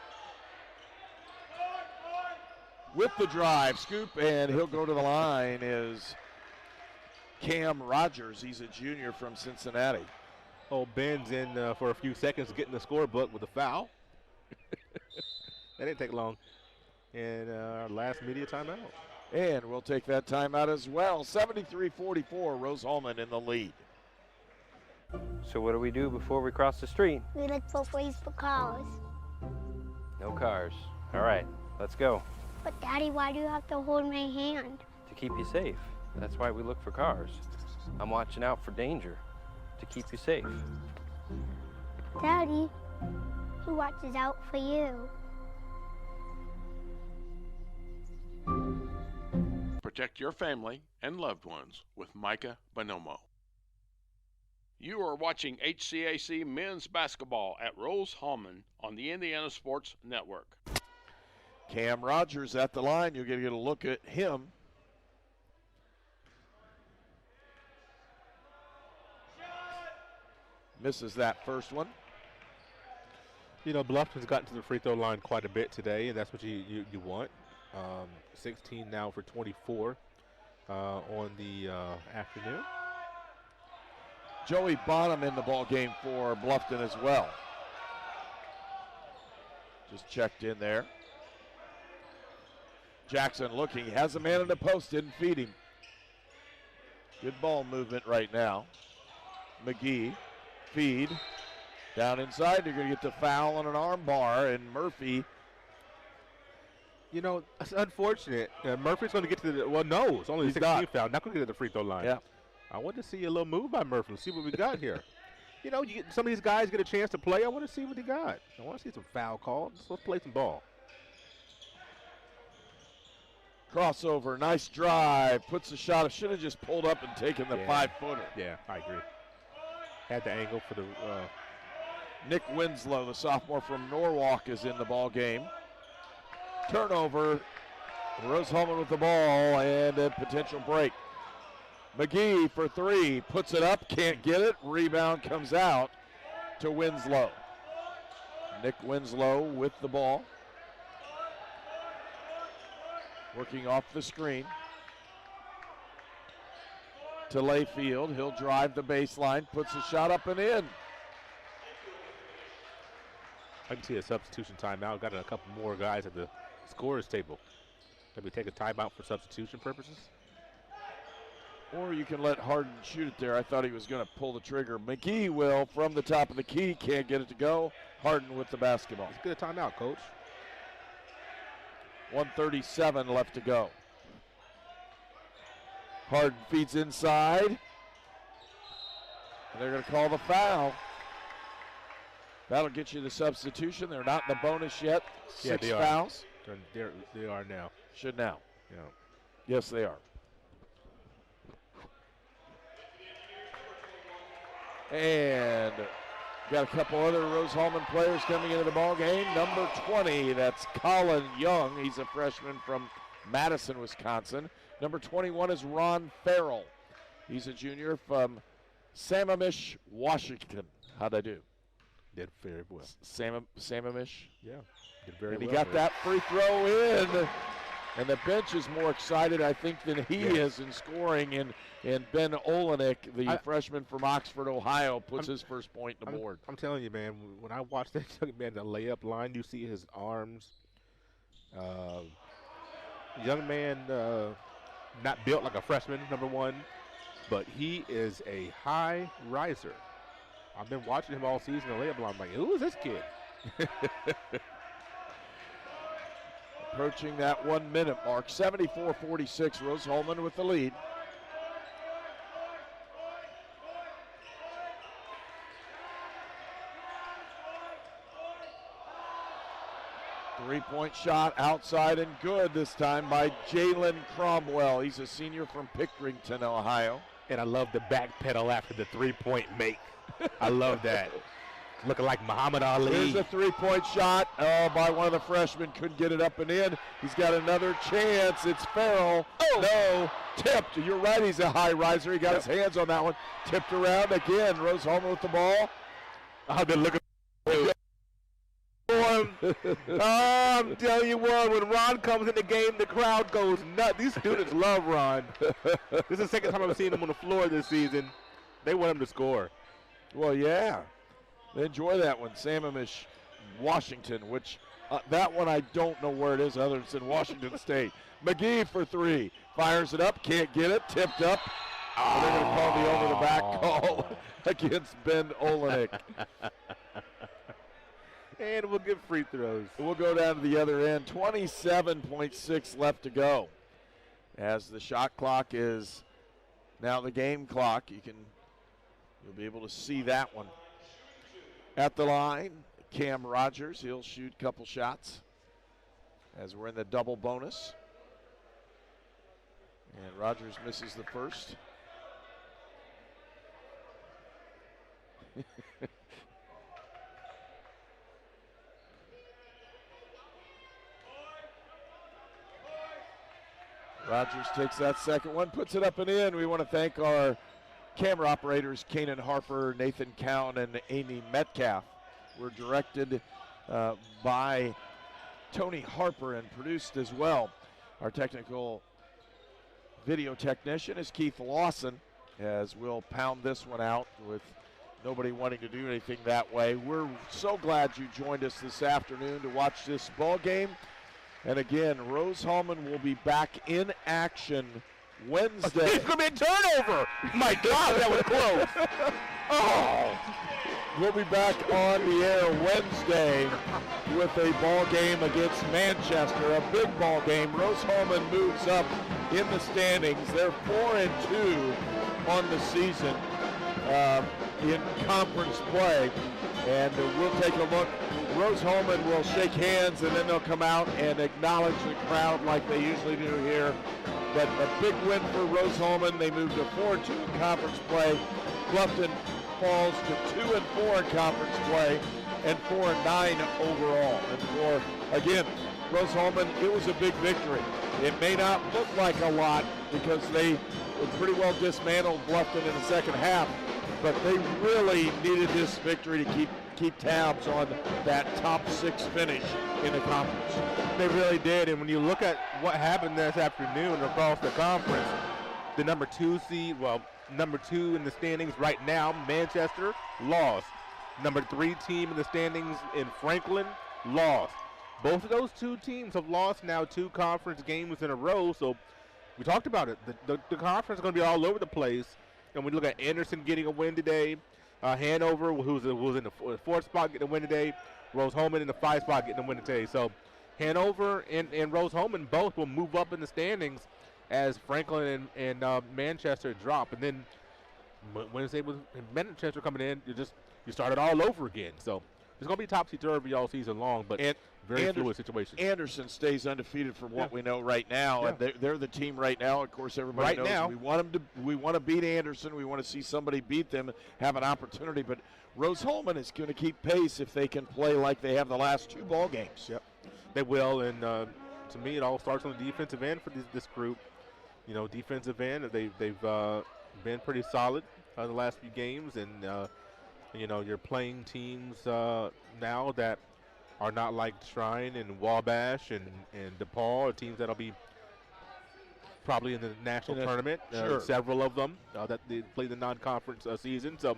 With the drive, scoop, and he'll go to the line is Cam Rogers. He's a junior from Cincinnati. Oh, Ben's in for a few seconds getting the scorebook with a foul. That didn't take long. And our last media timeout. And we'll take that timeout as well. 73-44, Rose-Hulman in the lead. So what do we do before we cross the street? We look both ways for cars. No cars. All right, let's go. But Daddy, why do you have to hold my hand? To keep you safe. That's why we look for cars. I'm watching out for danger to keep you safe. Daddy, who watches out for you? Protect your family and loved ones with Micah Bonomo. You are watching HCAC men's basketball at Rose-Hulman on the Indiana Sports Network. Cam Rogers at the line. You're going to get a look at him. Misses that first one. You know, Bluffton's gotten to the free throw line quite a bit today, and that's what you want. 16 now for 24 on the afternoon. Joey Bonham in the ball game for Bluffton as well. Just checked in there. Jackson looking, he has a man in the post, didn't feed him. Good ball movement right now. McGee, feed. Down inside, they're going to get the foul on an arm bar, and Murphy. You know, it's unfortunate. Murphy's going to get to the, well, no, it's only a 16 foul. Not going to get to the free throw line. Yeah. I want to see a little move by Murphy. Let's see what we got here. You know, some of these guys get a chance to play. I want to see what he got. I want to see some foul calls. Let's play some ball. Crossover, nice drive, puts the shot. Should have just pulled up and taken the 5-footer. Yeah, I agree. Had the angle for the. Nick Winslow, the sophomore from Norwalk, is in the ball game. Turnover. Rose-Hulman with the ball and a potential break. McGee for three, puts it up, can't get it. Rebound comes out to Winslow. Nick Winslow with the ball. Working off the screen. to Layfield. He'll drive the baseline, puts a shot up and in. I can see a substitution timeout. Got a couple more guys at the scorer's table. Maybe take a timeout for substitution purposes. Or you can let Harden shoot it there. I thought he was going to pull the trigger. McGee will from the top of the key. Can't get it to go. Harden with the basketball. Let's get a timeout, Coach. 1:37 left to go. Harden feeds inside. And they're going to call the foul. That'll get you the substitution. They're not in the bonus yet. Six fouls. They are now. Should now. Yeah. Yes, they are. And got a couple other Rose-Hulman players coming into the ball game. Number 20, that's Colin Young. He's a freshman from Madison, Wisconsin. Number 21 is Ron Farrell. He's a junior from Sammamish, Washington. How'd I do? Did very well. Sammamish? Yeah, did very well. And he got that free throw in. And the bench is more excited, I think, than he is in scoring. And Ben Olenek, the freshman from Oxford, Ohio, puts his first point on the board. I'm telling you, man, when I watch that young man, the layup line, you see his arms. Young man, not built like a freshman, number one, but he is a high riser. I've been watching him all season, the layup line. I'm like, who is this kid? Approaching that 1 minute mark. 74-46, Rose-Hulman with the lead. Three-point shot outside and good this time by Jalen Cromwell. He's a senior from Pickerington, Ohio. And I love the back pedal after the three-point make. I love that. Looking like Muhammad Ali. Here's a three-point shot by one of the freshmen. Couldn't get it up and in. He's got another chance. It's Farrell. Oh. No. Tipped. You're right. He's a high riser. He got his hands on that one. Tipped around again. Rose-Hulman with the ball. I've been looking for I'm telling you what, when Ron comes in the game, the crowd goes nuts. These students love Ron. This is the second time I've seen him on the floor this season. They want him to score. Well, yeah. They enjoy that one. Sammamish, Washington, which that one I don't know where it is other than it's in Washington State. McGee for three. Fires it up. Can't get it. Tipped up. And they're going to call the over-the-back call against Ben Olenek. And we'll get free throws. We'll go down to the other end. 27.6 left to go. As the shot clock is now the game clock. You'll be able to see that one. At the line, Cam Rogers. He'll shoot a couple shots as we're in the double bonus. And Rogers misses the first. Rogers takes that second one, puts it up and in. We want to thank our camera operators, Kanan Harper, Nathan Cowan, and Amy Metcalf. We're directed by Tony Harper and produced as well. Our technical video technician is Keith Lawson, as we'll pound this one out with nobody wanting to do anything that way. We're so glad you joined us this afternoon to watch this ball game. And again, Rose-Hulman will be back in action Wednesday. It's going to be a turnover. My God, that was close. Oh! We'll be back on the air Wednesday with a ball game against Manchester, a big ball game. Rose-Hulman moves up in the standings. They're 4-2 on the season in conference play. And we'll take a look. Rose-Hulman will shake hands, and then they'll come out and acknowledge the crowd like they usually do here. But a big win for Rose-Hulman. They move to 4-2 in conference play. Bluffton falls to 2-4 in conference play and 4-9 overall. And for, again, Rose-Hulman, it was a big victory. It may not look like a lot because they pretty well dismantled Bluffton in the second half, but they really needed this victory to keep tabs on that top six finish in the conference. They really did, and when you look at what happened this afternoon across the conference, the number 2 seed, well, number 2 in the standings right now, Manchester, lost. Number 3 team in the standings in Franklin, lost. Both of those 2 teams have lost now 2 conference games in a row, so we talked about it. The conference is going to be all over the place. And we look at Anderson getting a win today, Hanover, who's in the 4th spot, getting a win today, Rose-Hulman in the 5th spot getting a win today. So Hanover and Rose-Hulman both will move up in the standings as Franklin and Manchester drop. And then Wednesday with Manchester coming in, you start it all over again. So it's going to be topsy-turvy all season long, but very fluid situation. Anderson stays undefeated from what we know right now, and they're the team right now. Of course, everybody knows now, we want to beat Anderson. We want to see somebody beat them, have an opportunity. But Rose-Hulman is going to keep pace if they can play like they have the last 2 ball games. Yep, they will. And to me, it all starts on the defensive end for this group. You know, defensive end, they've been pretty solid the last few games, and you know, you're playing teams now that are not like Shrine and Wabash and DePaul, teams that'll be probably in the national tournament. Several of them that they play the non-conference season. So,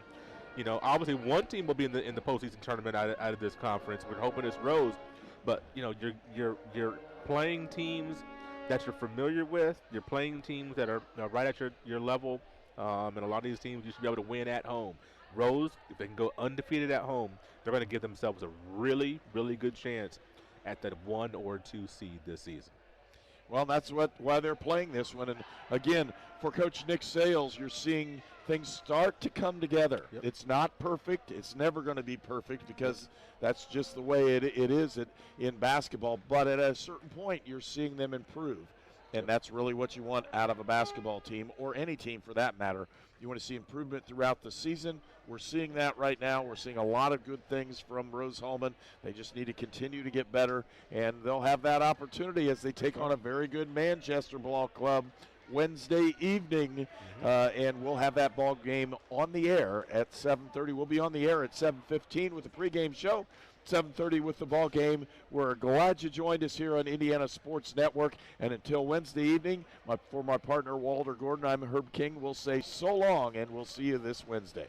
you know, obviously one team will be in the postseason tournament out of this conference. We're hoping it's Rose, but you know, you're playing teams that you're familiar with. You're playing teams that are right at your level, and a lot of these teams you should be able to win at home. Rose, if they can go undefeated at home, they're going to give themselves a really, really good chance at that 1 or 2 seed this season. Well, that's why they're playing this one. And again, for Coach Nick Sales, you're seeing things start to come together. Yep. It's not perfect. It's never going to be perfect because that's just the way it is in basketball. But at a certain point, you're seeing them improve. And that's really what you want out of a basketball team, or any team for that matter. You want to see improvement throughout the season. We're seeing that right now. We're seeing a lot of good things from Rose-Hulman. They just need to continue to get better, and they'll have that opportunity as they take on a very good Manchester ball club Wednesday evening, and we'll have that ball game on the air at 7:30. We'll be on the air at 7:15 with the pregame show. 7:30 with the ball game. We're glad you joined us here on Indiana Sports Network. And until Wednesday evening, for my partner Walter Gordon, I'm Herb King. We'll say so long, and we'll see you this Wednesday.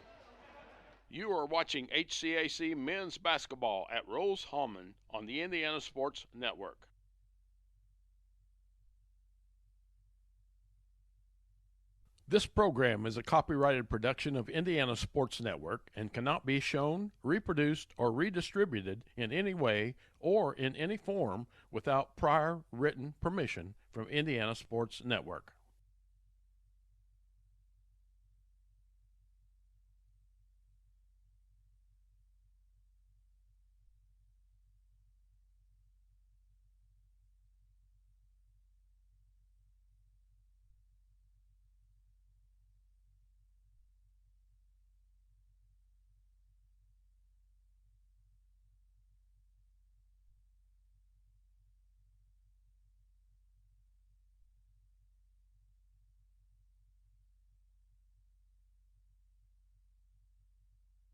You are watching HCAC men's basketball at Rose-Hulman on the Indiana Sports Network. This program is a copyrighted production of Indiana Sports Network and cannot be shown, reproduced, or redistributed in any way or in any form without prior written permission from Indiana Sports Network.